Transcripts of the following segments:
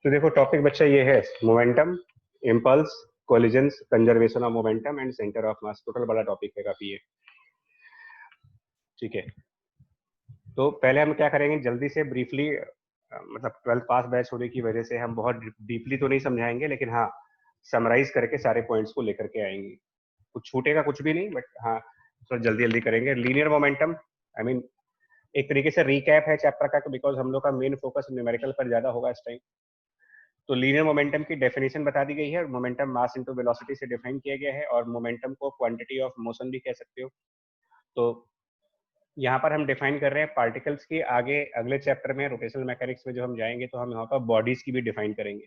तो देखो टॉपिक बच्चा ये है momentum, impulse, collisions, conservation of momentum and centre of mass. Total बड़ा टॉपिक है काफी ये। ठीक है, तो पहले हम क्या करेंगे जल्दी से ब्रीफली, मतलब 12th पास बैच होने की वजह से हम बहुत डीपली तो नहीं समझाएंगे, लेकिन हाँ समराइज करके सारे पॉइंट्स को लेकर के आएंगे। कुछ छूटेगा कुछ भी नहीं, बट हाँ थोड़ा जल्दी जल्दी करेंगे। लीनियर मोमेंटम, आई मीन एक तरीके से रिकैप है चैप्टर का, बिकॉज हम लोग का मेन फोकस न्यूमेरिकल पर ज्यादा होगा इस टाइम। तो लीनियर मोमेंटम की डेफिनेशन बता दी गई है। मोमेंटम मास इनटू वेलोसिटी से डिफाइन किया गया है, और मोमेंटम को क्वांटिटी ऑफ मोशन भी कह सकते हो। तो यहाँ पर हम डिफाइन कर रहे हैं पार्टिकल्स की। आगे अगले चैप्टर में रोटेशनल मैकेनिक्स में जो हम जाएंगे तो हम यहाँ पर बॉडीज की भी डिफाइन करेंगे।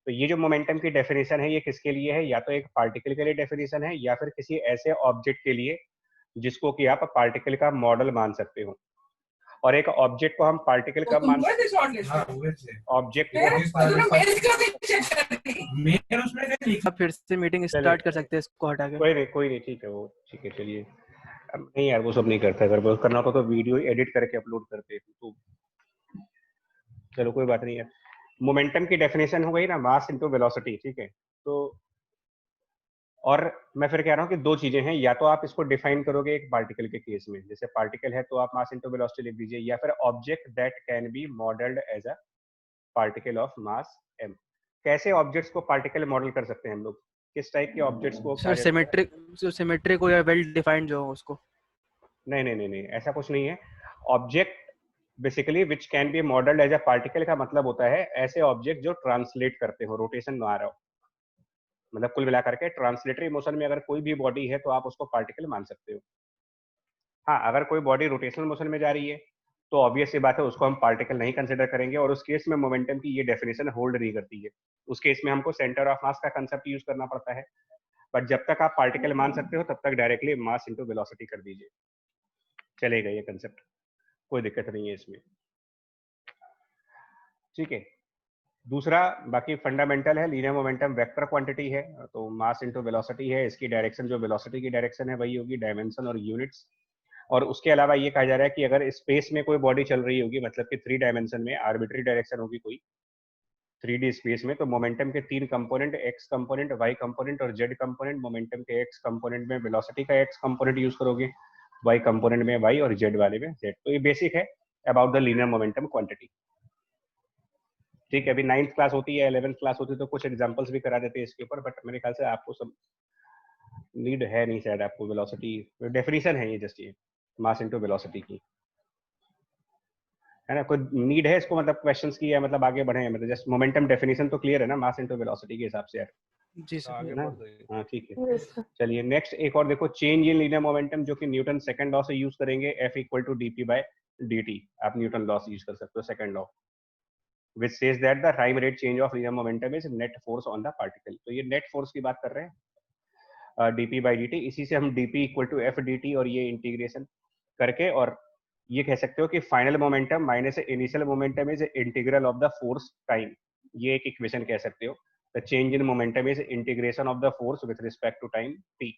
तो ये जो मोमेंटम की डेफिनेशन है ये किसके लिए है? या तो एक पार्टिकल के लिए डेफिनेशन है, या फिर किसी ऐसे ऑब्जेक्ट के लिए जिसको कि आप पार्टिकल का मॉडल मान सकते हो। और एक ऑब्जेक्ट को हम पार्टिकल कब मान सकते हैं? ऑब्जेक्ट को फिर से मीटिंग स्टार्ट कर सकते हैं इसको हटा के। कोई नहीं, ठीक है वो, ठीक है चलिए। अब नहीं यार वो सब नहीं करता, अगर वो करना होता तो वीडियो एडिट करके अपलोड करते, तो चलो कोई बात नहीं है। मोमेंटम की डेफिनेशन हो गई ना, मास इनटू वेलोसिटी। ठीक है, तो और मैं फिर कह रहा हूँ कि दो चीजें हैं, या तो आप इसको डिफाइन करोगे एक पार्टिकल के केस में, जैसे पार्टिकल है तो आप मास इनटू वेलोसिटी लिख दीजिए, या फिर object that can be modelled as a particle of mass m। कैसे ऑब्जेक्ट्स को पार्टिकल मॉडल कर सकते हैं हम लोग? किस टाइप के ऑब्जेक्ट्स को? सर सिमेट्रिक हो या वेल डिफाइंड जो हो उसको। नहीं नहीं नहीं नहीं, ऐसा कुछ नहीं है। Object basically which can be modelled as a particle का मतलब होता है ऐसे ऑब्जेक्ट जो ट्रांसलेट करते हो, रोटेशन में आ रहा हो। मतलब कुल मिलाकर के ट्रांसलेटरी मोशन में अगर कोई भी बॉडी है तो आप उसको पार्टिकल मान सकते हो। हाँ, अगर कोई बॉडी रोटेशनल मोशन में जा रही है तो ऑब्वियस सी बात है उसको हम पार्टिकल नहीं कंसिडर करेंगे, और उस केस में मोमेंटम की ये डेफिनेशन होल्ड नहीं करती है। उस केस में हमको सेंटर ऑफ मास का कंसेप्ट यूज करना पड़ता है। बट जब तक आप पार्टिकल मान सकते हो तब तक डायरेक्टली मास इंटू वेलोसिटी कर दीजिए, चलेगा ये कंसेप्ट, कोई दिक्कत नहीं है इसमें। ठीक है, दूसरा बाकी फंडामेंटल है। लीनियर मोमेंटम वेक्टर क्वांटिटी है, तो मास इंटू वेलोसिटी है। इसकी डायरेक्शन जो वेलोसिटी की डायरेक्शन है वही होगी, डायमेंशन और यूनिट्स। और उसके अलावा ये कहा जा रहा है कि अगर स्पेस में कोई बॉडी चल रही होगी, मतलब कि 3 डायमेंशन में आर्बिट्री डायरेक्शन होगी कोई 3D स्पेस में, तो मोमेंटम के 3 component, X component, Y component और जेड कंपोनेंट। मोमेंटम के एक्स कंपोनेंट में वेलोसिटी का एक्स कंपोनेंट यूज करोगे, वाई कंपोनेंट में वाई और जेड वाले में जेड। तो ये बेसिक है about the linear momentum quantity. ठीक है, अभी 9th क्लास होती है, 11th क्लास होती है तो कुछ एग्जांपल्स भी करा देते हैं इसके ऊपर, बट मेरे ख्याल से आपको सब नीड है नहीं शायद। आपको वेलोसिटी डेफिनेशन है ये, जस्ट ये मास इनटू वेलोसिटी की, है ना? कोई नीड है इसको, मतलब क्वेश्चंस की, या मतलब आगे बढ़े? मतलब जस्ट मोमेंटम डेफिनेशन तो क्लियर है ना, मास इनटू वेलोसिटी के हिसाब से यार। जी सर, आगे बढ़ जाइए। हाँ ठीक है, चलिए नेक्स्ट एक और देखो, चेंज इन लीनियर मोमेंटम, जो कि न्यूटन सेकंड लॉ से यूज करेंगे। F इक्वल टू dp/dt, आप न्यूटन लॉ से यूज कर सकते हो, second law, which says that the time rate change of linear momentum is net force on the particle। तो ये नेट फोर्स की बात कर रहे हैं, dp/dt। इसी से हम dp equal to f dt और ये इंटीग्रेशन करके, और ये कह सकते हो कि final momentum minus initial momentum is integral of the force time. ये एक इक्वेशन कह सकते हो। The change in momentum is integration of the force with respect to time t।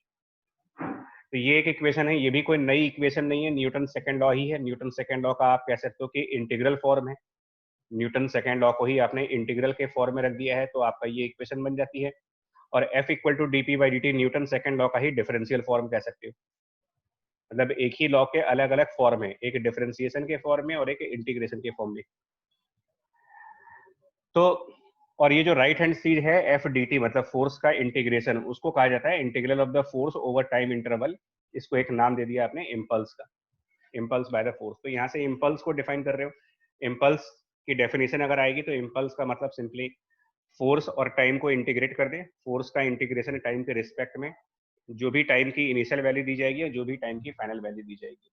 तो ये एक इक्वेशन है, ये भी कोई नई इक्वेशन नहीं है, न्यूटन सेकंड लॉ ही है। न्यूटन सेकंड लॉ का आप कह सकते हो कि इंटीग्रल फॉर्म है। न्यूटन सेकंड लॉ को ही आपने इंटीग्रल के फॉर्म में रख दिया है, तो आपका ये इक्वेशन बन जाती है। और F equal to dp/dt Newton second law का ही डिफरेंशियल फॉर्म कह सकते हो। मतलब एक ही लॉ के अलग अलग फॉर्म है, एक डिफरेंशिएशन के फॉर्म में और एक इंटीग्रेशन के फॉर्म में। तो और ये जो राइट हैंड चीज है एफ डी टी, मतलब फोर्स का इंटीग्रेशन, उसको कहा जाता है integral of the force over time interval. इसको एक नाम दे दिया आपने इम्पल्स का, इम्पल्स बाय द फोर्स। तो यहाँ से इम्पल्स को डिफाइन कर रहे हो। इम्पल्स की डेफिनेशन अगर आएगी तो इम्पल्स का मतलब सिंपली फोर्स और टाइम को इंटीग्रेट कर दे। फोर्स का इंटीग्रेशन टाइम के रिस्पेक्ट में जो भी टाइम की इनिशियल वैल्यू दी जाएगी और जो भी टाइम की फाइनल वैल्यू दी जाएगी।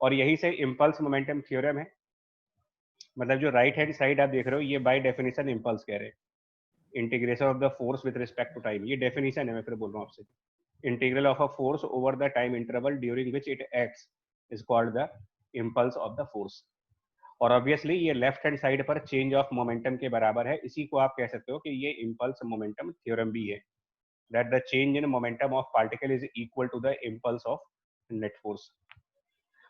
और यही से इम्पल्स मोमेंटम थ्योरम है। मतलब जो राइट हैंड साइड आप देख रहे हो ये बाय डेफिनेशन इम्पल्स कह रहे हैं। Integration of the force with respect to time, ये डेफिनेशन है, मैं फिर बोल रहा हूँ आपसे। Integral of a force over the time interval during which it acts is called the impulse of the force. और ऑब्वियसली ये लेफ्ट हैंड साइड पर चेंज ऑफ मोमेंटम के बराबर है। इसी को आप कह सकते हो कि ये इम्पल्स मोमेंटम थ्योरम भी है, that the change in momentum of particle is equal to the impulse of net force.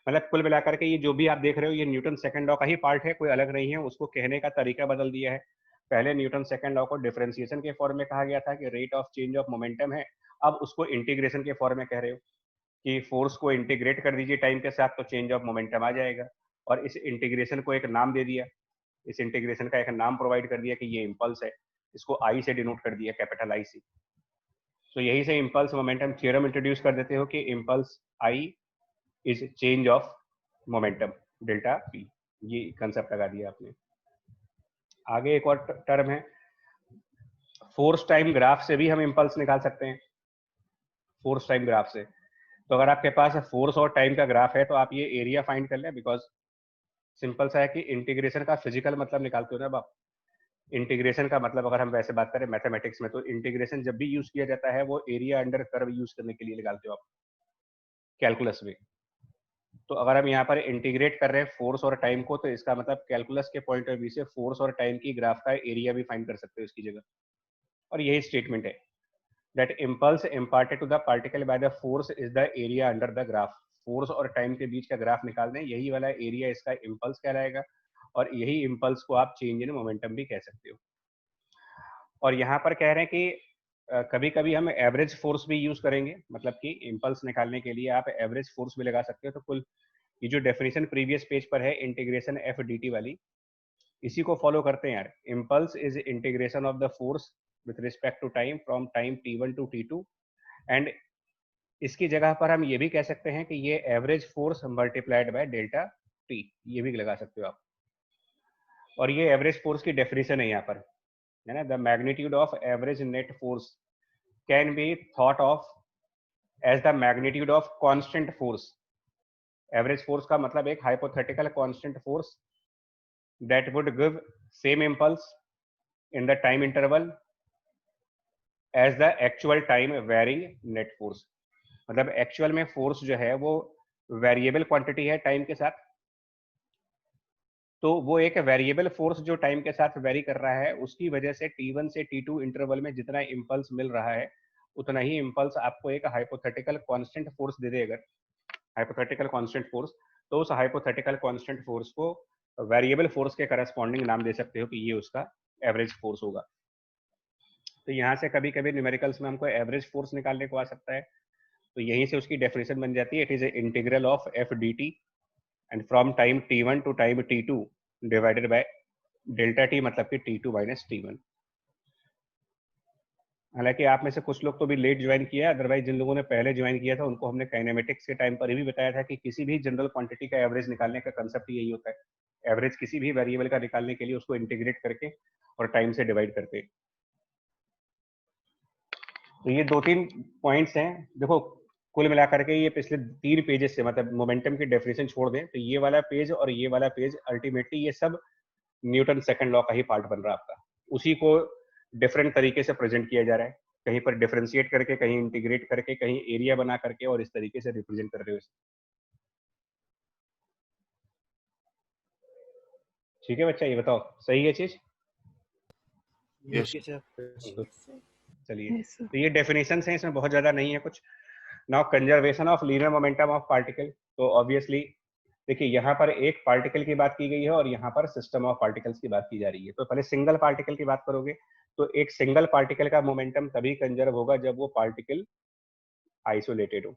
मतलब कुल मिलाकर के ये जो भी आप देख रहे हो ये न्यूटन सेकंड लॉ का ही पार्ट है, कोई अलग नहीं है। उसको कहने का तरीका बदल दिया है। पहले न्यूटन सेकंड लॉ को डिफरेंशिएशन के फॉर्म में कहा गया था कि rate of change of momentum है, अब उसको इंटीग्रेशन के फॉर्म में कह रहे हो कि फोर्स को इंटीग्रेट कर दीजिए टाइम के साथ तो चेंज ऑफ मोमेंटम आ जाएगा। और इस इंटीग्रेशन को एक नाम दे दिया, इस इंटीग्रेशन का एक नाम प्रोवाइड कर दिया कि ये इम्पल्स है, इसको आई से डिनोट कर दिया, कैपिटल आई से। तो यही से इम्पल्स मोमेंटम थ्योरम इंट्रोड्यूस कर देते हो कि impulse I is change of momentum delta P. ये कंसेप्ट लगा दिया आपने। आगे एक और टर्म है फोर्स टाइम ग्राफ से भी हम इम्पल्स निकाल सकते हैं, फोर्स टाइम ग्राफ से। तो अगर आपके पास फोर्स और टाइम का ग्राफ है तो आप ये एरिया फाइंड कर लें, बिकॉज सिंपल सा है कि इंटीग्रेशन का फिजिकल मतलब निकालते हो ना अब आप। इंटीग्रेशन का मतलब अगर हम वैसे बात करें मैथमेटिक्स में, तो इंटीग्रेशन जब भी यूज किया जाता है वो एरिया अंडर कर्व यूज करने के लिए निकालते हो आप कैलकुलस में। तो अगर हम यहाँ पर इंटीग्रेट कर रहे हैं फोर्स और टाइम को, तो इसका मतलब कैलकुलस के पॉइंट ऑफ व्यू से फोर्स और टाइम की ग्राफ का एरिया भी फाइंड कर सकते हो इसकी जगह। और यही स्टेटमेंट है that impulse imparted to the particle by the force is the area under the graph। Force और टाइम के बीच का ग्राफ निकाल दें, यही वाला एरिया इसका इम्पल्स कहलाएगा, और यही इम्पल्स को आप चेंज इन मोमेंटम भी कह सकते हो। और यहाँ पर कह रहे हैं कि कभी कभी हम एवरेज फोर्स भी यूज करेंगे, मतलब कि इम्पल्स निकालने के लिए आप एवरेज फोर्स भी लगा सकते हो। तो कुल ये जो डेफिनेशन प्रीवियस पेज पर है इंटीग्रेशन एफ डी टी वाली, इसी को फॉलो करते हैं यार। Impulse is integration of the force with respect to time from time t1 to t2। And इसकी जगह पर हम ये भी कह सकते हैं कि ये average force multiplied by delta T, ये भी लगा सकते हो आप। और ये एवरेज फोर्स की डेफिनेशन है यहाँ पर, है ना। The magnitude of average net force can be thought of as the magnitude of constant force. Average force का मतलब एक hypothetical constant force that would give same impulse in the time interval as the actual time varying net force। मतलब actual में force जो है वो variable quantity है time के साथ, तो वो एक वेरिएबल फोर्स जो टाइम के साथ वेरी कर रहा है, उसकी वजह से t1 से t2 इंटरवल में जितना इम्पल्स मिल रहा है उतना ही इम्पल्स आपको एक हाइपोथेटिकल कांस्टेंट फोर्स दे देगा। हाइपोथेटिकल कांस्टेंट फोर्स, तो उस हाइपोथेटिकल कांस्टेंट फोर्स को वेरिएबल फोर्स के करस्पॉन्डिंग नाम दे सकते हो कि ये उसका एवरेज फोर्स होगा। तो यहाँ से कभी कभी न्यूमेरिकल्स में हमको एवरेज फोर्स निकालने को आ सकता है, तो यहीं से उसकी डेफिनेशन बन जाती है, it is integral of F D T and from time t1 to time t2 divided by delta T, मतलब कि t2 माइनस t1। हालांकि आप में से कुछ लोग तो भी लेट ज्वाइन किया, अदरवाइज जिन लोगों ने पहले ज्वाइन किया था उनको हमने काइनेमेटिक्स के टाइम पर ही भी बताया था कि किसी भी जनरल क्वांटिटी का एवरेज निकालने का कंसेप्ट यही होता है। एवरेज किसी भी वेरिएबल का निकालने के लिए उसको इंटीग्रेट करके और टाइम से डिवाइड करके। तो ये 2-3 पॉइंट्स हैं। देखो कुल मिलाकर के ये पिछले 3 पेजेस से, मतलब मोमेंटम की डेफिनेशन छोड़ दें तो ये वाला पेज और ये वाला पेज अल्टीमेटली ये सब न्यूटन सेकंड लॉ का ही पार्ट बन रहा है आपका। उसी को डिफरेंट तरीके से प्रेजेंट किया जा रहा है, कहीं पर डिफरेंशिएट करके, कहीं इंटीग्रेट करके, कहीं एरिया बना करके, और इस तरीके से रिप्रेजेंट कर रहे हो। ठीक है बच्चा, ये बताओ सही है चीज? Yes sir. चलिए, तो ये डेफिनेशन है, इसमें बहुत ज्यादा नहीं है कुछ। Now conservation of linear momentum of particle. तो ऑब्वियसली देखिए यहाँ पर एक पार्टिकल की बात की गई है और यहाँ पर सिस्टम ऑफ पार्टिकल्स की बात की जा रही है। तो पहले सिंगल पार्टिकल की बात करोगे तो एक सिंगल पार्टिकल का मोमेंटम तभी कंजर्व होगा जब वो पार्टिकल आइसोलेटेड हो।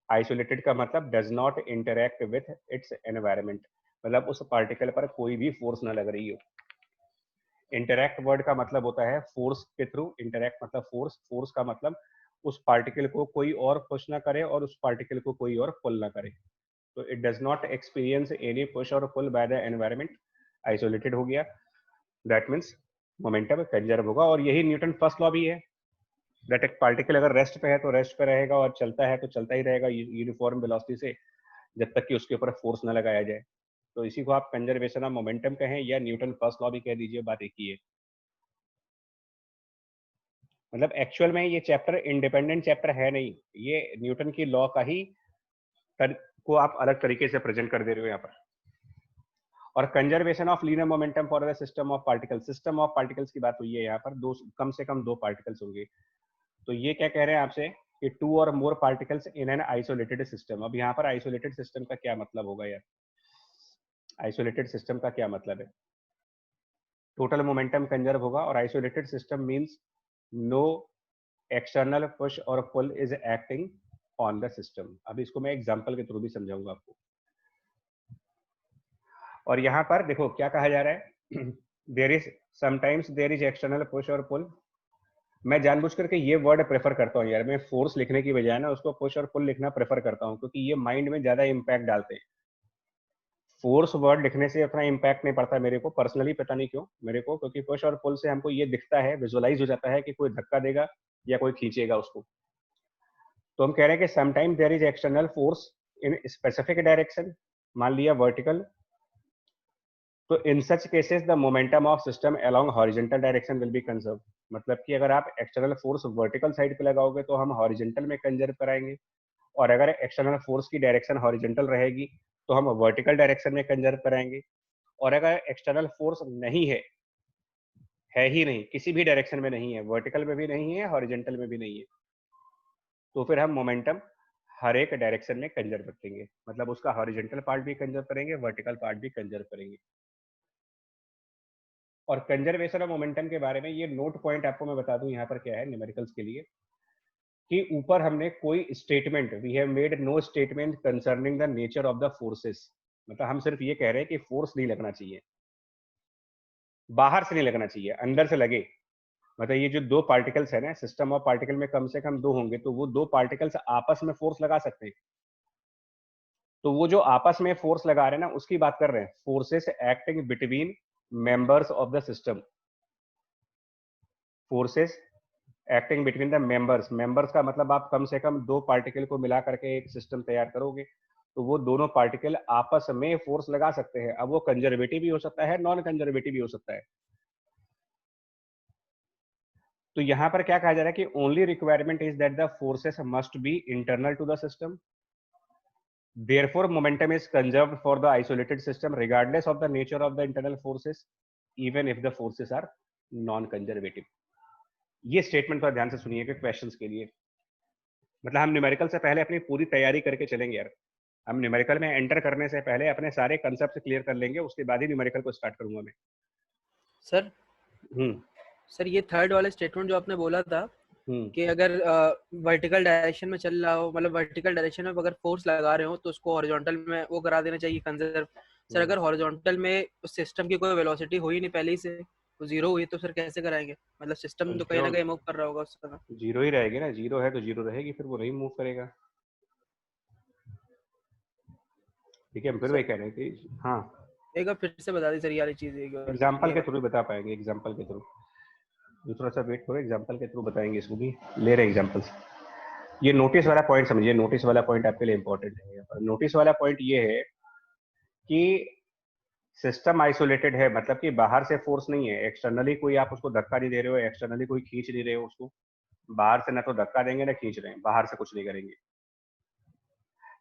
आइसोलेटेड का मतलब does not interact with its environment, मतलब उस पार्टिकल पर कोई भी फोर्स ना लग रही हो। इंटरैक्ट वर्ड का मतलब होता है फोर्स के थ्रू, इंटरैक्ट मतलब फोर्स, फोर्स का मतलब उस पार्टिकल को कोई और पुश ना करे और उस पार्टिकल को कोई और पुल ना करे। तो it does not experience any push और पुल बाय द एनवायरमेंट, आइसोलेटेड हो गया, दैट मीन्स मोमेंटम कंजर्व होगा। और यही न्यूटन फर्स्ट लॉ भी है, दैट एक पार्टिकल अगर रेस्ट पे है तो रेस्ट पे रहेगा और चलता है तो चलता ही रहेगा यूनिफॉर्म वेलोसिटी से, जब तक कि उसके ऊपर फोर्स ना लगाया जाए। तो इसी को आप कंजर्वेशन ऑफ मोमेंटम कहें या न्यूटन फर्स्ट लॉ भी कह दीजिए, बात एक ही है। मतलब एक्चुअल में ये चैप्टर इंडिपेंडेंट चैप्टर है नहीं, ये न्यूटन की लॉ का ही को आप अलग तरीके से प्रेजेंट कर दे रहे हो यहाँ पर। और conservation of linear momentum for the system of particles, system of particles की बात हुई है यहाँ पर, कम से कम 2 पार्टिकल्स होंगे। तो ये क्या कह रहे हैं आपसे कि 2 और more particles in an isolated system. अब यहाँ पर आइसोलेटेड सिस्टम का क्या मतलब होगा यार? आइसोलेटेड सिस्टम का क्या मतलब है? टोटल मोमेंटम कंजर्व होगा, और isolated system means no external push और pull is acting on the system. अब इसको मैं एग्जांपल के थ्रू भी समझाऊंगा आपको। और यहाँ पर देखो क्या कहा जा रहा है, there is sometimes there is external push और पुल। मैं जानबूझ करके ये वर्ड प्रेफर करता हूँ यार, मैं फोर्स लिखने की बजाय ना उसको पुश और पुल लिखना प्रेफर करता हूँ, क्योंकि ये माइंड में ज्यादा इंपैक्ट डालते हैं। फोर्स वर्ड लिखने से अपना इंपैक्ट नहीं पड़ता मेरे को पर्सनली, पता नहीं क्यों मेरे को, क्योंकि पुश और पुल से हमको ये दिखता है, विजुअलाइज हो जाता है कि कोई धक्का देगा या कोई खींचेगा उसको। तो हम कह रहे हैं कि sometime there is external force in specific direction, मान लिया वर्टिकल, तो in such cases the momentum of system along horizontal direction will be conserve. मतलब कि अगर आप एक्सटर्नल फोर्स वर्टिकल साइड पे लगाओगे तो हम हॉरिजॉन्टल में कंजर्व कराएंगे, और अगर एक्सटर्नल फोर्स की डायरेक्शन हॉरिजॉन्टल रहेगी तो हम वर्टिकल डायरेक्शन में कंजर्व कराएंगे। और अगर एक्सटर्नल फोर्स नहीं है ही नहीं, किसी भी डायरेक्शन में नहीं है, वर्टिकल में भी नहीं है, हॉरिजॉन्टल में भी नहीं है, तो फिर हम मोमेंटम हर एक डायरेक्शन में कंजर्व रखेंगे। मतलब उसका हॉरिजॉन्टल पार्ट भी कंजर्व करेंगे, वर्टिकल पार्ट भी कंजर्व करेंगे। और कंजर्वेशन ऑफ मोमेंटम के बारे में ये नोट पॉइंट आपको मैं बता दूं यहाँ पर क्या है न्यूमेरिकल्स के लिए, कि ऊपर हमने कोई statement, we have made no statement concerning the nature of the forces. मतलब हम सिर्फ ये कह रहे हैं कि फोर्स नहीं लगना चाहिए, बाहर से नहीं लगना चाहिए, अंदर से लगे। मतलब ये जो दो पार्टिकल्स है ना, सिस्टम ऑफ पार्टिकल में कम से कम दो होंगे, तो वो दो पार्टिकल्स आपस में फोर्स लगा सकते हैं। तो वो जो आपस में फोर्स लगा रहे हैं ना, उसकी बात कर रहे हैं, forces acting between members of the system. Forces acting between the members, members का मतलब आप कम से कम दो पार्टिकल को मिला करके एक सिस्टम तैयार करोगे, तो वो दोनों पार्टिकल आपस में फोर्स लगा सकते हैं। अब वो कंजर्वेटिव भी हो सकता है, नॉन कंजर्वेटिव भी हो सकता है। तो यहां पर क्या कहा जा रहा है कि only requirement is that the forces must be internal to the system, therefore momentum is conserved for the isolated system regardless of the nature of the internal forces, even if the forces are non conservative। ये statement पर ध्यान से सुनिएगा questions के लिए। मतलब हम numerical से पहले अपनी पूरी तैयारी करके चलेंगे यार। हम न्यूमेरिकल में एंटर करने से पहले अपने सारे कंसेप्ट क्लियर कर लेंगे, उसके बाद ही न्यूमेरिकल को स्टार्ट करूंगा मैं। सर सर ये थर्ड वाला स्टेटमेंट जो आपने बोला था कि अगर वर्टिकल डायरेक्शन में चल रहा हो, मतलब वर्टिकल डायरेक्शन में अगर फोर्स लगा रहे हो तो उसको हॉरिजॉन्टल में वो करा देना चाहिए कंजर्व। सर अगर हॉरिजॉन्टल में उस सिस्टम की कोई वेलोसिटी हुई नहीं पहले से, तो जीरो हुई, तो सर कैसे कराएंगे? मतलब सिस्टम तो कहीं ना कहीं मूव कर रहा होगा उस समय। जीरो ही रहेगी ना, जीरो है तो जीरो रहेगी, फिर वो नहीं मूव करेगा। ठीक है, हम फिर वही कह रहे हैं कि हाँ, एक बार फिर से बता दी सर ये वाली चीज। एग्जाम्पल के थ्रू बता पाएंगे, एग्जाम्पल के थ्रू। थोड़ा सा वेट करो, एग्जाम्पल के थ्रू बताएंगे इसको भी, ले रहे एग्जाम्पल्स। ये नोटिस वाला पॉइंट समझिए, नोटिस वाला पॉइंट आपके लिए इंपॉर्टेंट है। नोटिस वाला पॉइंट ये है कि सिस्टम आइसोलेटेड है, मतलब कि बाहर से फोर्स नहीं है, एक्सटर्नली कोई आप उसको धक्का नहीं दे रहे हो, एक्सटर्नली कोई खींच नहीं रहे हो उसको। बाहर से ना तो धक्का देंगे ना खींच रहे हैं, बाहर से कुछ नहीं करेंगे।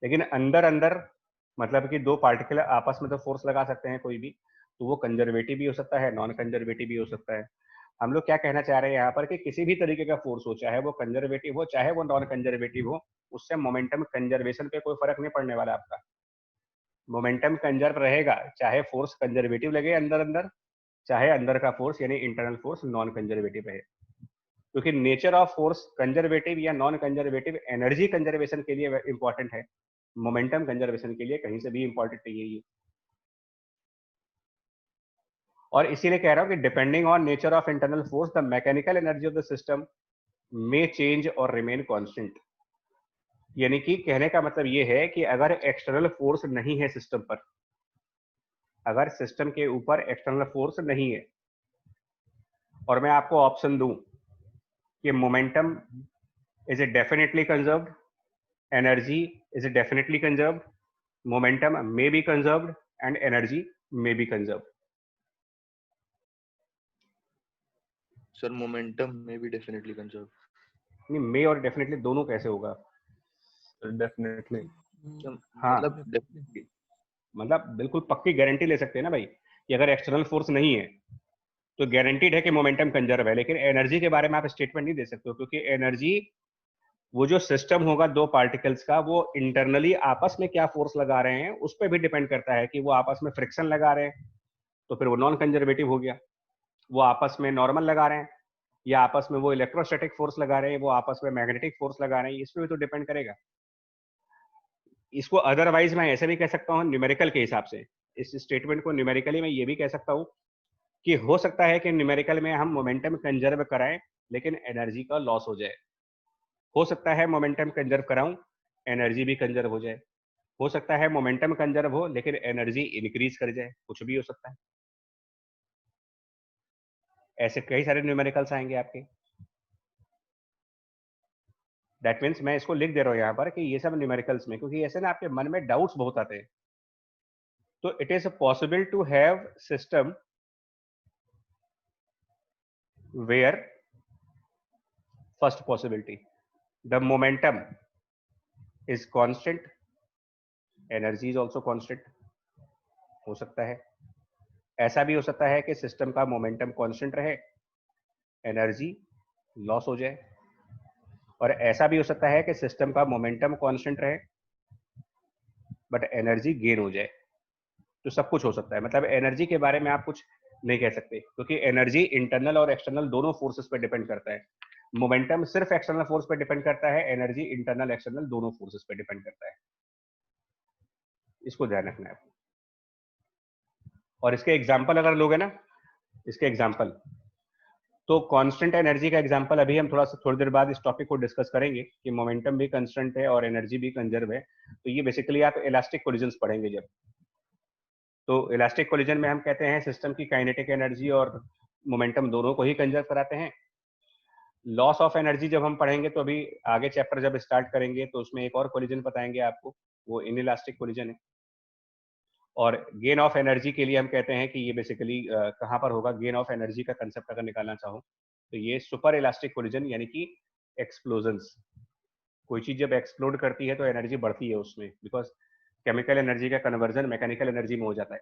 लेकिन अंदर अंदर मतलब कि दो पार्टिकल आपस में तो फोर्स लगा सकते हैं कोई भी, तो वो कंजर्वेटिव भी हो सकता है, नॉन कंजर्वेटिव भी हो सकता है। हम लोग क्या कहना चाह रहे हैं यहाँ पर कि किसी भी तरीके का फोर्स हो, चाहे वो कंजर्वेटिव हो चाहे वो नॉन कंजर्वेटिव हो, उससे मोमेंटम कंजर्वेशन पे कोई फर्क नहीं पड़ने वाला आपका। मोमेंटम कंजर्व रहेगा, चाहे फोर्स कंजर्वेटिव लगे अंदर अंदर, चाहे अंदर का फोर्स यानी इंटरनल फोर्स नॉन कंजर्वेटिव रहे। क्योंकि नेचर ऑफ फोर्स कंजर्वेटिव या नॉन कंजर्वेटिव एनर्जी कंजर्वेशन के लिए इंपॉर्टेंट है, मोमेंटम कंजर्वेशन के लिए कहीं से भी इंपॉर्टेंट नहीं है ये। और इसीलिए कह रहा हूं कि depending on nature of internal force the mechanical energy of the system may change और रिमेन कांस्टेंट। यानी कि कहने का मतलब ये है कि अगर एक्सटर्नल फोर्स नहीं है सिस्टम पर, अगर सिस्टम के ऊपर एक्सटर्नल फोर्स नहीं है और मैं आपको ऑप्शन दूं कि momentum is definitely conserved, energy is definitely conserved, momentum may be conserved and energy may be conserved। Sir momentum में भी डेफिनेटली कंजर्व। नहीं, may और डेफिनेटली दोनों कैसे होगा? डेफिनेटली हाँ, मतलब डेफिनेटली, मतलब बिल्कुल पक्की गारंटी ले सकते हैं ना भाई कि अगर एक्सटर्नल फोर्स नहीं है तो गारंटीड है कि मोमेंटम कंजर्व है। लेकिन एनर्जी के बारे में आप स्टेटमेंट नहीं दे सकते हो, क्योंकि एनर्जी वो जो सिस्टम होगा दो पार्टिकल्स का, वो इंटरनली आपस में क्या फोर्स लगा रहे हैं उस पर भी डिपेंड करता है कि वो आपस में फ्रिक्शन लगा रहे हैं तो फिर वो नॉन कंजर्वेटिव हो गया, वो आपस में नॉर्मल लगा रहे हैं या आपस में वो इलेक्ट्रोस्टैटिक फोर्स लगा रहे हैं, वो आपस में मैग्नेटिक फोर्स लगा रहे हैं, इस पे भी तो डिपेंड करेगा। इसको अदरवाइज मैं ऐसे भी कह सकता हूँ न्यूमेरिकल के हिसाब से, इस स्टेटमेंट को न्यूमेरिकली मैं ये भी कह सकता हूँ कि हो सकता है कि न्यूमेरिकल में हम मोमेंटम कंजर्व कराएं लेकिन एनर्जी का लॉस हो जाए, हो सकता है मोमेंटम कंजर्व कराऊं एनर्जी भी कंजर्व हो जाए, हो सकता है मोमेंटम कंजर्व हो लेकिन एनर्जी इंक्रीज कर जाए, कुछ भी हो सकता है। ऐसे कई सारे न्यूमेरिकल्स आएंगे आपके। दैट मीन्स मैं इसको लिख दे रहा हूं यहां पर कि ये सब न्यूमेरिकल्स में, क्योंकि ऐसे ना आपके मन में डाउट्स बहुत आते हैं। तो it is possible to have system where first possibility the momentum is constant, energy is also constant. हो सकता है ऐसा भी हो सकता है कि सिस्टम का मोमेंटम कांस्टेंट रहे, एनर्जी लॉस हो जाए, और ऐसा भी हो सकता है कि सिस्टम का मोमेंटम कांस्टेंट रहे बट एनर्जी गेन हो जाए। तो सब कुछ हो सकता है, मतलब एनर्जी के बारे में आप कुछ नहीं कह सकते क्योंकि एनर्जी इंटरनल और एक्सटर्नल दोनों फोर्सेस पे डिपेंड करता है। मोमेंटम सिर्फ एक्सटर्नल फोर्स पे डिपेंड करता है, एनर्जी इंटरनल एक्सटर्नल दोनों फोर्सेस पे डिपेंड करता है। इसको ध्यान रखना है। और इसके एग्जाम्पल अगर लोगे ना, इसके एग्जाम्पल तो कांस्टेंट एनर्जी का एग्जांपल अभी हम थोड़ी देर बाद इस टॉपिक को डिस्कस करेंगे कि मोमेंटम भी कांस्टेंट है और एनर्जी भी कंजर्व है। तो ये बेसिकली आप इलास्टिक कोलिजन्स पढ़ेंगे जब, तो इलास्टिक कोलिजन में हम कहते हैं सिस्टम की काइनेटिक एनर्जी और मोमेंटम दोनों को ही कंजर्व कराते हैं। लॉस ऑफ एनर्जी जब हम पढ़ेंगे तो अभी आगे चैप्टर जब स्टार्ट करेंगे तो उसमें एक और कोलिजन बताएंगे आपको, वो इनइलास्टिक कोलिजन है। और गेन ऑफ एनर्जी के लिए हम कहते हैं कि ये बेसिकली कहाँ पर होगा, गेन ऑफ एनर्जी का कंसेप्ट अगर निकालना चाहो तो ये सुपर इलास्टिक कोलिजन यानी कि एक्सप्लोजन्स। कोई चीज जब एक्सप्लोड करती है तो एनर्जी बढ़ती है उसमें, बिकॉज केमिकल एनर्जी का कन्वर्जन मैकेनिकल एनर्जी में हो जाता है।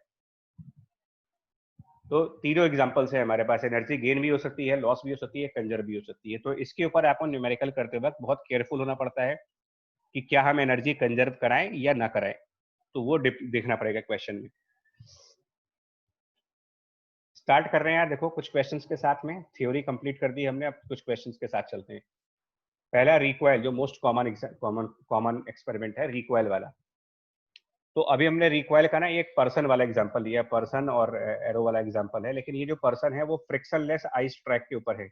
तो तीनों एग्जांपल्स है हमारे पास, एनर्जी गेन भी हो सकती है, लॉस भी हो सकती है, कंजर्व भी हो सकती है। तो इसके ऊपर आपको न्यूमेरिकल करते वक्त बहुत केयरफुल होना पड़ता है कि क्या हम एनर्जी कंजर्व कराएं या ना कराएं, तो वो देखना पड़ेगा क्वेश्चन में। स्टार्ट कर रहे हैं यार, देखो कुछ क्वेश्चंस के साथ में, थ्योरी कंप्लीट कर दी हमने, अब कुछ क्वेश्चंस के साथ चलते हैं। पहला रिकॉइल, जो मोस्ट कॉमन एक्सपेरिमेंट है, रिकॉइल वाला। तो अभी हमने रिकॉइल का ना एक पर्सन वाला एग्जांपल लिया, पर्सन और एरो वाला एग्जांपल है, लेकिन ये जो पर्सन है वो फ्रिक्शनलेस आइस ट्रैक के ऊपर है।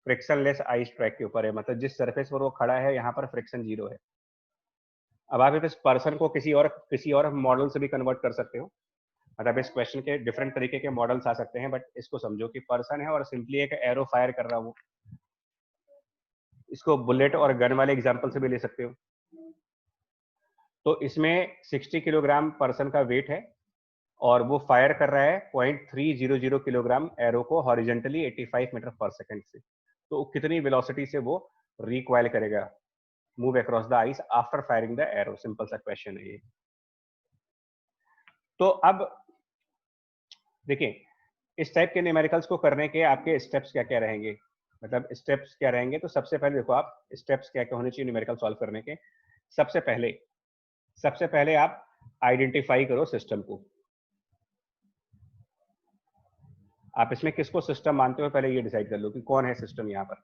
फ्रिक्शनलेस आइस ट्रैक के ऊपर है, मतलब जिस सरफेस पर वो खड़ा है यहाँ पर फ्रिक्शन 0 है। अब आप इस पर्सन को किसी और मॉडल से भी कन्वर्ट कर सकते हो, मतलब इस क्वेश्चन के डिफरेंट तरीके के मॉडल्स आ सकते हैं, बट इसको समझो कि पर्सन है और सिंपली एक एरो फायर कर रहा हो। इसको बुलेट और गन वाले एग्जांपल से भी ले सकते हो। तो इसमें 60 किलोग्राम पर्सन का वेट है और वो फायर कर रहा है 0.300 किलोग्राम एरो को हॉरिजेंटली 85 मीटर पर सेकंड से। तो कितनी वेलोसिटी से वो रिकॉइल करेगा, move across the ice after firing the arrow? Simple सा क्वेश्चन है ये। तो अब देखिए इस टाइप के न्यूमेरिकल्स को करने के आपके स्टेप्स क्या क्या रहेंगे, मतलब स्टेप्स क्या रहेंगे। तो सबसे पहले देखो आप स्टेप्स क्या क्या होने चाहिए न्यूमेरिकल सॉल्व करने के। सबसे पहले आप आइडेंटिफाई करो सिस्टम को। आप इसमें किसको सिस्टम मानते हो पहले ये डिसाइड कर लो कि कौन है सिस्टम यहाँ पर।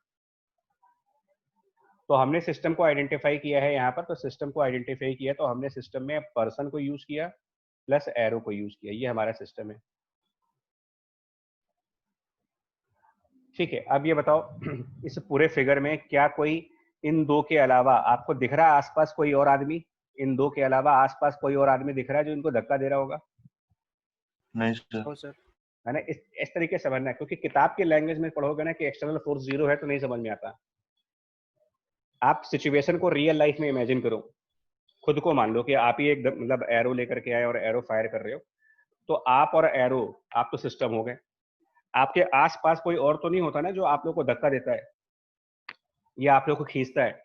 तो हमने सिस्टम को आइडेंटिफाई किया है यहाँ पर, तो सिस्टम को आइडेंटिफाई किया तो हमने सिस्टम में पर्सन को यूज किया प्लस एरो को यूज किया, ये हमारा सिस्टम है। ठीक है, अब ये बताओ इस पूरे फिगर में क्या कोई इन दो के अलावा आपको दिख रहा है आसपास कोई और आदमी? इन दो के अलावा आसपास कोई और आदमी दिख रहा है जो इनको धक्का दे रहा होगा? नहीं सर। सर है ना, इस तरीके से समझना है, क्योंकि किताब की लैंग्वेज में पढ़ोगे ना कि एक्सटर्नल फोर्स 0 है तो नहीं समझ में आता। आप सिचुएशन को रियल लाइफ में इमेजिन करो, खुद को मान लो कि आप ही एक मतलब एरो लेकर के आए और एरो फायर कर रहे हो। तो आप और एरो, आप तो सिस्टम हो गए, आपके आसपास कोई और तो नहीं होता ना जो आप लोग को धक्का देता है या आप लोग को खींचता है?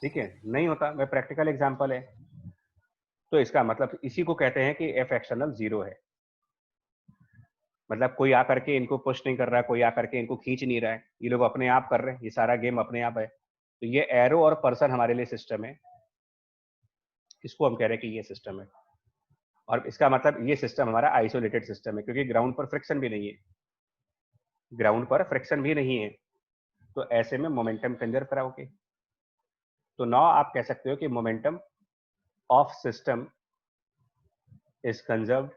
ठीक है, नहीं होता। वह प्रैक्टिकल एग्जांपल है। तो इसका मतलब इसी को कहते हैं कि एफ एक्सटर्नल 0 है। मतलब कोई आकर के इनको पुश नहीं कर रहा है, कोई आकर के इनको खींच नहीं रहा है, ये लोग अपने आप कर रहे हैं, ये सारा गेम अपने आप है। तो ये एरो और पर्सन हमारे लिए सिस्टम है, इसको हम कह रहे हैं कि ये सिस्टम है। और इसका मतलब ये सिस्टम हमारा आइसोलेटेड सिस्टम है, क्योंकि ग्राउंड पर फ्रिक्शन भी नहीं है, ग्राउंड पर फ्रिक्शन भी नहीं है, तो ऐसे में मोमेंटम कंजर्व कराओगे। तो नाउ आप कह सकते हो कि momentum of system is conserved.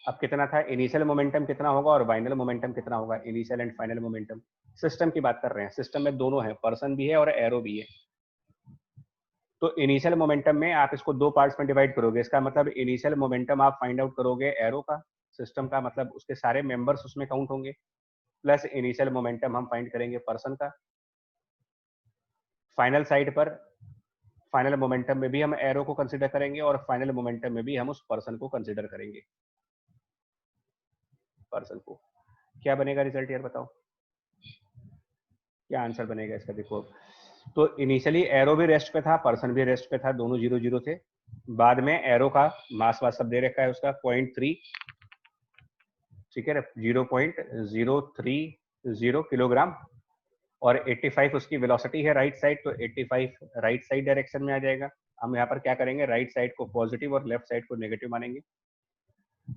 अब कितना था, इनिशियल मोमेंटम कितना होगा और फाइनल मोमेंटम कितना होगा, initial and final momentum. System की बात कर रहे हैं, सिस्टम में दोनों है, पर्सन भी है और एरो भी है। तो इनिशियल मोमेंटम में आप इसको दो पार्ट्स में डिवाइड करोगे, इसका मतलब इनिशियल मोमेंटम आप फाइंड आउट करोगे एरो का, सिस्टम का मतलब उसके सारे मेंबर्स उसमें काउंट होंगे, प्लस इनिशियल मोमेंटम हम फाइंड करेंगे पर्सन का। फाइनल साइड पर फाइनल मोमेंटम में भी हम एरो को कंसीडर करेंगे और फाइनल मोमेंटम में भी हम उस पर्सन को कंसीडर करेंगे, पर्सन को। क्या बनेगा रिजल्ट यार बताओ, क्या आंसर बनेगा इसका? देखो, तो इनिशियली एरो भी रेस्ट पे था, पर्सन भी रेस्ट पे था, दोनों 0-0 थे। बाद में एरो का मास वास सब दे रखा है उसका 0.3, ठीक है, 0.030 किलोग्राम, और 85 उसकी वेलोसिटी है राइट साइड, तो 85 राइट साइड डायरेक्शन में आ जाएगा। हम यहाँ पर क्या करेंगे, राइट साइड को पॉजिटिव और लेफ्ट साइड को नेगेटिव मानेंगे।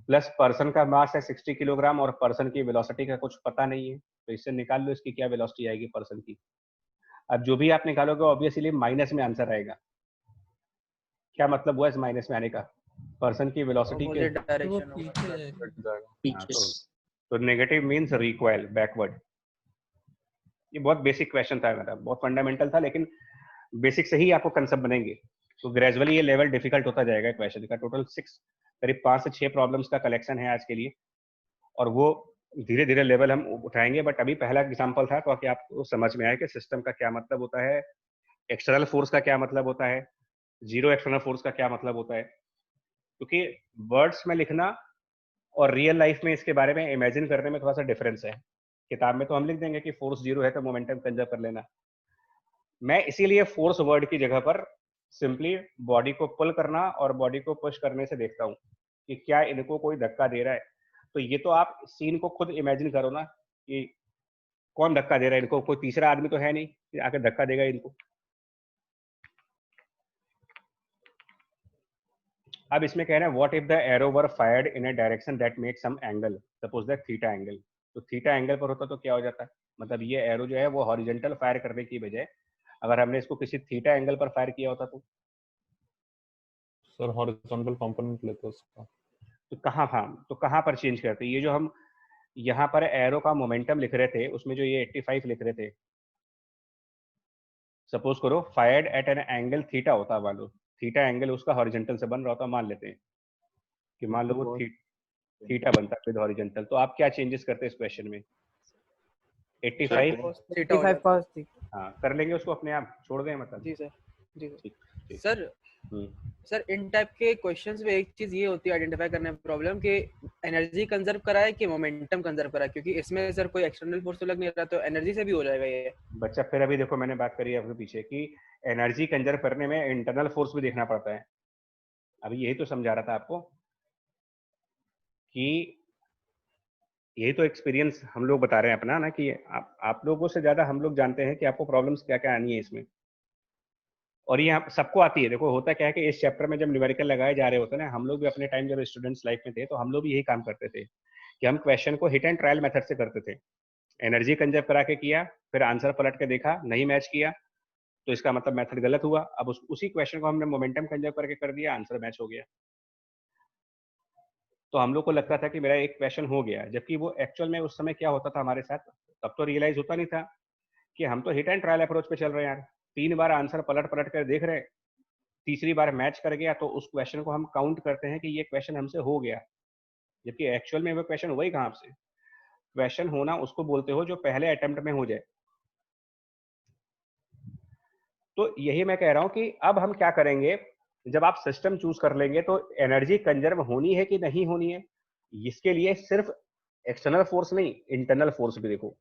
प्लस पर्सन का मास है 60 किलोग्राम और पर्सन की वेलोसिटी का कुछ पता नहीं है, तो इससे निकाल लो इसकी क्या वेलोसिटी आएगी पर्सन की। अब जो भी आप निकालोगे ऑब्वियसली माइनस में आंसर आएगा। क्या मतलब हुआ इस माइनस में आने का, पर्सन की वेलोसिटी के तो नेगेटिव मींस रिकॉइल, बैकवर्ड। ये बहुत बेसिक क्वेश्चन था मेरा, बहुत फंडामेंटल था, लेकिन बेसिक से ही आपको कंसेप्ट बनेंगे, तो ग्रेजुअली ये लेवल डिफिकल्ट होता जाएगा क्वेश्चन का। टोटल 6 करीब 5 से 6 प्रॉब्लम्स का कलेक्शन है आज के लिए, और वो धीरे धीरे लेवल हम उठाएंगे। बट अभी पहला एग्जांपल था, तो कि आपको समझ में आया कि सिस्टम का क्या मतलब होता है, एक्सटर्नल फोर्स का क्या मतलब होता है, जीरो एक्सटर्नल फोर्स का क्या मतलब होता है। क्योंकि वर्ड्स में लिखना और रियल लाइफ में इसके बारे में इमेजिन करने में थोड़ा सा डिफरेंस है। किताब में तो हम लिख देंगे कि फोर्स 0 है तो मोमेंटम कंजर्व कर लेना। मैं इसीलिए फोर्स वर्ड की जगह पर सिंपली बॉडी को पुल करना और बॉडी को पुश करने से देखता हूँ कि क्या इनको कोई धक्का दे रहा है। तो ये तो आप सीन को खुद इमेजिन करो ना कि कौन धक्का दे रहा है इनको, कोई तीसरा आदमी तो है नहीं कि आके धक्का देगा इनको। अब इसमें कह रहे हैं what if the arrow were fired in a direction that make some angle, suppose that theta angle. तो थीटा एंगल पर होता तो क्या हो जाता है, मतलब ये एरो जो है वो हॉरिजॉन्टल फायर करने की बजाय अगर हमने इसको किसी थीटा एंगल पर फायर किया होता तो सर हॉरिजॉन्टल कंपोनेंट लेते उसका, तो कहाँ पर चेंज करते। ये जो हम यहाँ पर एरो का मोमेंटम लिख रहे थे उसमें जो ये 85 लिख रहे थे, सपोज करो fired eight an angle theta होता, मान लो थीटा एंगल उसका हॉरिजॉन्टल से बन रहा होता, मान लेते हैं कि मान लो वो थीटा बनता विद हॉरिजॉन्टल, तो आप क्या चेंजेस करते इस क्वेश्चन में? 85 cos हाँ कर लेंगे उसको अपने आप, छोड़ दें मतलब। जी सर, जी ठीक। सर। सर इन टाइप के क्वेश्चंस में एक चीज ये होती है आइडेंटिफाई करने में प्रॉब्लम कि एनर्जी कंजर्व करा है कि मोमेंटम कंजर्व करा है, क्योंकि इसमें सर कोई एक्सटर्नल फोर्स तो लग नहीं रहा, तो एनर्जी से भी हो जाएगा ये बच्चा। फिर अभी देखो मैंने बात करी आपके पीछे कि एनर्जी कंजर्व करने में इंटरनल फोर्स भी देखना पड़ता है। अभी यही तो समझा रहा था आपको कि यही तो एक्सपीरियंस हम लोग बता रहे हैं अपना ना, कि आप लोगों से ज्यादा हम लोग जानते हैं कि आपको प्रॉब्लम्स क्या क्या आनी है इसमें, और ये सबको आती है। देखो होता क्या है कि इस चैप्टर में जब न्यूमेरिकल लगाए जा रहे होते हैं ना, हम लोग भी अपने टाइम जब स्टूडेंट्स लाइफ में थे तो हम लोग भी यही काम करते थे कि हम क्वेश्चन को हिट एंड ट्रायल मेथड से करते थे। एनर्जी कंजर्व करा के किया, फिर आंसर पलट के देखा नहीं मैच किया तो इसका मतलब मेथड गलत हुआ। अब उसी क्वेश्चन को हमने मोमेंटम कंजर्व करके कर दिया, आंसर मैच हो गया। तो हम लोग को लगता था कि मेरा एक क्वेश्चन हो गया, जबकि वो एक्चुअल में उस समय क्या होता था हमारे साथ, तब तो रियलाइज होता नहीं था कि हम तो हिट एंड ट्रायल अप्रोच पे चल रहे हैं यार। 3 बार आंसर पलट पलट कर देख रहे हैं, तीसरी बार मैच कर गया तो उस क्वेश्चन को हम काउंट करते हैं कि ये क्वेश्चन हमसे हो गया, जबकि एक्चुअल में वो क्वेश्चन हुआ ही कहाँ आपसे। क्वेश्चन होना उसको बोलते हो जो पहले अटेम्प्ट में हो जाए। तो यही मैं कह रहा हूं कि अब हम क्या करेंगे, जब आप सिस्टम चूज कर लेंगे तो एनर्जी कंजर्व होनी है कि नहीं होनी है, इसके लिए सिर्फ एक्सटर्नल फोर्स नहीं इंटरनल फोर्स भी देखो।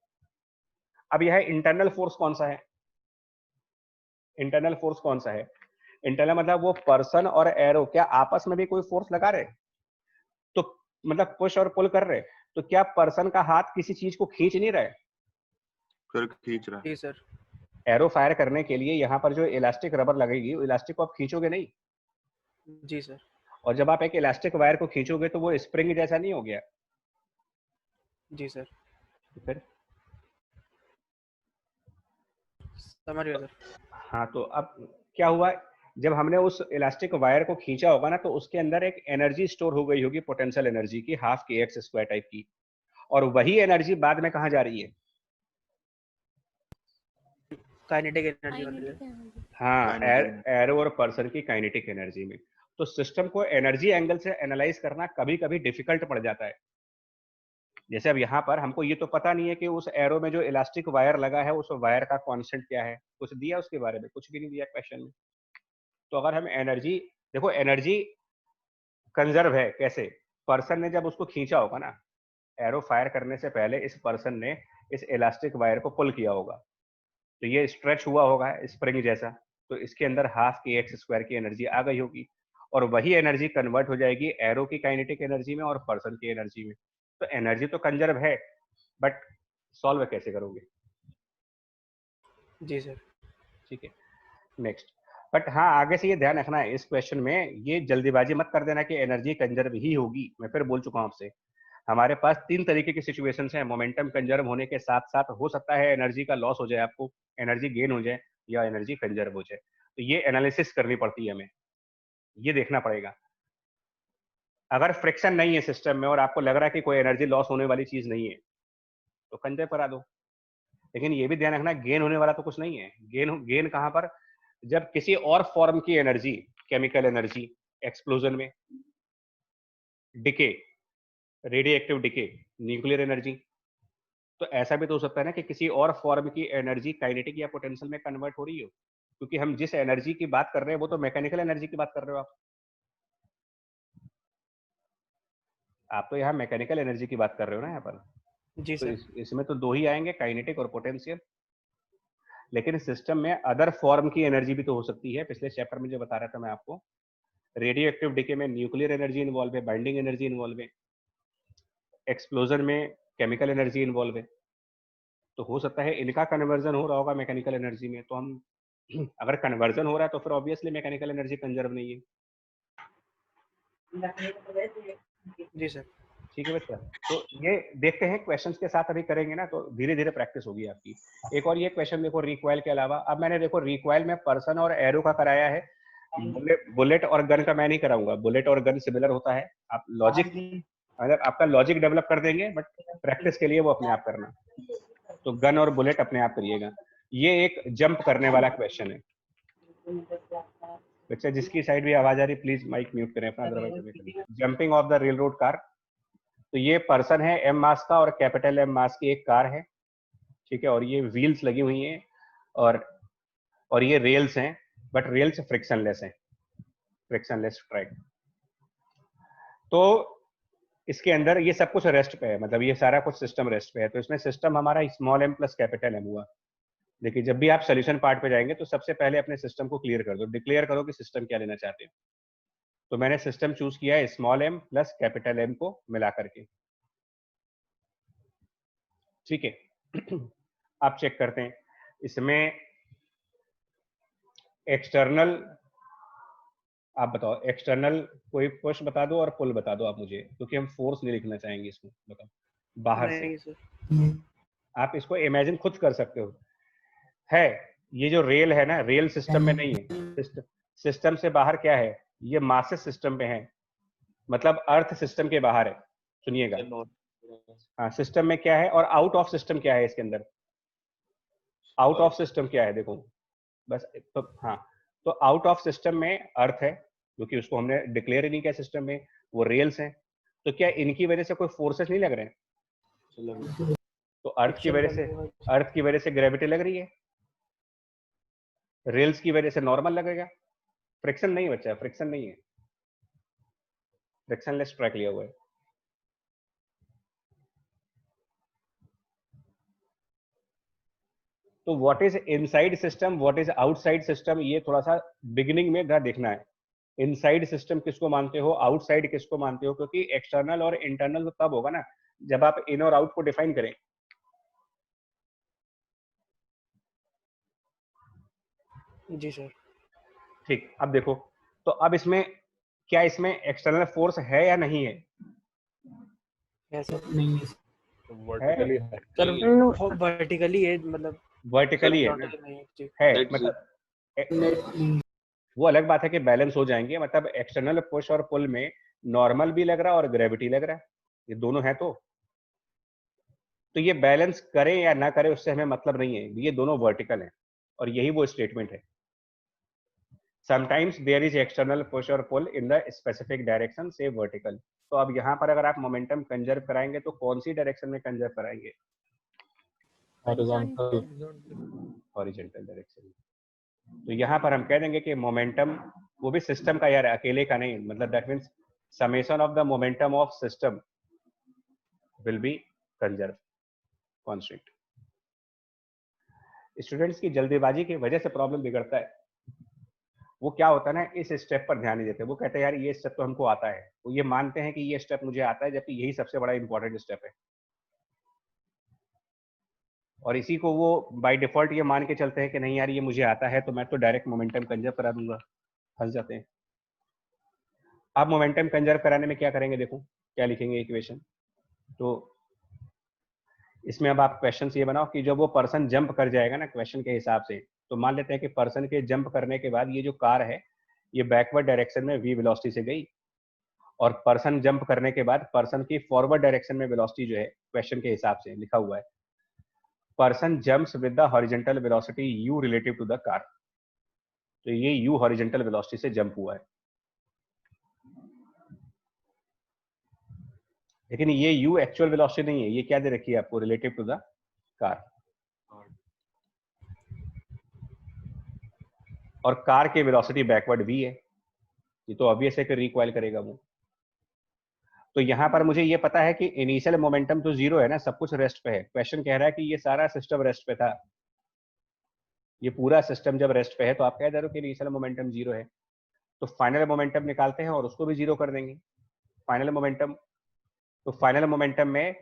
अब यह इंटरनल फोर्स कौन सा है, इंटरनल फोर्स कौन सा है? इंटरनल मतलब वो पर्सन और एरो क्या आपस में भी कोई फोर्स लगा रहे? तो मतलब पुश और पुल कर रहे, तो क्या पर्सन का हाथ किसी चीज को खींच नहीं रहा है? सर खींच रहा है। जी सर। एरो फायर करने के लिए यहाँ पर जो इलास्टिक रबर लगेगी, इलास्टिक को आप खींचोगे नहीं। जी सर। और जब आप एक इलास्टिक वायर को खींचोगे तो वो स्प्रिंग जैसा नहीं हो गया? जी सर, फिर समझ गया सर। हाँ, तो अब क्या हुआ, जब हमने उस इलास्टिक वायर को खींचा होगा ना, तो उसके अंदर एक एनर्जी स्टोर हो गई होगी, पोटेंशियल एनर्जी की, हाफ के एक्स स्क्वायर टाइप की, और वही एनर्जी बाद में कहाँ जा रही है? काइनेटिक एनर्जी बन रही है। हाँ, Kinetic एरो और पर्सन की काइनेटिक एनर्जी में। तो सिस्टम को एनर्जी एंगल से एनालाइज करना कभी कभी डिफिकल्ट पड़ जाता है। जैसे अब यहाँ पर हमको ये तो पता नहीं है कि उस एरो में जो इलास्टिक वायर लगा है, उस वायर का कांस्टेंट क्या है, कुछ दिया उसके बारे में? कुछ भी नहीं दिया क्वेश्चन में। तो अगर हम एनर्जी, देखो एनर्जी कंजर्व है कैसे? पर्सन ने जब उसको खींचा होगा ना, एरो फायर करने से पहले इस पर्सन ने इस इलास्टिक वायर को पुल किया होगा, तो ये स्ट्रेच हुआ होगा स्प्रिंग जैसा, तो इसके अंदर हाफ के एक्स स्क्वायर की एनर्जी आ गई होगी, और वही एनर्जी कन्वर्ट हो जाएगी एरो की काइनेटिक एनर्जी में और पर्सन की एनर्जी में। तो एनर्जी तो कंजर्व है, बट सॉल्व कैसे करोगे? जी सर। ठीक है, नेक्स्ट। बट हाँ, आगे से ये ध्यान रखना है इस क्वेश्चन में, ये जल्दीबाजी मत कर देना कि एनर्जी कंजर्व ही होगी। मैं फिर बोल चुका हूँ आपसे, हमारे पास 3 तरीके की सिचुएशंस हैं। मोमेंटम कंजर्व होने के साथ साथ हो सकता है एनर्जी का लॉस हो जाए, आपको एनर्जी गेन हो जाए, या एनर्जी कंजर्व हो जाए। तो ये एनालिसिस करनी पड़ती है हमें, ये देखना पड़ेगा। अगर फ्रिक्शन नहीं है सिस्टम में और आपको लग रहा है कि कोई एनर्जी लॉस होने वाली चीज नहीं है, तो कंजर्व करा दो। लेकिन ये भी ध्यान रखना, गेन होने वाला तो कुछ नहीं है। गेन कहां पर? जब किसी और फॉर्म की एनर्जी, केमिकल एनर्जी, एक्सप्लोजन में, decay, radio active decay, nuclear energy, तो ऐसा भी तो हो सकता है ना कि किसी और फॉर्म की एनर्जी काइनेटिक या पोटेंशियल में कन्वर्ट हो रही हो, क्योंकि हम जिस एनर्जी की बात कर रहे हैं वो तो मैकेनिकल एनर्जी की बात कर रहे हो आप तो यहाँ मैकेनिकल एनर्जी की बात कर रहे हो ना यहाँ पर। जी तो सर। इसमें तो 2 ही आएंगे, काइनेटिक और पोटेंशियल। लेकिन सिस्टम में अदर फॉर्म की एनर्जी भी तो हो सकती है। पिछले चैप्टर में जो बता रहा था मैं आपको, रेडियो एक्टिव डिके में न्यूक्लियर एनर्जी इन्वॉल्व है, बाइंडिंग एनर्जी इन्वॉल्व है, एक्सप्लोजन में केमिकल एनर्जी इन्वॉल्व है। तो हो सकता है इनका कन्वर्जन हो रहा होगा मैकेनिकल एनर्जी में, तो हम अगर कन्वर्जन हो रहा है तो फिर ऑब्वियसली मैकेनिकल एनर्जी कंजर्व नहीं है। जी सर। ठीक है बच्चा, तो ये देखते हैं क्वेश्चंस के साथ अभी करेंगे ना, तो धीरे धीरे प्रैक्टिस होगी आपकी। एक और ये क्वेश्चन देखो, रिकॉइल के अलावा। अब मैंने देखो रिकॉइल में पर्सन और एरो का कराया है, बुलेट और गन का मैं नहीं कराऊंगा। बुलेट और गन सिमिलर होता है, आप लॉजिक, अगर आपका लॉजिक डेवलप कर देंगे, बट प्रैक्टिस के लिए वो अपने आप करना। तो गन और बुलेट अपने आप करिएगा। ये एक जंप करने वाला क्वेश्चन है बच्चा। जिसकी साइड भी आवाज आ रही प्लीज माइक म्यूट करें अपना, otherwise. Jumping off the rail road car, तो ये पर्सन है एम मास का, और कैपिटल एम मास की एक कार है, ठीक है, और ये व्हील्स लगी हुई हैं, और ये रेल्स हैं, बट रेल्स फ्रिक्शनलेस हैं, फ्रिक्शनलेस ट्रैक। तो इसके अंदर ये सब कुछ रेस्ट पे है, मतलब ये सारा कुछ सिस्टम रेस्ट पे है। तो इसमें सिस्टम हमारा small M plus capital M हुआ। देखिए, जब भी आप सोल्यूशन पार्ट पे जाएंगे तो सबसे पहले अपने सिस्टम को क्लियर कर दो, डिक्लेयर करो कि सिस्टम क्या लेना चाहते हो। तो मैंने सिस्टम चूज किया है small M plus capital M को मिला करके, ठीक है। आप चेक करते हैं इसमें एक्सटर्नल, आप बताओ एक्सटर्नल कोई पुश बता दो और पुल बता दो आप मुझे, क्योंकि हम फोर्स नहीं लिखना चाहेंगे इसमें। बताओ बाहर से, नहीं सर। आप इसको इमेजिन खुद कर सकते हो। है ये जो रेल है ना, रेल सिस्टम में नहीं है। सिस्टम से बाहर क्या है, ये मासेस सिस्टम में है, मतलब अर्थ सिस्टम के बाहर है। सुनिएगा, हाँ, सिस्टम में क्या है और आउट ऑफ सिस्टम क्या है इसके अंदर। आउट ऑफ सिस्टम क्या है देखो, बस तो हाँ, तो आउट ऑफ सिस्टम में अर्थ है, क्योंकि उसको हमने डिक्लेयर ही नहीं किया सिस्टम में, वो रेल्स हैं। तो क्या इनकी वजह से कोई फोर्सेस नहीं लग रहे हैं? तो अर्थ की वजह से ग्रेविटी लग रही है, रेल्स की वजह से नॉर्मल लगेगा। फ्रिक्शन नहीं बच्चा, फ्रिक्शन नहीं है, फ्रिक्शनलेस ट्रैक लिया हुआ है। तो what is inside system, what is outside system, ये थोड़ा सा बिगिनिंग में देखना है। इनसाइड सिस्टम किसको मानते हो, आउटसाइड किसको मानते हो, क्योंकि एक्सटर्नल और इंटरनल तो तब होगा ना जब आप इन और आउट को डिफाइन करें। जी सर। ठीक, अब देखो, तो अब इसमें क्या इसमें एक्सटर्नल फोर्स है या नहीं है? सर नहीं है वर्टिकली है। सर वर्टिकली है, मतलब वर्टिकली है ना, है मतलब वो अलग बात है कि बैलेंस हो जाएंगे, मतलब एक्सटर्नल पुश और पुल में नॉर्मल भी लग रहा है और ग्रेविटी लग रहा है, ये दोनों है। तो ये बैलेंस करें या ना करें उससे हमें मतलब नहीं है, ये दोनों वर्टिकल हैं और यही वो स्टेटमेंट है। Sometimes there is external push और pull in the specific direction से वर्टिकल। तो अब यहाँ पर अगर आप मोमेंटम कंजर्व कराएंगे तो कौन सी डायरेक्शन में कंजर्व कराएंगे? हॉरिजॉन्टल। Horizontal direction. तो यहाँ पर हम कह देंगे कि मोमेंटम, वो भी सिस्टम का यार, अकेले का नहीं, मतलब that means summation of the momentum of system will be conserve constant. Students की जल्दीबाजी की वजह से प्रॉब्लम बिगड़ता है। वो क्या होता है ना, इस स्टेप पर ध्यान नहीं देते। वो कहते हैं यार ये स्टेप तो हमको आता है, वो ये मानते हैं कि ये स्टेप मुझे आता है, जबकि यही सबसे बड़ा इंपॉर्टेंट स्टेप है। और इसी को वो बाय डिफॉल्ट ये मान के चलते हैं कि नहीं यार ये मुझे आता है तो मैं तो डायरेक्ट मोमेंटम कंजर्व करा दूंगा, फंस जाते हैं। आप मोमेंटम कंजर्व कराने में क्या करेंगे, देखो क्या लिखेंगे इक्वेशन। तो इसमें अब आप क्वेश्चन ये बनाओ कि जब वो पर्सन जंप कर जाएगा ना क्वेश्चन के हिसाब से, तो मान लेते हैं कि पर्सन के जंप करने के बाद ये जो कार है ये बैकवर्ड डायरेक्शन में v वेलोसिटी से गई, और पर्सन जंप करने के बाद पर्सन की फॉरवर्ड डायरेक्शन में वेलोसिटी जो है क्वेश्चन के हिसाब से लिखा हुआ है, person jumps with the horizontal velocity u relative to the car. तो ये u हॉरिजॉन्टल वेलोसिटी से जंप हुआ है, लेकिन ये u एक्चुअल वेलोसिटी नहीं है, ये क्या दे रखी है आपको, रिलेटिव टू द कार। और कार के वेलोसिटी बैकवर्ड v है, ये तो ऑब्वियस है कि रिकॉइल करेगा वो। तो यहां पर मुझे ये पता है कि इनिशियल मोमेंटम तो जीरो है ना, सब कुछ रेस्ट पे है। क्वेश्चन कह रहा है कि ये सारा सिस्टम रेस्ट पे था, ये पूरा सिस्टम जब रेस्ट पे है तो आप कह दे रहे हो कि इनिशियल मोमेंटम जीरो है, तो फाइनल मोमेंटम निकालते हैं और उसको भी जीरो कर देंगे। फाइनल मोमेंटम, तो फाइनल मोमेंटम में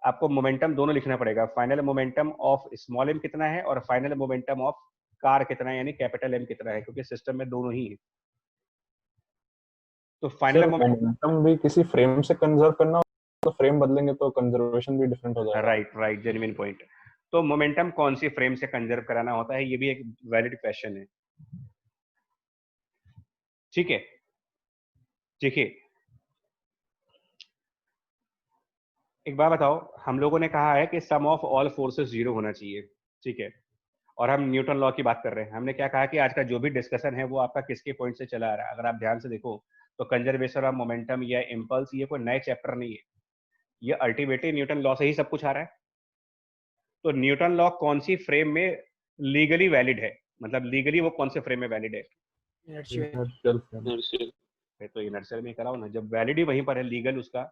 आपको मोमेंटम दोनों लिखना पड़ेगा, final momentum of small M कितना है और फाइनल मोमेंटम ऑफ कार कितना है, यानी कैपिटल एम कितना है, क्योंकि सिस्टम में दोनों ही है। तो फाइनल मोमेंटम भी किसी फ्रेम से कंजर्व करना, तो फ्रेम बदलेंगे तो कंजर्वेशन भी डिफरेंट हो जाएगा। Right, genuine point. तो मोमेंटम कौन सी फ्रेम से कंजर्व कराना होता है, ये भी एक वैलिड क्वेश्चन है। ठीक है, देखिए एक बात बताओ, हम लोगों ने कहा है कि सम ऑफ ऑल फोर्सेस जीरो होना चाहिए, ठीक है, और हम न्यूटन लॉ की बात कर रहे हैं। हमने क्या कहा कि आज का जो भी डिस्कशन है वो आपका किसके पॉइंट से चला आ रहा है। अगर आप ध्यान से देखो तो कंजर्वेशन ऑफ मोमेंटम या इम्पल्स ये कोई नए चैप्टर नहीं है, ये अल्टीमेटली न्यूटन लॉ से ही सब कुछ आ रहा है। तो न्यूटन लॉ कौन सी फ्रेम में लीगली वैलिड है, मतलब लीगली वो कौन से फ्रेम में वैलिड है? तो इनर्शियल में कराओ ना, जब वैलिड ही वहीं पर है लीगल उसका।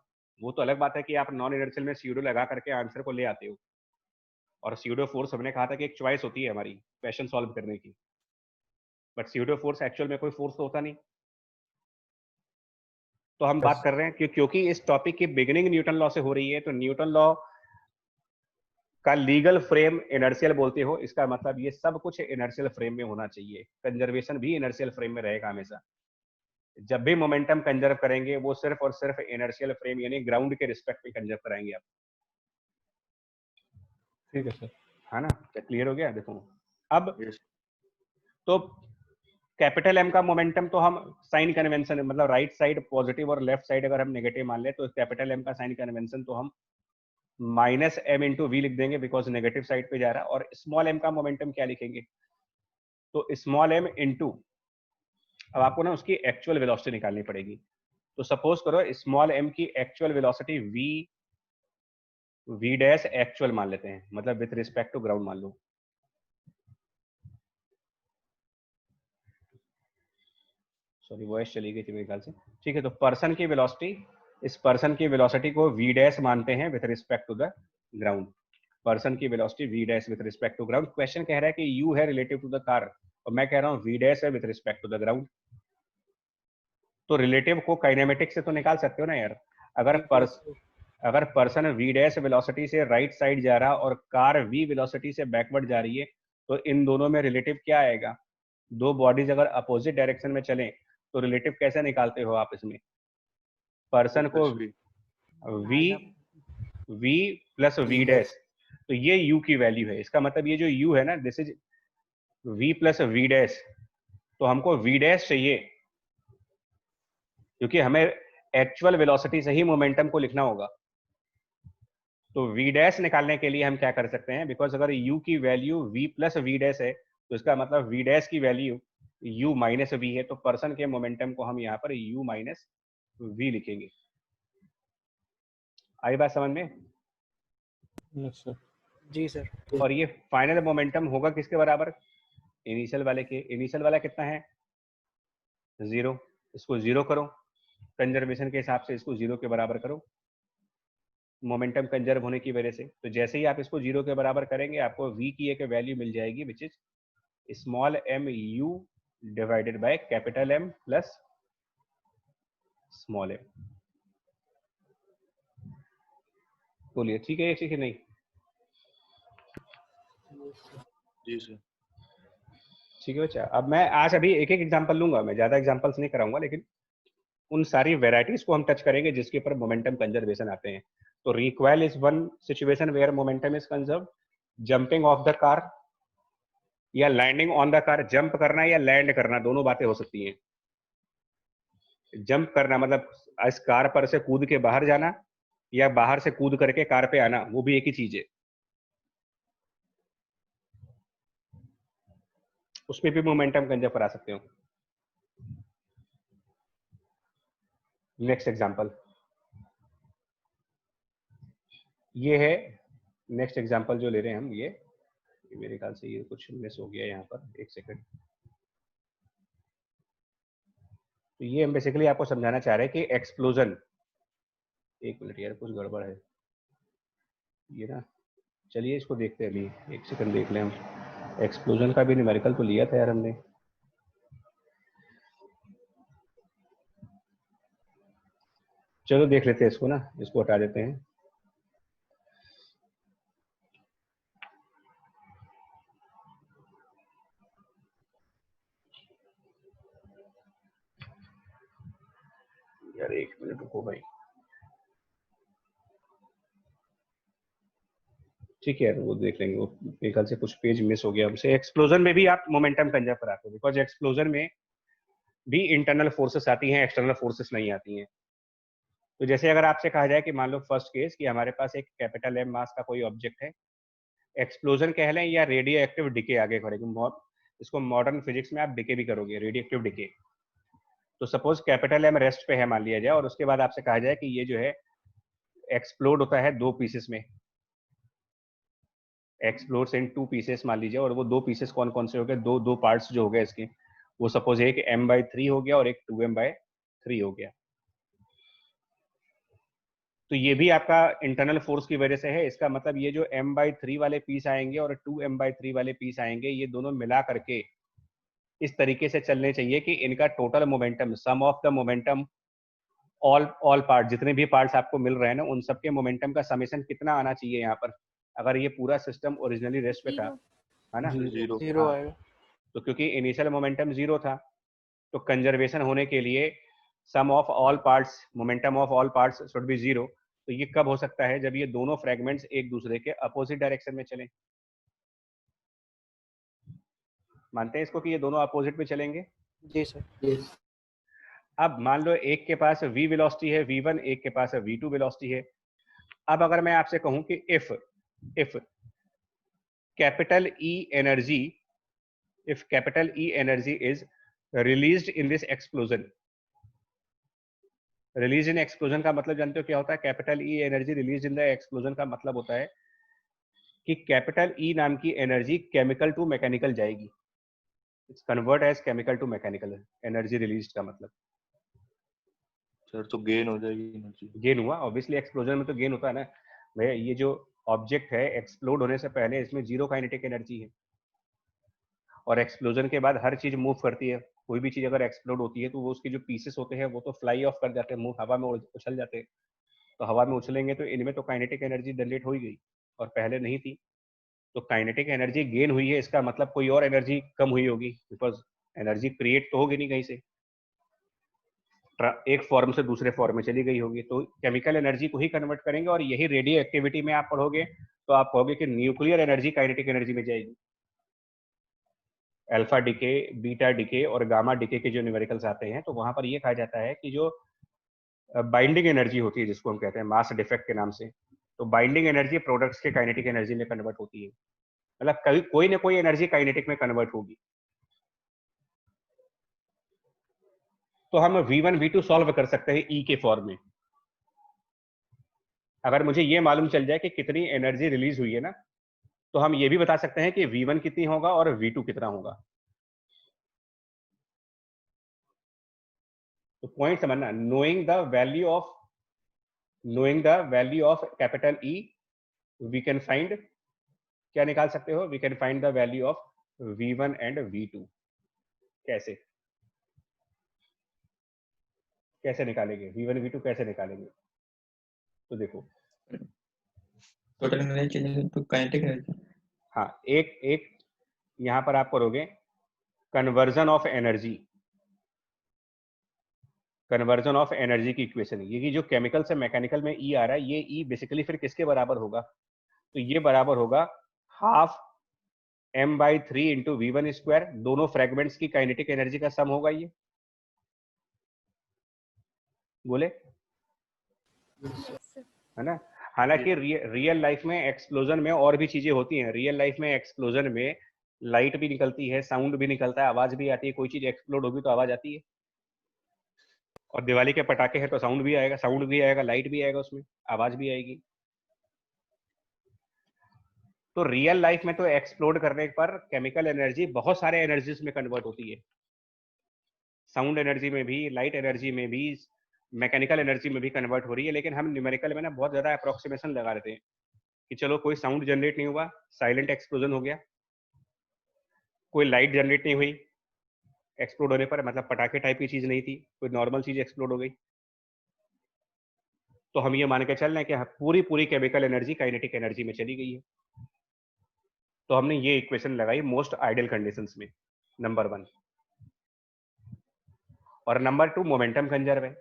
वो तो अलग बात है कि आप नॉन इनर्शियल में स्यूडो लगा करके आंसर को ले आते हो, और स्यूडो फोर्स हमने कहा था कि एक चॉइस होती है हमारी क्वेश्चन सॉल्व करने की, बट स्यूडो फोर्स एक्चुअल में कोई फोर्स तो होता नहीं। तो हम बात कर रहे हैं कि क्योंकि इस टॉपिक की बिगिनिंग न्यूटन लॉ से हो रही है, तो न्यूटन लॉ का लीगल फ्रेम इनर्शियल बोलते हो, इसका मतलब ये सब कुछ इनर्शियल फ्रेम में होना चाहिए। कंजर्वेशन भी इनर्शियल फ्रेम में रहेगा हमेशा। जब भी मोमेंटम कंजर्व करेंगे वो सिर्फ और सिर्फ इनर्शियल फ्रेम यानी ग्राउंड के रिस्पेक्ट में कंजर्व कराएंगे आप। ठीक है सर, है ना, क्लियर हो गया? देखो अब तो कैपिटल एम का मोमेंटम तो हम साइन कन्वेंशन, मतलब राइट साइड पॉजिटिव और लेफ्ट साइड अगर हम नेगेटिव मान ले तो कैपिटल एम का साइन कन्वेंशन तो हम माइनस एम इंटू वी लिख देंगे, बिकॉज नेगेटिव साइड पे जा रहा है। और स्मॉल एम का मोमेंटम क्या लिखेंगे, तो स्मॉल एम इंटू, अब आपको ना उसकी एक्चुअल वेलोसिटी निकालनी पड़ेगी। तो सपोज करो स्मॉल एम की actual velocity V dash actual मान लेते हैं, मतलब विथ रिस्पेक्ट टू ग्राउंड मान लो। सॉरी वॉइस चली गई थी मेरे ख्याल से। ठीक है, तो पर्सन की वेलोसिटी, इस पर्सन की वेलोसिटी को वी डैश मानते हैं with respect to the ground. Person की velocity V dash with respect to ground. Question कह रहा है कि यू है रिलेटिव टू द कार, और मैं कह रहा हूँ वी डैश है with respect to the ground. तो रिलेटिव को काइनेमेटिक से तो निकाल सकते हो ना यार। अगर पर्सन v डैश वेलोसिटी से राइट साइड जा रहा और कार v वेलोसिटी से बैकवर्ड जा रही है, तो इन दोनों में रिलेटिव क्या आएगा? दो बॉडीज अगर अपोजिट डायरेक्शन में चलें तो रिलेटिव कैसे निकालते हो आप? इसमें पर्सन को v प्लस v डैश, तो ये u की वैल्यू है। इसका मतलब ये जो u है ना, this is v plus v dash, तो हमको v डैश चाहिए क्योंकि हमें एक्चुअल वेलोसिटी से ही मोमेंटम को लिखना होगा। तो v डैश निकालने के लिए हम क्या कर सकते हैं, बिकॉज अगर u की value v plus v dash है तो इसका मतलब v डैश की वैल्यू u माइनस v है, तो पर्सन के मोमेंटम को हम यहाँ पर u माइनस v लिखेंगे। आई बात समझ में? Yes sir. जी सर। और ये फाइनल मोमेंटम होगा किसके बराबर? इनिशियल वाले के। इनिशियल वाला कितना है? 0। इसको 0 करो, कंजर्वेशन के हिसाब से इसको 0 के बराबर करो, मोमेंटम कंजर्व होने की वजह से। तो जैसे ही आप इसको 0 के बराबर करेंगे आपको v की एक वैल्यू मिल जाएगी which is small m u divided by capital M plus small m। बोलिए ठीक है ये ठीक है नहीं? जी सर। ठीक है बच्चा। अब मैं आज अभी एक एक एग्जांपल लूंगा, मैं ज्यादा एग्जांपल्स नहीं कराऊंगा, लेकिन उन सारी वेराइटीज को हम टच करेंगे जिसके ऊपर मोमेंटम कंजर्वेशन आते हैं। तो recoil is one situation where momentum is conserve. Jumping off the car या landing on the car, jump करना या लैंड करना दोनों बातें हो सकती हैं। जंप करना मतलब इस कार पर से कूद के बाहर जाना, या बाहर से कूद करके कार पे आना, वो भी एक ही चीज है। उसमें भी मोमेंटम कंजर्व करा सकते हो। नेक्स्ट एग्जांपल ये है। नेक्स्ट एग्जांपल जो ले रहे हैं हम, ये मेरे ख्याल से ये कुछ मिस हो गया यहाँ पर, एक सेकंड। तो ये हम बेसिकली आपको समझाना चाह रहे हैं कि एक्सप्लोजन, एक मिनट यार कुछ गड़बड़ है ये ना, चलिए इसको देखते हैं अभी, एक सेकंड देख लें हम। एक्सप्लोजन का भी न्यूमेरिकल तो लिया था यार हमने। चलो देख लेते हैं इसको ना, इसको हटा देते हैं। यार एक मिनट रुको भाई। ठीक है वो देख लेंगे, वो मेरे ख्याल से कुछ पेज मिस हो गया हमसे। एक्सप्लोजन में भी आप मोमेंटम कंजर्व कराते हो, बिकॉज एक्सप्लोजन में भी इंटरनल फोर्सेस आती हैं, एक्सटर्नल फोर्सेस नहीं आती हैं। तो जैसे अगर आपसे कहा जाए कि मान लो फर्स्ट केस कि हमारे पास एक कैपिटल M मास का कोई ऑब्जेक्ट है, एक्सप्लोजन कह लें या रेडियो एक्टिव डिके आगे करेंगे, इसको मॉडर्न फिजिक्स में आप डिके भी करोगे, रेडियो एक्टिव डिके। तो सपोज कैपिटल M रेस्ट पे है मान लिया जाए, और उसके बाद आपसे कहा जाए कि ये जो है एक्सप्लोड होता है 2 पीसेस में, एक्सप्लोड्स इन 2 पीसेस मान लीजिए। और वो 2 पीसेस कौन कौन से हो गए, दो पार्ट्स जो हो गए इसके, वो सपोज एक m/3 हो गया और एक 2m/3 हो गया। तो ये भी आपका इंटरनल फोर्स की वजह से है। इसका मतलब ये जो m/3 वाले पीस आएंगे और 2m/3 वाले पीस आएंगे, ये दोनों मिला करके इस तरीके से चलने चाहिए कि इनका total momentum, sum of the momentum all part, जितने भी पार्ट्स आपको मिल रहे हैं ना, उन सबके मोमेंटम का समेशन कितना आना चाहिए यहाँ पर, अगर ये पूरा सिस्टम ओरिजिनली रेस्ट पे था, है ना? 0 आएगा। तो क्योंकि इनिशियल मोमेंटम 0 था, तो कंजर्वेशन होने के लिए sum of all parts, momentum of all parts should be 0। तो ये कब हो सकता है? जब ये दोनों फ्रेगमेंट्स एक दूसरे के अपोजिट डायरेक्शन में चलें। मानते हैं इसको कि ये दोनों अपोजिट में चलेंगे? जी सर। अब मान लो एक के पास v वेलोसिटी है v1, एक के पास v2 वेलोसिटी है। अब अगर मैं आपसे कहूं कि if capital E energy, if capital E energy is released in this explosion, release in explosion का मतलब जानते हो क्या होता है? Capital E energy release in the explosion का मतलब होता है कि कैपिटल E नाम की एनर्जी केमिकल टू मैकेनिकल जाएगी। It's convert as chemical to mechanical, energy release का मतलब। सर तो गेन हो जाएगी एनर्जी। गेन हुआ ऑब्वियसली, एक्सप्लोजन में तो गेन होता है ना भैया। ये जो ऑब्जेक्ट है एक्सप्लोड होने से पहले इसमें 0 काइनेटिक एनर्जी है, और एक्सप्लोजन के बाद हर चीज मूव करती है, कोई भी चीज अगर एक्सप्लोड होती है तो वो उसके जो पीसेस होते हैं वो तो फ्लाई ऑफ कर जाते हैं, मुंह हवा में उछल जाते हैं। तो हवा में उछलेंगे तो इनमें तो काइनेटिक एनर्जी जनरेट हो ही गई और पहले नहीं थी। तो काइनेटिक एनर्जी गेन हुई है, इसका मतलब कोई और एनर्जी कम हुई होगी, बिकॉज एनर्जी क्रिएट तो होगी नहीं कहीं से, एक फॉर्म से दूसरे फॉर्म में चली गई होगी। तो केमिकल एनर्जी को ही कन्वर्ट करेंगे और यही रेडियो एक्टिविटी में आप पढ़ोगे तो आप कहोगे कि न्यूक्लियर एनर्जी काइनेटिक एनर्जी में जाएगी। अल्फा डिके, बीटा डिके और गामा डिके के जो न्यूमेरिकल्स आते हैं तो वहां पर ये कहा जाता है कि जो बाइंडिंग एनर्जी होती है जिसको हम कहते हैं मास डिफेक्ट के नाम से, तो बाइंडिंग एनर्जी प्रोडक्ट्स के काइनेटिक एनर्जी में कन्वर्ट होती है। मतलब कभी कोई ना कोई एनर्जी काइनेटिक में कन्वर्ट होगी। तो हम V1 V2 सॉल्व कर सकते हैं E के फॉर्म में। अगर मुझे ये मालूम चल जाए कि कितनी एनर्जी रिलीज हुई है ना, तो हम ये भी बता सकते हैं कि V1 कितनी होगा और V2 कितना होगा। तो पॉइंट समझना, knowing the value of capital E, we can find, क्या निकाल सकते हो, we can find the value of V1 and V2। कैसे कैसे निकालेंगे V1 V2 कैसे निकालेंगे? तो देखो टोटल एनर्जी चेंज तो काइनेटिक एनर्जी। हाँ, एक यहां पर आप करोगे conversion of energy, conversion of energy की इक्वेशन। ये जो केमिकल से मैकेनिकल में ई आ रहा है, ये ई बेसिकली फिर किसके बराबर होगा? तो ये बराबर होगा half m/3 into V1 square, दोनों फ्रेगमेंट्स की काइनेटिक एनर्जी का सम होगा ये। बोले है ना? हालांकि रियल लाइफ में एक्सप्लोजन में और भी चीजें होती हैं। रियल लाइफ में एक्सप्लोजन में लाइट भी निकलती है, साउंड भी निकलता है, आवाज भी आती है। कोई चीज एक्सप्लोड होगी तो आवाज आती है, और दिवाली के पटाखे हैं तो साउंड भी आएगा, लाइट भी आएगा, उसमें आवाज भी आएगी। तो रियल लाइफ में तो एक्सप्लोड करने पर केमिकल एनर्जी बहुत सारे एनर्जीज में कन्वर्ट होती है, साउंड एनर्जी में भी, लाइट एनर्जी में भी, मैकेनिकल एनर्जी में भी कन्वर्ट हो रही है। लेकिन हम न्यूमेरिकल में ना बहुत ज्यादा अप्रोक्सीमेशन लगा रहे थे कि चलो कोई साउंड जनरेट नहीं हुआ, साइलेंट एक्सप्लोजन हो गया, कोई लाइट जनरेट नहीं हुई एक्सप्लोड होने पर, मतलब पटाखे टाइप की चीज नहीं थी, कोई नॉर्मल चीज एक्सप्लोड हो गई, तो हम ये मान के चल रहे हैं कि पूरी केमिकल एनर्जी काइनेटिक एनर्जी में चली गई है। तो हमने ये इक्वेशन लगाई मोस्ट आइडियल कंडीशंस में, नंबर 1। और नंबर 2 मोमेंटम कंजर्व है।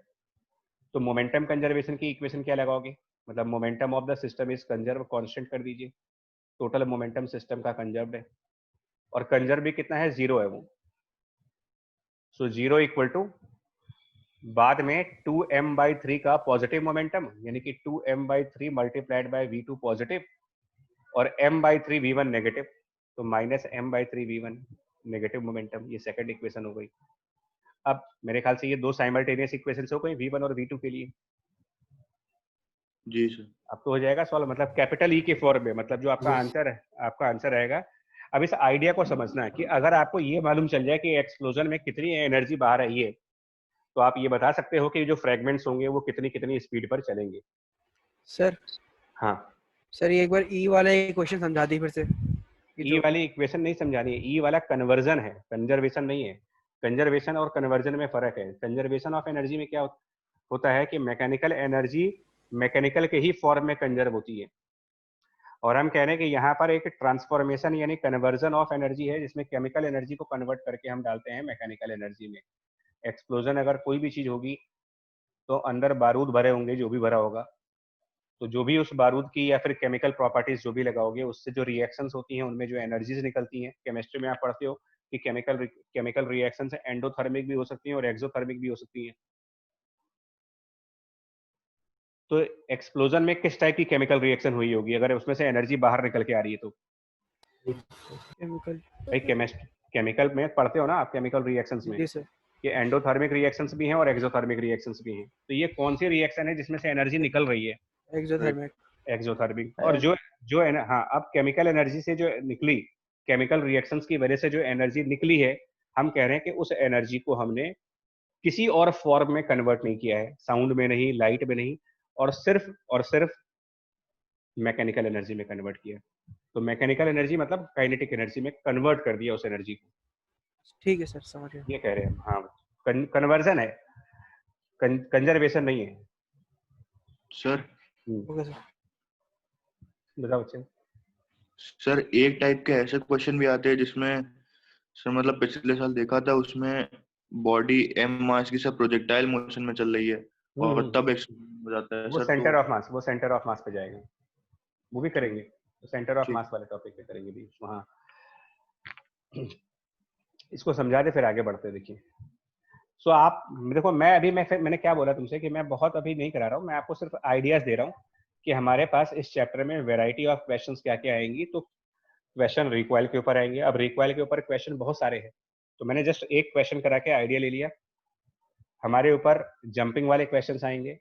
तो मोमेंटम कंजर्वेशन की इक्वेशन क्या लगाओगे? मतलब momentum of the system is conserve, constant कर दीजिए, टोटल मोमेंटम सिस्टम का कंजर्व है, और कंजर्व भी कितना है? 0 है वो। सो 0 इक्वल टू बाद में 2m/3 का पॉजिटिव मोमेंटम, यानी कि 2m/3 multiplied by V2 positive और m/3 V1 नेगेटिव, तो minus m/3 V1 negative momentum. ये सेकंड इक्वेशन हो गई। अब मेरे ख्याल से ये दो साइमल्टेनियस इक्वेशंस हो गई V1 और V2 के लिए। जी सर। अब तो हो जाएगा सॉल्व, मतलब कैपिटल ई के फॉर्म में, मतलब जो आपका आंसर है, आपका आंसर रहेगा। अब इस आइडिया को समझना है कि अगर आपको ये मालूम चल जाए कि एक्सप्लोजन में कितनी एनर्जी बाहर आई है, तो आप ये बता सकते हो कि जो फ्रेगमेंट्स होंगे वो कितनी कितनी स्पीड पर चलेंगे। सर हाँ सर, ये एक बार ई वाला क्वेश्चन समझा दी फिर से। ई वाली इक्वेशन नहीं समझानी है, ई वाला कन्वर्जन है, कंजर्वेशन नहीं है। कंजर्वेशन और कन्वर्जन में फर्क है। कंजर्वेशन ऑफ एनर्जी में क्या होता है कि मैकेनिकल एनर्जी मैकेनिकल के ही फॉर्म में कंजर्व होती है, और हम कह रहे हैं कि यहाँ पर एक ट्रांसफॉर्मेशन यानी कन्वर्जन ऑफ एनर्जी है, जिसमें केमिकल एनर्जी को कन्वर्ट करके हम डालते हैं मैकेनिकल एनर्जी में। एक्सप्लोजन अगर कोई भी चीज होगी तो अंदर बारूद भरे होंगे, जो भी भरा होगा, तो जो भी उस बारूद की या फिर केमिकल प्रॉपर्टीज जो भी लगाओगे, उससे जो रिएक्शंस होती हैं उनमें जो एनर्जीज निकलती हैं, केमिस्ट्री में आप पढ़ते हो कि केमिकल रिएक्शंस एंडोथर्मिक भी हो सकती हैं और एक्सोथर्मिक भी हो सकती हैं। तो एक्सप्लोजन में किस टाइप की केमिकल रिएक्शन हुई होगी अगर उसमें से एनर्जी बाहर निकल के आ रही है? तो भाई केमिकल में पढ़ते हो ना आप, केमिकल रिएक्शंस में कि एंडोथर्मिक रिएक्शंस भी हैं और एक्सोथर्मिक रिएक्शंस भी हैं। तो ये कौन सी रिएक्शन है जिसमें से एनर्जी निकल रही है? एक्सोथर्मिक। और जो हाँ, अब केमिकल एनर्जी से जो निकली, केमिकल रिएक्शंस की वजह से जो एनर्जी निकली है, हम कह रहे हैं कि उस एनर्जी को हमने किसी और फॉर्म में कन्वर्ट नहीं किया है, साउंड में नहीं, लाइट में नहीं, और सिर्फ मैकेनिकल एनर्जी में कन्वर्ट किया। तो मैकेनिकल एनर्जी मतलब काइनेटिक एनर्जी में कन्वर्ट कर दिया उस एनर्जी को। ठीक है सर, समझ गया। ये कह रहे हैं। हाँ, कन्वर्जन है, कंजर्वेशन नहीं है। Sir okay sir. बताओ बच्चे। सर एक टाइप के ऐसे क्वेश्चन भी आते हैं जिसमें सर मतलब पिछले साल देखा था, उसमें बॉडी एम मास की सब प्रोजेक्टाइल मोशन में चल रही है और तब एक्सप्लोजन हो जाता है वो सर। सेंटर तो ऑफ मास, वो सेंटर ऑफ मास पे जाएगा, वो भी करेंगे। तो सेंटर ऑफ ठीक। मास वाले टॉपिक पे करेंगे भी वहाँ। इसको समझा दे फिर आगे बढ़ते हैं। देखिए, सो आप देखो, मैंने क्या बोला तुमसे कि मैं बहुत अभी नहीं करा रहा हूँ, मैं आपको सिर्फ आइडियाज दे रहा हूँ कि हमारे पास इस चैप्टर में वैरायटी ऑफ क्वेश्चंस क्या क्या आएंगी। तो क्वेश्चन रिकॉइल के ऊपर आएंगे। अब रिकॉइल के ऊपर क्वेश्चन बहुत सारे हैं, तो मैंने जस्ट एक क्वेश्चन करा के आइडिया ले लिया। हमारे ऊपर जंपिंग वाले क्वेश्चंस आएंगे,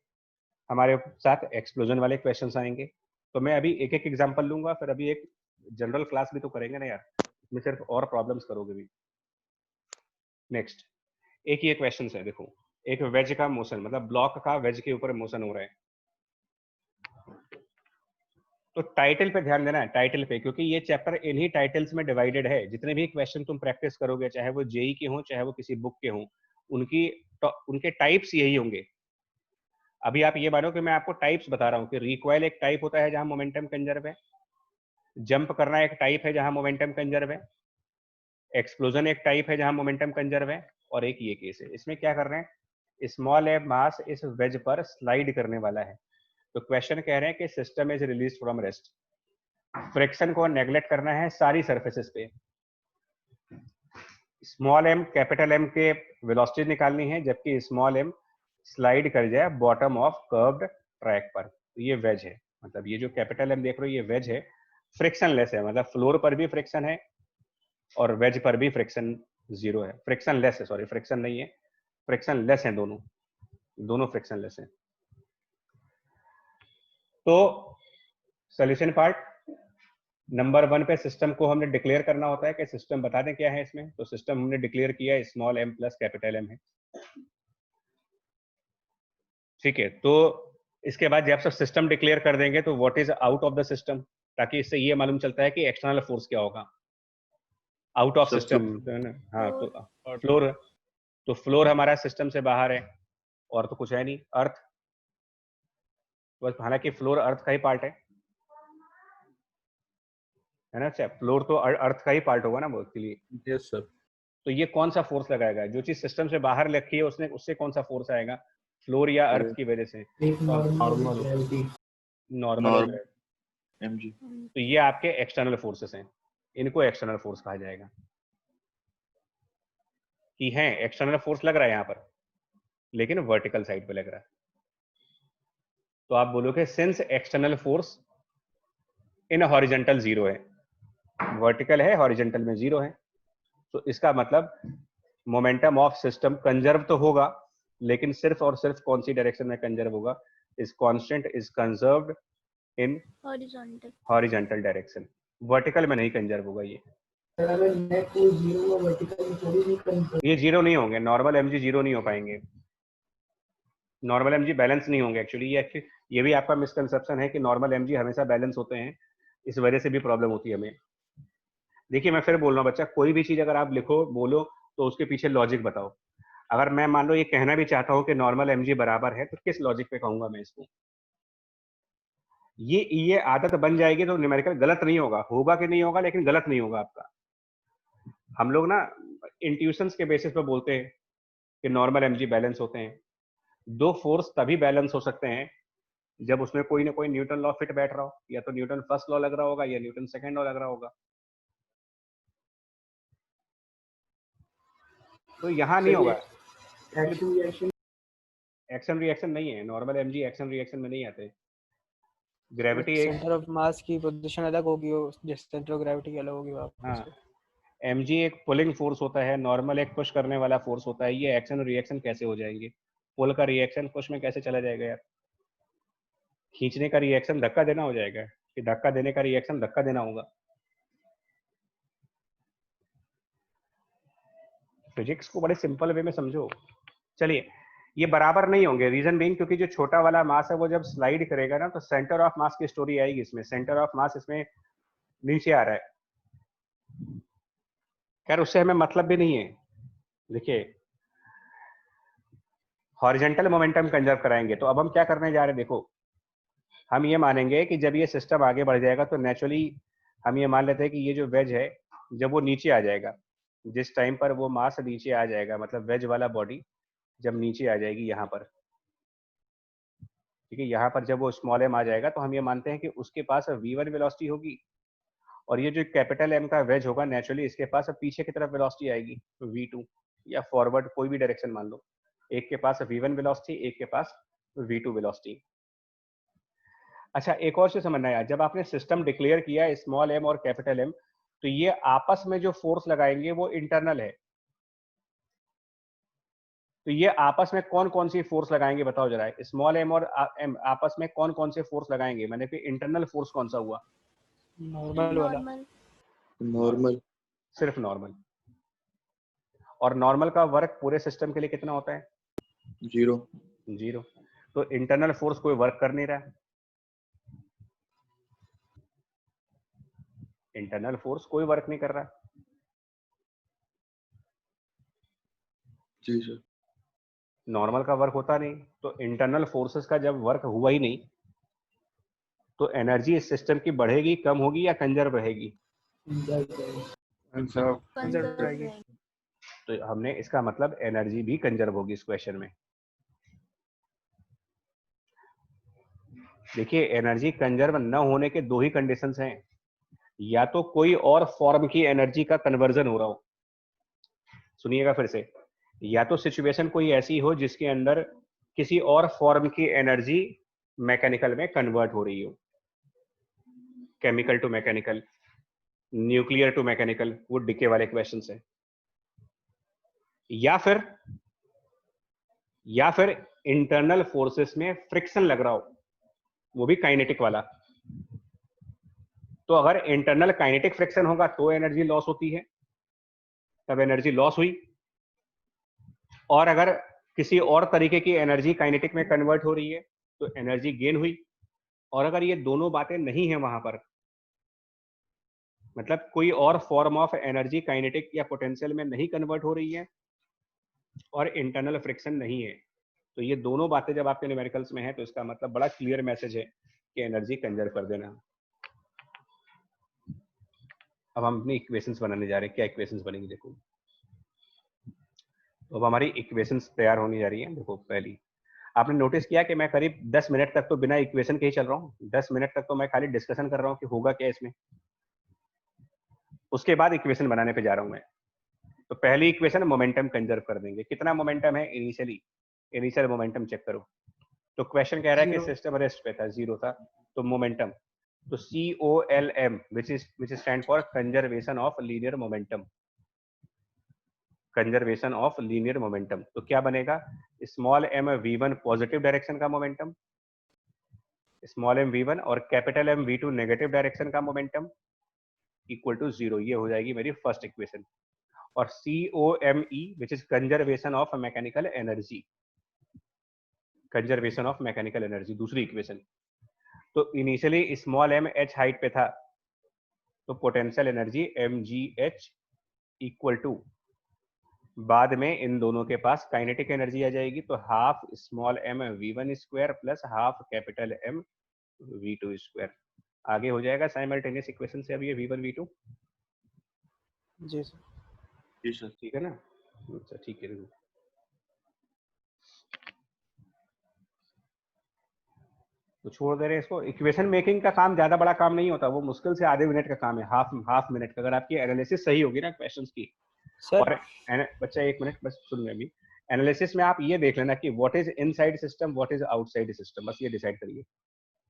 हमारे साथ एक्सप्लोजन वाले क्वेश्चंस आएंगे। तो मैं अभी एक एक एग्जांपल लूंगा, फिर अभी एक जनरल क्लास भी तो करेंगे ना यार, इसमें सिर्फ और प्रॉब्लम्स करोगे भी। नेक्स्ट, एक ये क्वेश्चन है, देखो, एक वेज का मोशन, मतलब ब्लॉक का वेज के ऊपर मोशन हो रहा है। तो टाइटल पे ध्यान देना है, टाइटल पे, क्योंकि ये चैप्टर इन्हीं टाइटल्स में डिवाइडेड है। जितने भी क्वेश्चन तुम प्रैक्टिस करोगे, चाहे वो जेई के हों चाहे वो किसी बुक के हों, उनके टाइप्स यही होंगे। अभी आप ये मानो कि मैं आपको टाइप्स बता रहा हूँ कि रिकॉइल एक टाइप होता है जहां मोमेंटम कंजर्व है, जंप करना एक टाइप है जहां मोमेंटम कंजर्व है, एक्सप्लोजन एक टाइप है जहां मोमेंटम कंजर्व है, और एक ये केस है। इसमें क्या कर रहे हैं, स्मॉल एम मास इस वेज पर स्लाइड करने वाला है। तो क्वेश्चन कह रहे हैं कि system is release from rest. Friction को नेग्लेक्ट करना है सारी सर्फेसेस पे। स्मॉल एम कैपिटल एम के वेलोसिटी निकालनी है, जबकि स्मॉल एम स्लाइड कर जाए बॉटम ऑफ कर्व्ड ट्रैक पर। तो ये वेज है, मतलब ये जो कैपिटल एम देख रहे हो ये वेज है, फ्रिक्शन लेस है, मतलब फ्लोर पर भी फ्रिक्शन है और वेज पर भी फ्रिक्शन जीरो है, फ्रिक्शन लेस है, सॉरी फ्रिक्शन नहीं है, फ्रिक्शन लेस है, दोनों फ्रिक्शन लेस है। तो सॉल्यूशन पार्ट नंबर 1 पे सिस्टम को हमने डिक्लेयर करना होता है कि सिस्टम बता दें क्या है इसमें। तो सिस्टम हमने डिक्लेयर किया small M plus capital M है, ठीक है। तो इसके बाद जब सब सिस्टम डिक्लेयर कर देंगे तो what is out of the system, ताकि इससे ये मालूम चलता है कि एक्सटर्नल फोर्स क्या होगा आउट ऑफ सिस्टम। हाँ, तो फ्लोर, तो फ्लोर हमारा सिस्टम से बाहर है और तो कुछ है नहीं, अर्थ बस। हालांकि फ्लोर अर्थ का ही पार्ट है ना। अच्छा, फ्लोर तो अर्थ का ही पार्ट होगा ना वो के लिए। Yes sir. तो ये कौन सा फोर्स लगाएगा, जो चीज सिस्टम से बाहर रखी है उसने, उससे कौन सा फोर्स आएगा, फ्लोर या अर्थ की वजह से? Normal mg। तो ये आपके एक्सटर्नल फोर्सेस हैं, इनको एक्सटर्नल फोर्स कहा जाएगा। कि है एक्सटर्नल फोर्स लग रहा है यहाँ पर, लेकिन वर्टिकल साइड पे लग रहा है। तो आप बोलोगे since external force in horizontal zero है, वर्टिकल है हॉरिजेंटल में जीरो है, तो इसका मतलब मोमेंटम ऑफ सिस्टम कंजर्व तो होगा, लेकिन सिर्फ और सिर्फ कौन सी डायरेक्शन में कंजर्व होगा, is constant is conserved in horizontal direction, vertical में नहीं कंजर्व होगा। ये जीरो नहीं होंगे, नॉर्मल एमजी जीरो नहीं हो पाएंगे, नॉर्मल एमजी बैलेंस नहीं होंगे एक्चुअली। ये भी आपका मिसकंसेप्शन है कि नॉर्मल एमजी हमेशा बैलेंस होते हैं, इस वजह से भी प्रॉब्लम होती है हमें। देखिए मैं फिर बोल रहा हूँ बच्चा, कोई भी चीज अगर आप लिखो बोलो तो उसके पीछे लॉजिक बताओ। अगर मैं मान लो ये कहना भी चाहता हूँ कि नॉर्मल एमजी बराबर है, तो किस लॉजिक पे कहूंगा मैं इसको? ये आदत बन जाएगी तो न्यूमेरिकल गलत नहीं होगा, होगा कि नहीं होगा लेकिन गलत नहीं होगा आपका। हम लोग ना इंट्यूशंस के बेसिस पे बोलते हैं कि नॉर्मल एमजी बैलेंस होते हैं। दो फोर्स तभी बैलेंस हो सकते हैं जब उसमें कोई ना कोई न्यूटन लॉ फिट बैठ रहा हो, या तो न्यूटन फर्स्ट लॉ लग रहा होगा या न्यूटन सेकंड लॉ लग रहा होगा। तो यहाँ नहीं होगा। एक्शन रिएक्शन नहीं है, नॉर्मल एमजी एक्शन रिएक्शन में नहीं आते। ग्रेविटी सेंटर ऑफ मास की पोजीशन अलग होगी, जैसे सेंटर ऑफ ग्रेविटी की अलग होगी वहाँ पे। हाँ, एमजी एक पुलिंग फोर्स होता है, नॉर्मल एक पुश करने वाला फोर्स होता है। ये एक्शन और रिएक्शन कैसे हो जाएंगे? पुल का रिएक्शन पुश में कैसे चला जाएगा यार? खींचने का रिएक्शन धक्का देना हो जाएगा, कि धक्का देने का रिएक्शन धक्का देना होगा। फिजिक्स को बड़े सिंपल वे में समझो। चलिए, ये बराबर नहीं होंगे, रीजन बीइंग क्योंकि जो छोटा वाला मास है वो जब स्लाइड करेगा ना तो सेंटर ऑफ मास की स्टोरी आएगी इसमें। सेंटर ऑफ मास इसमें नीचे आ रहा है, खैर उससे हमें मतलब भी नहीं है। देखिए हॉरिजॉन्टल मोमेंटम कंजर्व कराएंगे तो अब हम क्या करने जा रहे हैं, देखो हम ये मानेंगे कि जब ये सिस्टम आगे बढ़ जाएगा तो नेचुरली हम ये मान लेते हैं कि ये जो वेज है जब वो नीचे आ जाएगा, जिस टाइम पर वो मास नीचे आ जाएगा, मतलब वेज वाला बॉडी जब नीचे आ जाएगी यहाँ पर, ठीक है, यहाँ पर जब वो स्मॉल एम आ जाएगा तो हम ये मानते हैं कि उसके पास v1 वेलोसिटी होगी और ये जो कैपिटल एम का वेज होगा नेचुरली इसके पास पीछे की तरफ वेलोसिटी आएगी v2 या फॉरवर्ड कोई भी डायरेक्शन मान लो, एक के पास v1 वेलोसिटी एक के पास v2 वेलोसिटी। अच्छा एक और चीज समझना है, जब आपने सिस्टम डिक्लेयर किया स्मॉल एम और कैपिटल एम तो ये आपस में जो फोर्स लगाएंगे वो इंटरनल है, तो ये आपस में कौन कौन सी फोर्स लगाएंगे बताओ जरा, स्मॉल एम और एम आपस में कौन कौन से फोर्स लगाएंगे, मैंने कि इंटरनल फोर्स कौन सा हुआ, नॉर्मल वाला, नॉर्मल, सिर्फ नॉर्मल। और नॉर्मल का वर्क पूरे सिस्टम के लिए कितना होता है, 0। 0। तो इंटरनल फोर्स कोई वर्क कर नहीं रहा है, इंटरनल फोर्स कोई वर्क नहीं कर रहा। जी सर। नॉर्मल का वर्क होता नहीं, तो इंटरनल फोर्सेस का जब वर्क हुआ ही नहीं तो एनर्जी इस सिस्टम की बढ़ेगी कम होगी या कंजर्व रहेगी, कंजर्व रहेगी। तो हमने इसका मतलब एनर्जी भी कंजर्व होगी इस क्वेश्चन में। देखिए एनर्जी कंजर्व न होने के दो ही कंडीशंस हैं, या तो कोई और फॉर्म की एनर्जी का कन्वर्जन हो रहा हो, सुनिएगा फिर से, या तो सिचुएशन कोई ऐसी हो जिसके अंदर किसी और फॉर्म की एनर्जी मैकेनिकल में कन्वर्ट हो रही हो, chemical to mechanical, nuclear to mechanical, वो डिके वाले क्वेश्चन है, या फिर इंटरनल फोर्सेस में फ्रिक्शन लग रहा हो, वो भी काइनेटिक वाला। तो अगर इंटरनल काइनेटिक फ्रिक्शन होगा तो एनर्जी लॉस होती है, तब एनर्जी लॉस हुई, और अगर किसी और तरीके की एनर्जी काइनेटिक में कन्वर्ट हो रही है तो एनर्जी गेन हुई। और अगर ये दोनों बातें नहीं है वहां पर, मतलब कोई और फॉर्म ऑफ एनर्जी काइनेटिक या पोटेंशियल में नहीं कन्वर्ट हो रही है और इंटरनल फ्रिक्शन नहीं है, तो ये दोनों बातें जब आपके न्यूमेरिकल्स में है तो इसका मतलब बड़ा क्लियर मैसेज है कि एनर्जी कंजर्व कर देना। अब हम अपनी इक्वेशंस बनाने जा रहे हैं, क्या इक्वेशंस बनेंगी देखो, तो अब हमारी इक्वेशंस तैयार होने जा रही है। देखो पहली आपने नोटिस किया कि मैं करीब 10 मिनट तक तो बिना इक्वेशन के ही चल रहा हूँ, 10 मिनट तक तो मैं खाली डिस्कशन कर रहा हूँ कि होगा क्या इसमें, उसके बाद इक्वेशन बनाने पे जा रहा हूँ मैं। तो पहली इक्वेशन मोमेंटम कंजर्व कर देंगे, कितना मोमेंटम है इनिशियली, इनिशियल मोमेंटम चेक करो, तो क्वेश्चन कह रहा है कि सिस्टम रेस्ट पे था, 0 था, तो मोमेंटम, तो COLM which stand for conservation of linear momentum, conservation of linear momentum. तो क्या बनेगा, small m v1 positive direction का मोमेंटम, स्मॉल m v1 और capital M v2 negative direction का मोमेंटम इक्वल टू 0, ये हो जाएगी मेरी फर्स्ट इक्वेशन। और COME which is conservation of mechanical energy, conservation of mechanical energy दूसरी इक्वेशन। तो initially small m h height पे था तो potential energy mgh equal to, बाद में इन दोनों के पास काइनेटिक एनर्जी आ जाएगी, तो half small m v1 square plus half capital M v2 square. आगे हो जाएगा साइमल्टेनियस इक्वेशन से अब ये v1 v2। जी सर, जी सर। ठीक है ना, अच्छा ठीक है, तो छोड़ दे रहे हैं इसको। इक्वेशन मेकिंग का काम ज्यादा बड़ा काम नहीं होता, वो मुश्किल से आधे मिनट का काम है, हाफ मिनट का, अगर आपकी एनालिसिस सही होगी ना क्वेश्चंस की। सर और बच्चा एक मिनट बस सुन ले, अभी एनालिसिस में आप ये देख लेना कि what is inside system what is outside system, बस ये डिसाइड करिए,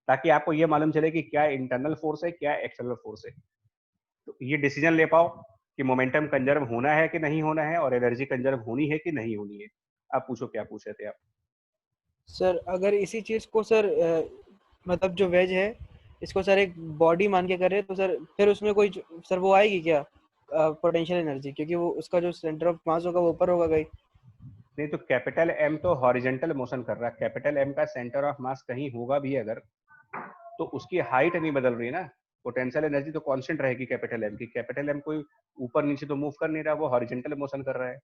ताकि आपको ये मालूम चले कि क्या इंटरनल फोर्स है क्या एक्सटर्नल फोर्स है, तो ये डिसीजन ले पाओ कि मोमेंटम कंजर्व होना है कि नहीं होना है और एनर्जी कंजर्व होनी है कि नहीं होनी है। आप पूछो क्या पूछ रहे थे आप। सर अगर इसी चीज को सर मतलब जो वेज है इसको सर एक बॉडी मान के कर रहे हैं तो सर फिर उसमें कोई सर वो आएगी क्या पोटेंशियल एनर्जी, क्योंकि वो उसका जो सेंटर ऑफ मास होगा वो ऊपर होगा कहीं। नहीं तो कैपिटल M तो हॉरिजेंटल मोशन कर रहा है, कैपिटल M का सेंटर ऑफ मास कहीं होगा भी अगर तो उसकी हाइट नहीं बदल रही ना, पोटेंशियल एनर्जी तो कांस्टेंट रहेगी कैपिटल एम की। कैपिटल एम कोई ऊपर नीचे तो मूव कर नहीं रहा, वो हॉरिजॉन्टल मोशन कर रहा है।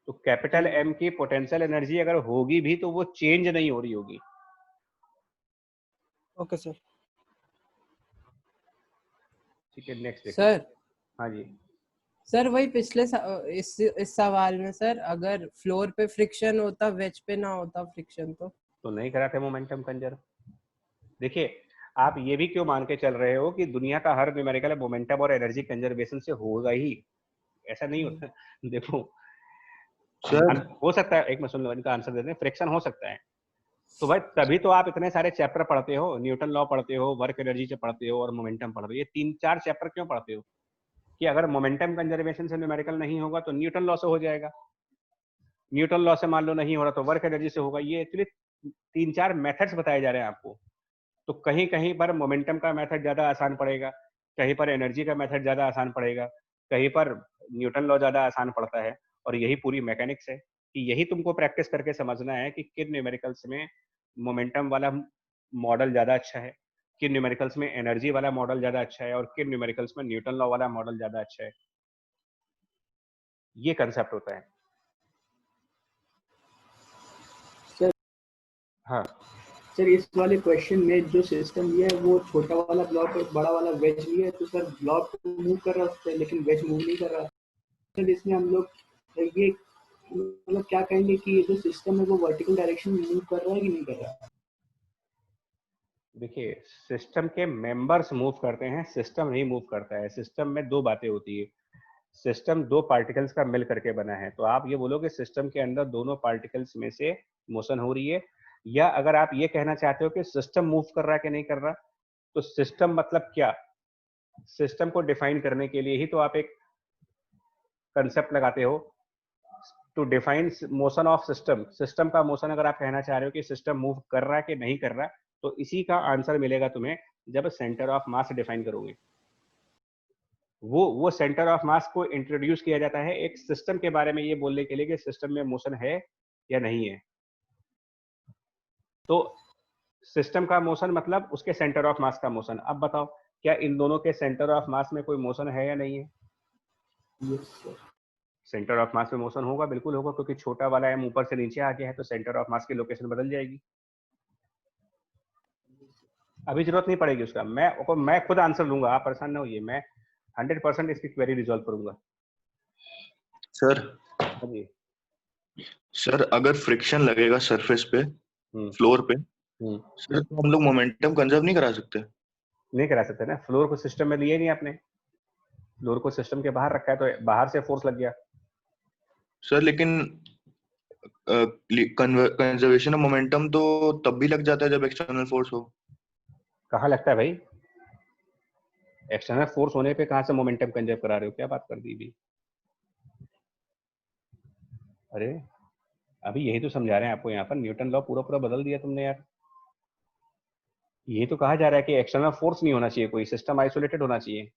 तो कैपिटल एम की पोटेंशियल एनर्जी अगर होगी भी तो वो चेंज नहीं हो रही होगी। Okay sir. ठीक है, नेक्स्ट देखो। सर हाँ जी सर वही पिछले इस सवाल में सर, अगर फ्लोर पे फ्रिक्शन होता, वेज पे ना होता फ्रिक्शन तो नहीं कराते मोमेंटम कंजर्व। देखिए आप ये भी क्यों मान के चल रहे हो कि दुनिया का हर न्यूमेरिकल मोमेंटम और एनर्जी कंजर्वेशन से होगा ही, ऐसा नहीं होता। देखो सर हो सकता है, एक मैं सुन लो, इनका आंसर देते हैं। फ्रिक्शन हो सकता है तो भाई तभी तो आप इतने सारे चैप्टर पढ़ते हो, न्यूटन लॉ पढ़ते हो, वर्क एनर्जी से पढ़ते हो और मोमेंटम पढ़ते हो। ये 3-4 चैप्टर क्यों पढ़ते हो कि अगर मोमेंटम कंजर्वेशन से न्यूमेरिकल नहीं होगा तो न्यूटन लॉ से हो जाएगा, न्यूटन लॉ से मान लो नहीं हो रहा तो वर्क एनर्जी से होगा। ये एक्चुअली 3-4 मेथड्स बताए जा रहे हैं आपको। तो कहीं कहीं पर मोमेंटम का मेथड ज्यादा आसान पड़ेगा, कहीं पर एनर्जी का मेथड ज्यादा आसान पड़ेगा, कहीं पर न्यूटन लॉ ज्यादा आसान पड़ता है। और यही पूरी मैकेनिक्स है कि यही तुमको प्रैक्टिस करके समझना है कि किन न्यूमेरिकल्स में मोमेंटम वाला मॉडल ज्यादा अच्छा है, किन न्यूमेरिकल्स में एनर्जी वाला मॉडल ज्यादा अच्छा है और किन न्यूमेरिकल्स में न्यूटन लॉ वाला मॉडल ज्यादा अच्छा है। ये कंसेप्ट होता है। सर हाँ सर इस वाले क्वेश्चन में जो सिस्टम लिया है वो छोटा वाला ब्लॉक और बड़ा वाला वेज लिया है, तो सर ब्लॉक तो मूव कर रहा है लेकिन वेज मूव नहीं कर रहा। सर इसमें हम लोग ये मतलब क्या कहेंगे कि ये जो सिस्टम है वो वर्टिकल डायरेक्शन में मूव कर रहा है कि नहीं कर रहा? देखिए सिस्टम के मेंबर्स मूव करते हैं, सिस्टम नहीं मूव करता है। सिस्टम में दो बातें होती है, सिस्टम दो पार्टिकल्स का मिल करके बना है। तो आप ये बोलोगे सिस्टम के अंदर दोनों पार्टिकल्स में से मोशन हो रही है, या अगर आप ये कहना चाहते हो कि सिस्टम मूव कर रहा है कि नहीं कर रहा, तो सिस्टम मतलब क्या, सिस्टम को डिफाइन करने के लिए ही तो आप एक कंसेप्ट लगाते हो to define motion of system. System का मोशन अगर आप कहना चाह रहे हो कि सिस्टम मूव कर रहा है कि नहीं कर रहा, तो इसी का आंसर मिलेगा तुम्हें जब सेंटर ऑफ मास डिफाइन करोगे। वो सेंटर ऑफ मास को इंट्रोड्यूस किया जाता है एक सिस्टम के बारे में ये बोलने के लिए कि सिस्टम में मोशन है या नहीं है। तो सिस्टम का मोशन मतलब उसके सेंटर ऑफ मास का मोशन। अब बताओ क्या इन दोनों के सेंटर ऑफ मास में कोई मोशन है या नहीं है? Yes sir. Centre of mass में मोशन होगा, बिल्कुल होगा, क्योंकि छोटा वाला एम ऊपर से नीचे आ गया है तो सेंटर ऑफ मास की लोकेशन बदल जाएगी। अभी जरूरत नहीं पड़ेगी उसका, मैं खुद आंसर दूंगा, आप परेशान ना होइए, मैं 100% इसकी क्वेरी रिजॉल्व करूंगा। सर जी सर अगर फ्रिक्शन लगेगा सरफेस पे, फ्लोर पे, सर तो हम लोग मोमेंटम कंजर्व नहीं करा सकते? नहीं करा सकते ना, फ्लोर को सिस्टम में लिए नहीं आपने, फ्लोर को सिस्टम के बाहर रखा है तो बाहर से फोर्स लग गया। सर लेकिन कंजर्वेशन ऑफ मोमेंटम तो तब भी लग जाता है जब एक्सटर्नल फोर्स हो। कहाँ लगता है भाई? एक्सटर्नल फोर्स होने पे कहाँ से मोमेंटम कंजर्व करा रहे हो, क्या बात कर दी भी? अरे अभी यही तो समझा रहे हैं आपको, यहाँ पर न्यूटन लॉ पूरा पूरा बदल दिया तुमने यार। यही तो कहा जा रहा है कि एक्सटर्नल फोर्स नहीं होना चाहिए, कोई सिस्टम आइसोलेटेड होना चाहिए,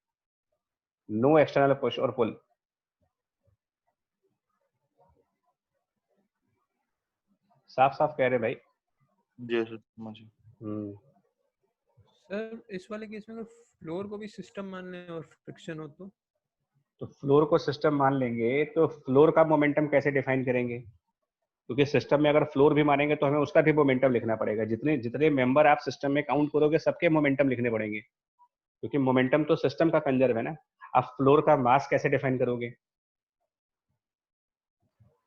नो एक्सटर्नल पुश और पुल। साफ साफ कह रहे भाई। जी सर समझिए। सर इस वाले केस में अगर फ्लोर को भी सिस्टम मान लें और फ्रिक्शन हो तो फ्लोर को सिस्टम मान लेंगे तो फ्लोर का मोमेंटम कैसे डिफाइन करेंगे? क्योंकि सिस्टम में अगर फ्लोर भी मानेंगे तो हमें उसका भी मोमेंटम लिखना पड़ेगा। जितने जितने मेंबर आप सिस्टम में काउंट करोगे सबके मोमेंटम लिखने पड़ेंगे, क्योंकि मोमेंटम तो सिस्टम का कंजर्व है ना। आप फ्लोर का मास कैसे डिफाइन करोगे?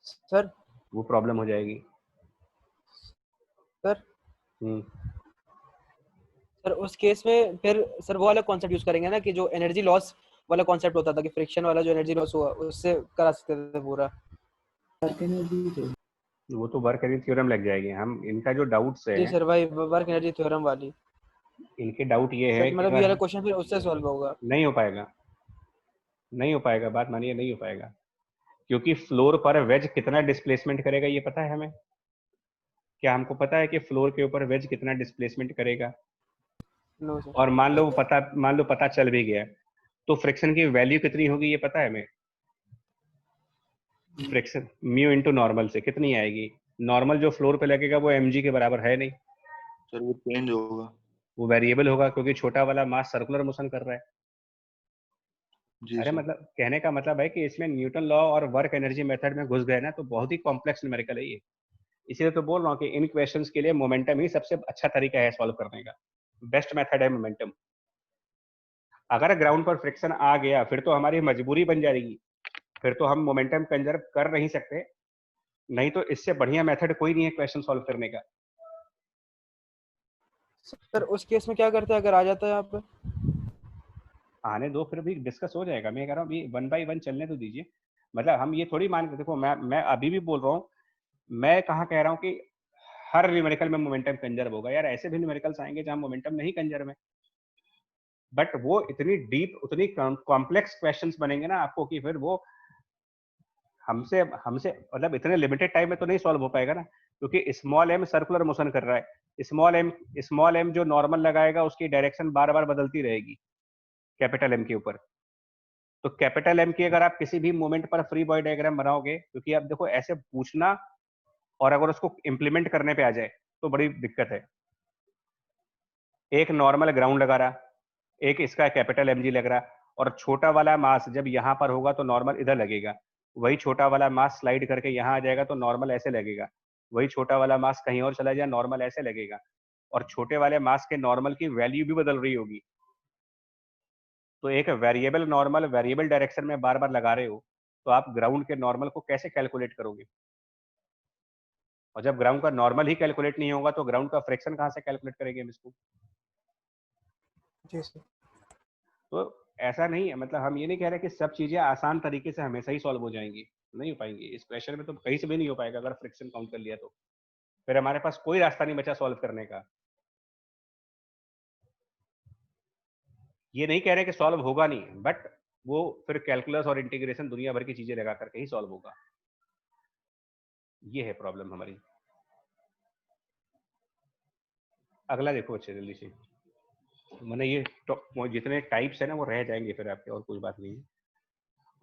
सर वो प्रॉब्लम हो जाएगी सर। सर उस केस में फिर सर वो वाला कॉन्सेप्ट यूज करेंगे ना कि जो एनर्जी लॉस वाला कॉन्सेप्ट होता था कि फ्रिक्शन वाला जो एनर्जी लॉस हुआ उससे करा सकते थे पूरा। वो तो वर्क एनर्जी थ्योरम लग जाएगी। हम इनका जो डाउट्स है जी सर भाई, वर्क एनर्जी थ्योरम वाली। इनके डाउट ये है कि मतलब ये वाला क्वेश्चन फिर उससे सॉल्व होगा। नहीं हो पाएगा, नहीं हो पाएगा, बात मानिए नहीं हो पाएगा, क्योंकि फ्लोर पर वेज कितना डिस्प्लेसमेंट करेगा ये पता है हमें? क्या हमको पता है कि फ्लोर के ऊपर वेज कितना डिस्प्लेसमेंट करेगा? No sir. और मान लो पता चल भी गया तो फ्रिक्शन की वैल्यू कितनी होगी ये पता है हमें? फ्रिक्शन म्यू इनटू नॉर्मल से कितनी आएगी? नॉर्मल जो फ्लोर पे लगेगा वो mg के बराबर है नहीं सर वो चेंज होगा। वो वेरिएबल होगा क्योंकि छोटा वाला मास सर्कुलर मोशन कर रहा है। अरे मतलब कहने का मतलब है कि इसमें न्यूटन लॉ और वर्क एनर्जी मेथड में घुस गए ना तो बहुत ही कॉम्प्लेक्स न्यूमेरिकल है ये। इसीलिए तो बोल रहा हूँ कि इन क्वेश्चंस के लिए मोमेंटम ही सबसे अच्छा तरीका है सॉल्व करने का, बेस्ट मेथड है मोमेंटम। अगर ग्राउंड पर फ्रिक्शन आ गया फिर तो हमारी मजबूरी बन जाएगी, फिर तो हम मोमेंटम कंजर्व कर नहीं सकते, नहीं तो इससे बढ़िया मेथड कोई नहीं है क्वेश्चन सॉल्व करने का। सर उस केस में क्या करते हैं अगर आ जाता है यहाँ पे? आने दो, फिर भी डिस्कस हो जाएगा। मैं कह रहा हूँ अभी 1 by 1 चलने तो दीजिए। मतलब हम ये थोड़ी मान के देखो, मैं अभी भी बोल रहा हूँ, मैं कहाँ कह रहा हूँ कि हर न्यूमेरिकल में मोमेंटम कंजर्व होगा। यार ऐसे भी न्यूमेरिकल्स आएंगे जहाँ मोमेंटम नहीं कंजर्व है, बट वो इतनी डीप उतनी कॉम्प्लेक्स क्वेश्चंस बनेंगे ना आपको कि फिर वो हमसे हमसे मतलब इतने लिमिटेड टाइम में तो नहीं सॉल्व हो पाएगा ना, क्योंकि स्मॉल एम सर्कुलर मोशन कर रहा है। स्मॉल एम जो नॉर्मल लगाएगा उसकी डायरेक्शन बार बार बदलती रहेगी कैपिटल एम के ऊपर। तो कैपिटल एम की अगर आप किसी भी मोमेंट पर फ्री बॉडी डायग्राम बनाओगे, क्योंकि आप देखो ऐसे पूछना और अगर उसको इंप्लीमेंट करने पे आ जाए तो बड़ी दिक्कत है। एक नॉर्मल ग्राउंड लगा रहा, एक इसका कैपिटल एम जी लग रहा, और छोटा वाला मास जब यहाँ पर होगा तो नॉर्मल इधर लगेगा, वही छोटा वाला मास स्लाइड करके यहाँ आ जाएगा तो नॉर्मल ऐसे लगेगा, वही छोटा वाला मास कहीं और चला जाए नॉर्मल ऐसे लगेगा, और छोटे वाले मास के नॉर्मल की वैल्यू भी बदल रही होगी। तो एक वेरिएबल नॉर्मल वेरिएबल डायरेक्शन में बार बार लगा रहे हो तो आप ग्राउंड के नॉर्मल को कैसे कैलकुलेट करोगे? और जब ग्राउंड का नॉर्मल ही कैलकुलेट नहीं होगा तो ग्राउंड का फ्रैक्शन कहाँ से कैलकुलेट करेंगे हम इसको? जी सर। तो ऐसा नहीं है, मतलब हम ये नहीं कह रहे कि सब चीजें आसान तरीके से हमेशा ही सॉल्व हो जाएंगी, नहीं हो पाएंगी। इस क्वेश्चन में तो कहीं से भी नहीं हो पाएगा अगर फ्रिक्शन काउंट कर लिया तो फिर हमारे पास कोई रास्ता नहीं बचा सॉल्व करने का। ये नहीं कह रहे कि सॉल्व होगा नहीं, बट वो फिर कैलकुलस और इंटीग्रेशन दुनिया भर की चीजें लगा करके ही सॉल्व होगा। ये है प्रॉब्लम हमारी। अगला देखो अच्छे जल्दी से, मैंने ये जितने टाइप्स है ना वो रह जाएंगे फिर आपके, और कोई बात नहीं है।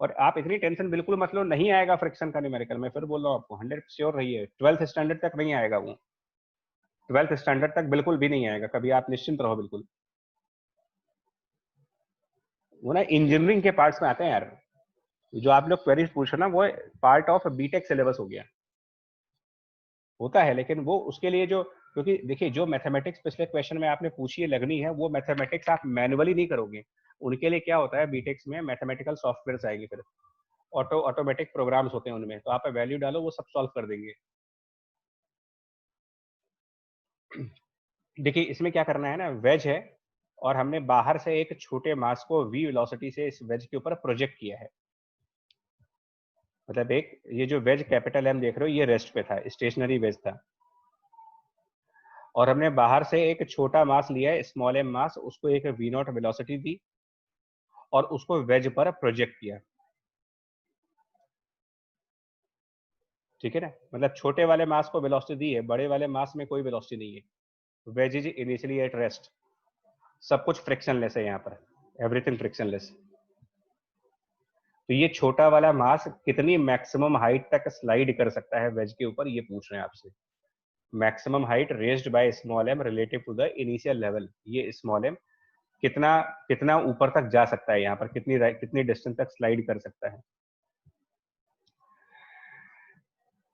और आप इतनी टेंशन बिल्कुल मत लो, नहीं आएगा फ्रिक्शन का न्यूमेरिकल। मैं फिर बोल रहा हूँ आपको 100 श्योर रहिए, 12th स्टैंडर्ड तक नहीं आएगा वो, 12th स्टैंडर्ड तक बिल्कुल भी नहीं आएगा कभी, आप निश्चिंत रहो बिल्कुल। वो ना इंजीनियरिंग के पार्ट्स में आते हैं यार, जो आप लोग क्वेरीज पूछ रहे ना वो पार्ट ऑफ बीटेक सिलेबस हो गया होता है, लेकिन वो उसके लिए जो, क्योंकि देखिए जो मैथमेटिक्स पिछले क्वेश्चन में आपने पूछी है लगनी है, वो मैथमेटिक्स आप मैनुअली नहीं करोगे। उनके लिए क्या होता है, बीटेक्स में मैथमेटिकल सॉफ्टवेयर आएंगे, फिर ऑटोमेटिक प्रोग्राम्स होते हैं उनमें, तो आप वैल्यू डालो वो सब सॉल्व कर देंगे। देखिए इसमें क्या करना है ना, वेज है और हमने बाहर से एक छोटे मास को v वेलोसिटी से इस वेज के ऊपर प्रोजेक्ट किया है। मतलब एक ये जो वेज कैपिटल एम देख रहे हो ये रेस्ट पे था, स्टेशनरी वेज था, और हमने बाहर से एक छोटा मास लिया है स्मॉल एम मास, उसको एक v नॉट वेलोसिटी दी और उसको वेज पर प्रोजेक्ट किया। ठीक है ना, मतलब छोटे वाले मास को वेलोसिटी दी है, बड़े वाले मास में कोई वेलोसिटी नहीं है, wedge is initially at rest, सब कुछ फ्रिक्शनलेस है यहाँ पर, एवरीथिंग फ्रिक्शनलेस। तो ये छोटा वाला मास कितनी मैक्सिमम हाइट तक स्लाइड कर सकता है वेज के ऊपर, ये पूछ रहे हैं आपसे। Maximum height raised by small M relative to the initial level, ये स्मॉल एम कितना कितना ऊपर तक जा सकता है, यहाँ पर कितनी डिस्टेंस तक स्लाइड कर सकता है।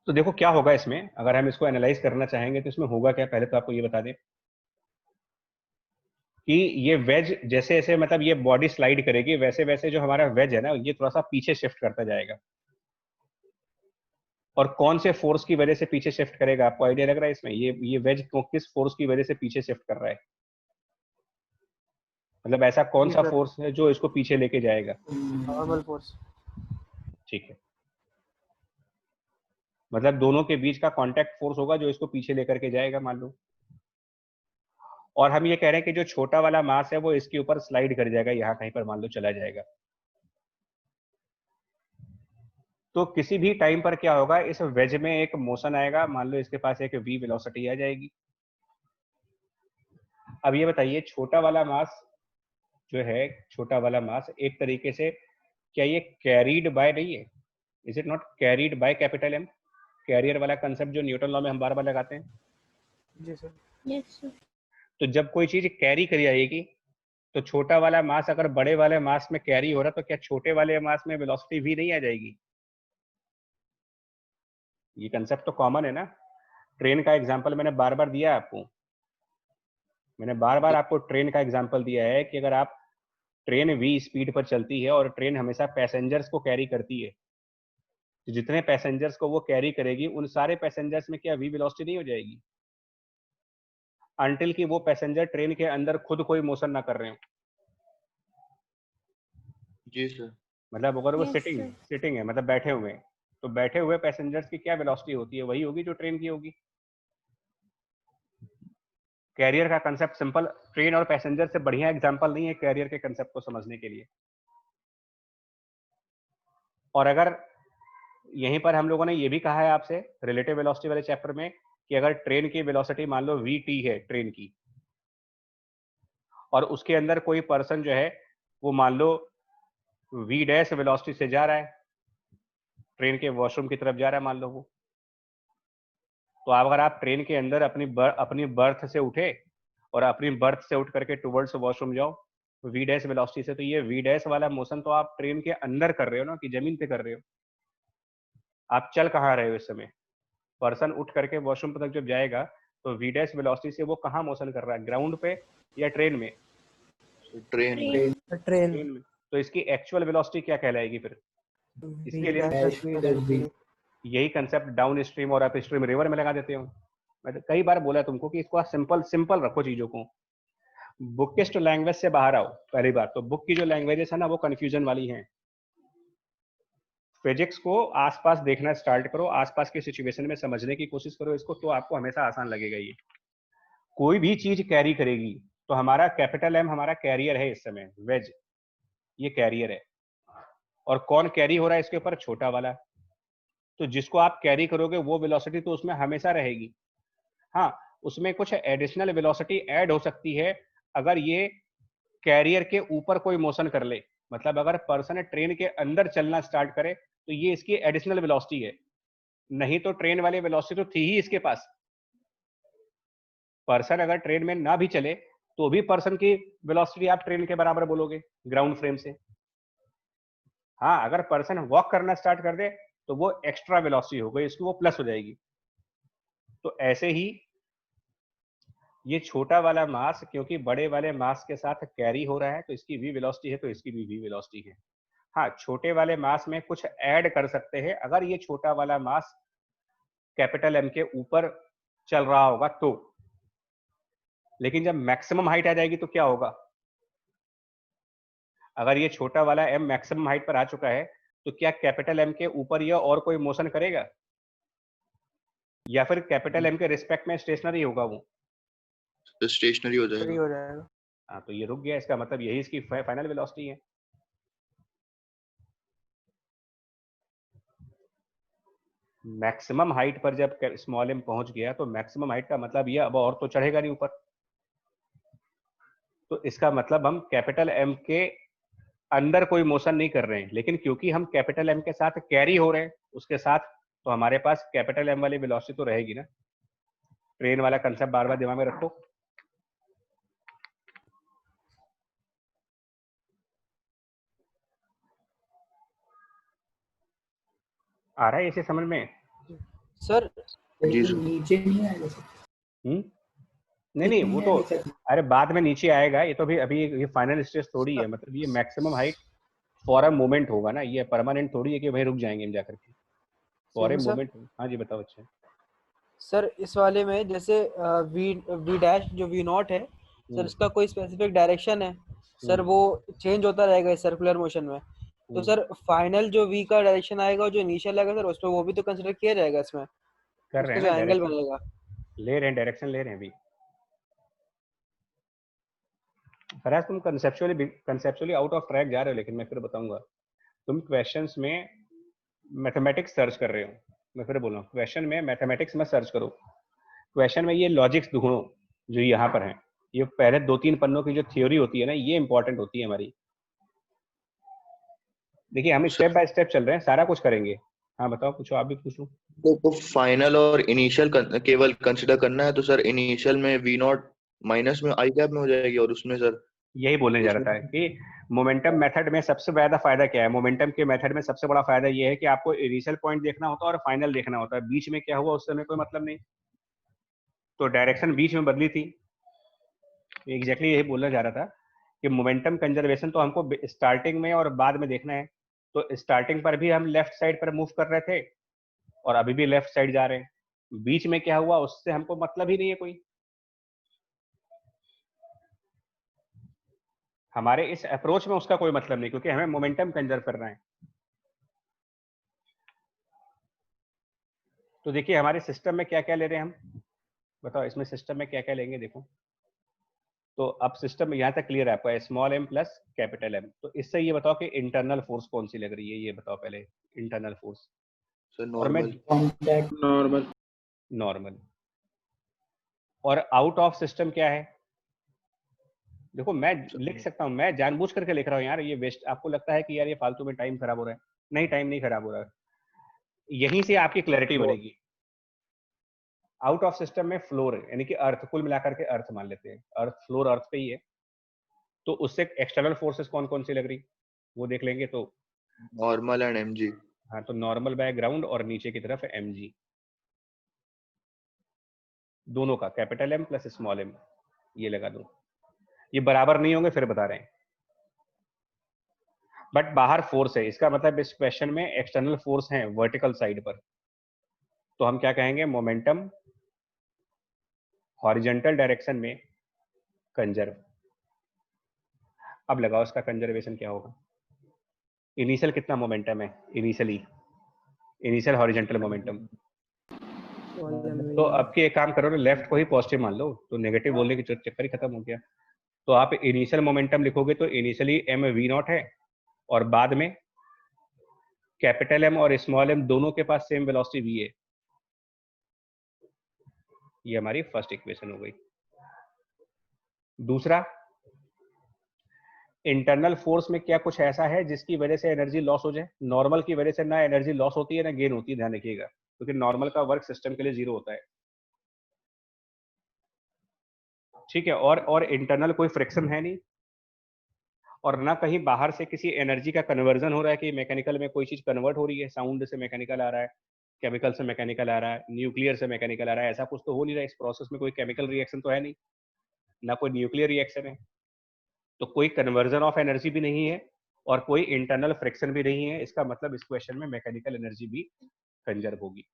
तो देखो क्या होगा इसमें, अगर हम इसको एनालाइज करना चाहेंगे तो इसमें होगा क्या, पहले तो आपको ये बता दें कि ये वेज जैसे जैसे मतलब ये बॉडी स्लाइड करेगी वैसे वैसे जो हमारा वेज है ना ये थोड़ा सा पीछे शिफ्ट करता जाएगा। और कौन से फोर्स की वजह से पीछे शिफ्ट करेगा, आपको आइडिया लग रहा है इसमें, ये वेज किस फोर्स की वजह से पीछे शिफ्ट कर रहा है? मतलब ऐसा कौन सा फोर्स है जो इसको पीछे लेके जाएगा? Normal force. ठीक है, मतलब दोनों के बीच का कांटेक्ट फोर्स होगा जो इसको पीछे लेकर के जाएगा मान लो। और हम ये कह रहे हैं कि जो छोटा वाला मास है वो इसके ऊपर स्लाइड कर जाएगा, यहाँ कहीं पर मान लो चला जाएगा। तो किसी भी टाइम पर क्या होगा, इस वेज में एक मोशन आएगा, मान लो इसके पास एक v वेलोसिटी आ जाएगी। अब ये बताइए छोटा वाला मास जो है, छोटा वाला मास एक तरीके से क्या ये कैरीड बाय नहीं है? Is it not carried by capital M? Carrier वाला कंसेप्ट जो न्यूटन लॉ में हम बार बार लगाते हैं। जी सर। Yes sir. तो जब कोई चीज कैरी करी जाएगी तो छोटा वाला मास अगर बड़े वाले मास में कैरी हो रहा तो क्या छोटे वाले मास में वेलोसिटी भी नहीं आ जाएगी? ये कंसेप्ट तो कॉमन है ना। ट्रेन का एग्जांपल मैंने बार बार दिया है आपको। मैंने बार बार आपको ट्रेन का एग्जांपल दिया है कि अगर आप ट्रेन v स्पीड पर चलती है और ट्रेन हमेशा पैसेंजर्स को कैरी करती है, तो जितने पैसेंजर्स को वो कैरी करेगी उन सारे पैसेंजर्स में क्या v वेलोसिटी नहीं हो जाएगी? अनटिल कि वो पैसेंजर ट्रेन के अंदर खुद कोई मोशन ना कर रहे हो। जी सर। मतलब अगर वो Yes, सिटिंग sir. सिटिंग है, मतलब बैठे हुए हैं, तो बैठे हुए पैसेंजर्स की क्या वेलोसिटी होती है? वही होगी जो ट्रेन की होगी। कैरियर का कंसेप्ट सिंपल, ट्रेन और पैसेंजर से बढ़िया एग्जांपल नहीं है कैरियर के कंसेप्ट को समझने के लिए। और अगर यहीं पर हम लोगों ने ये भी कहा है आपसे रिलेटिव वेलोसिटी वाले चैप्टर में कि अगर ट्रेन की वेलोसिटी मान लो vt है ट्रेन की, और उसके अंदर कोई पर्सन जो है वो मान लो v डैश वेलोसिटी से जा रहा है, ट्रेन के वॉशरूम की तरफ जा रहा है मान लो वो, तो अगर आप ट्रेन के अंदर अपनी बर्थ से उठे और अपनी बर्थ से उठ करके टुवर्ड्स वॉशरूम जाओ v डैश वेलोसिटी से, तो ये v डैश वाला मोशन तो आप ट्रेन के अंदर कर रहे हो ना, कि जमीन पे कर रहे हो? आप चल कहाँ रहे हो इस समय? पर्सन उठ करके वॉशरूम तक जब जाएगा तो v डैश वेलोसिटी से वो कहाँ मोशन कर रहा है, ग्राउंड पे या ट्रेन में? ट्रेन। ट्रेन में। तो इसकी एक्चुअल वेलोसिटी क्या कहलाएगी फिर? इसके लिए यही कंसेप्ट डाउन स्ट्रीम और अप स्ट्रीम रिवर में लगा देते हो। मैं तो कई बार बोला तुमको कि इसको सिंपल रखो चीजों को, बुकिस्ट लैंग्वेज से बाहर आओ। पहली बार तो बुक की जो लैंग्वेजेस है ना वो कंफ्यूजन वाली हैं। फिजिक्स को आसपास देखना स्टार्ट करो, आसपास की सिचुएशन में समझने की कोशिश करो इसको, तो आपको हमेशा आसान लगेगा। ये कोई भी चीज कैरी करेगी तो हमारा कैपिटल एम हमारा कैरियर है इस समय, वेज ये कैरियर है, और कौन कैरी हो रहा है इसके ऊपर? छोटा वाला। तो जिसको आप कैरी करोगे वो वेलोसिटी तो उसमें हमेशा रहेगी। हाँ, उसमें कुछ एडिशनल वेलोसिटी ऐड हो सकती है अगर ये कैरियर के ऊपर कोई मोशन कर ले। मतलब अगर पर्सन ट्रेन के अंदर चलना स्टार्ट करे तो ये इसकी एडिशनल वेलोसिटी है, नहीं तो ट्रेन वाली वेलोसिटी तो थी ही इसके पास। पर्सन अगर ट्रेन में ना भी चले तो भी पर्सन की वेलोसिटी आप ट्रेन के बराबर बोलोगे ग्राउंड फ्रेम से। हाँ, अगर पर्सन वॉक करना स्टार्ट कर दे तो वो एक्स्ट्रा वेलोसिटी हो गई, इसकी वो प्लस हो जाएगी। तो ऐसे ही ये छोटा वाला मास क्योंकि बड़े वाले मास के साथ कैरी हो रहा है तो इसकी v वेलोसिटी है, तो इसकी भी v वेलोसिटी है। हाँ, छोटे वाले मास में कुछ ऐड कर सकते हैं अगर ये छोटा वाला मास कैपिटल M के ऊपर चल रहा होगा तो। लेकिन जब मैक्सिमम हाइट आ जाएगी तो क्या होगा? अगर ये छोटा वाला m मैक्सिमम हाइट पर आ चुका है तो क्या कैपिटल M के ऊपर ये और कोई मोशन करेगा, या फिर कैपिटल M के रिस्पेक्ट में स्टेशनरी होगा? वो तो स्टेशनरी हो जाएगा। हाँ, तो ये रुक गया, इसका मतलब यही इसकी फाइनल वेलोसिटी है। मैक्सिमम हाइट पर जब स्मॉल m पहुंच गया तो मैक्सिमम हाइट का मतलब ये अब और तो चढ़ेगा नहीं ऊपर, तो इसका मतलब हम कैपिटल M के अंदर कोई मोशन नहीं कर रहे हैं, लेकिन क्योंकि हम कैपिटल M के साथ कैरी हो रहे हैं उसके साथ, तो हमारे पास कैपिटल M वाली वेलोसिटी तो रहेगी ना। ट्रेन वाला कंसेप्ट बार बार दिमाग में रखो। आ रहा है इसे समझ में सर? जी सर। नीचे नहीं आएगा सर? नहीं वो तो अरे बाद में नीचे आएगा, ये तो अभी ये फाइनल स्टेज थोड़ी है। मतलब ये maximum height for a moment होगा ना, ये परमानेंट थोड़ी है कि वहीं रुक जाएंगे हम जाकर के, फॉर ए मोमेंट। हाँ जी बताओ। अच्छा सर, इस वाले में जैसे वी डैश जो वी नॉट है सर, इसका कोई स्पेसिफिक डायरेक्शन है सर, वो चेंज होता रहेगा इस सर्कुलर मोशन में, तो सर फाइनल जो वी का डायरेक्शन आएगा जो इनिशियल आएगा सर, उसमें वो भी तो कंसीडर किया जाएगा इसमें? कर रहे हैं जो ना, एंगल बनेगा ले रहे हैं, डायरेक्शन ले रहे हैं अभी। फराज तुम कंसेप्चुअली आउट ऑफ ट्रैक जा रहे हो, लेकिन मैं फिर बताऊंगा। तुम क्वेश्चंस में मैथमेटिक्स सर्च कर रहे हो, मैं फिर बोल रहा हूँ क्वेश्चन में मैथमेटिक्स में सर्च करो। क्वेश्चन में ये लॉजिक्स ढूंढो जो यहाँ पर हैं। ये पहले 2-3 पन्नों की जो थ्योरी होती है ना, ये इंपॉर्टेंट होती है हमारी। देखिए हम स्टेप बाय स्टेप चल रहे हैं, सारा कुछ करेंगे। हाँ बताओ, पूछो, आप भी पूछो। तो फाइनल और इनिशियल केवल कंसिडर करना है, तो सर इनिशियल में वी नॉट माइनस में आई कैप में हो जाएगी, और उसमें सर यही बोलने जा रहा था कि मोमेंटम मेथड में सबसे ज्यादा फायदा क्या है। मोमेंटम के मेथड में सबसे बड़ा फायदा ये है कि आपको इनिशियल पॉइंट देखना होता है और फाइनल देखना होता है, बीच में क्या हुआ उससे हमें कोई मतलब नहीं। तो डायरेक्शन बीच में बदली थी, एग्जैक्टली यही बोलना जा रहा था कि मोमेंटम कंजर्वेशन तो हमको स्टार्टिंग में और बाद में देखना है। तो स्टार्टिंग पर भी हम लेफ्ट साइड पर मूव कर रहे थे और अभी भी लेफ्ट साइड जा रहे हैं, बीच में क्या हुआ उससे हमको मतलब ही नहीं है कोई। हमारे इस अप्रोच में उसका कोई मतलब नहीं, क्योंकि हमें मोमेंटम कंजर्व करना है। तो देखिए हमारे सिस्टम में क्या क्या ले रहे हैं हम, बताओ इसमें सिस्टम में क्या क्या लेंगे। देखो तो अब सिस्टम में यहाँ तक क्लियर है आपका, small M plus capital M. तो इससे ये बताओ कि इंटरनल फोर्स कौन सी लग रही है, ये बताओ पहले इंटरनल फोर्स। सर और मैं नॉर्मल नॉर्मल। और आउट ऑफ सिस्टम क्या है, देखो मैं लिख सकता हूँ, मैं जानबूझ करके लिख रहा हूँ यार, ये वेस्ट। आपको लगता है कि यार ये फालतू में टाइम खराब हो रहा है, नहीं टाइम नहीं खराब हो रहा है, यहीं से आपकी क्लैरिटी बनेगी। आउट ऑफ सिस्टम में फ्लोर यानी कि अर्थ, कुल मिलाकर के अर्थ मान लेते हैं, अर्थ फ्लोर अर्थ पे ही है, तो उससे एक्सटर्नल फोर्सेस कौन कौन सी लग रही वो देख लेंगे। तो नॉर्मल एंड एमजी। हाँ, तो नॉर्मल बाय ग्राउंड और नीचे की तरफ एमजी, दोनों का capital M plus small M ये लगा दो। ये बराबर नहीं होंगे फिर बता रहे हैं, बट बाहर फोर्स है, इसका मतलब इस क्वेश्चन में एक्सटर्नल फोर्स है वर्टिकल साइड पर। तो हम क्या कहेंगे, मोमेंटम हॉरिजॉन्टल डायरेक्शन में कंजर्व। अब लगाओ इसका कंजर्वेशन क्या होगा। इनिशियल कितना मोमेंटम है, इनिशियल हॉरिजॉन्टल मोमेंटम। तो अब के एक काम करो ना, लेफ्ट को ही पॉजिटिव मान लो, तो नेगेटिव बोलने की चक्कर ही खत्म हो गया। तो आप इनिशियल मोमेंटम लिखोगे तो इनिशियली एम वी नॉट है, और बाद में कैपिटल एम और स्मॉल एम दोनों के पास सेम वेलोसिटी वी है। ये हमारी फर्स्ट इक्वेशन हो गई। दूसरा, इंटरनल फोर्स में क्या कुछ ऐसा है जिसकी वजह से एनर्जी लॉस हो जाए। नॉर्मल की वजह से ना एनर्जी लॉस होती है ना गेन होती है, ध्यान रखिएगा, क्योंकि नॉर्मल का वर्क सिस्टम के लिए जीरो होता है, ठीक है। और इंटरनल कोई फ्रिक्शन है नहीं, और ना कहीं बाहर से किसी एनर्जी का कन्वर्जन हो रहा है कि मैकेनिकल में कोई चीज कन्वर्ट हो रही है, साउंड से मैकेनिकल आ रहा है, केमिकल से मैकेनिकल आ रहा है, न्यूक्लियर से मैकेनिकल आ रहा है, ऐसा कुछ तो हो नहीं रहा है। इस प्रोसेस में कोई केमिकल रिएक्शन तो है नहीं, ना कोई न्यूक्लियर रिएक्शन है, तो कोई कन्वर्जन ऑफ एनर्जी भी नहीं है और कोई इंटरनल फ्रिक्शन भी नहीं है। इसका मतलब इस क्वेश्चन में मैकेनिकल एनर्जी भी कंजर्व होगी।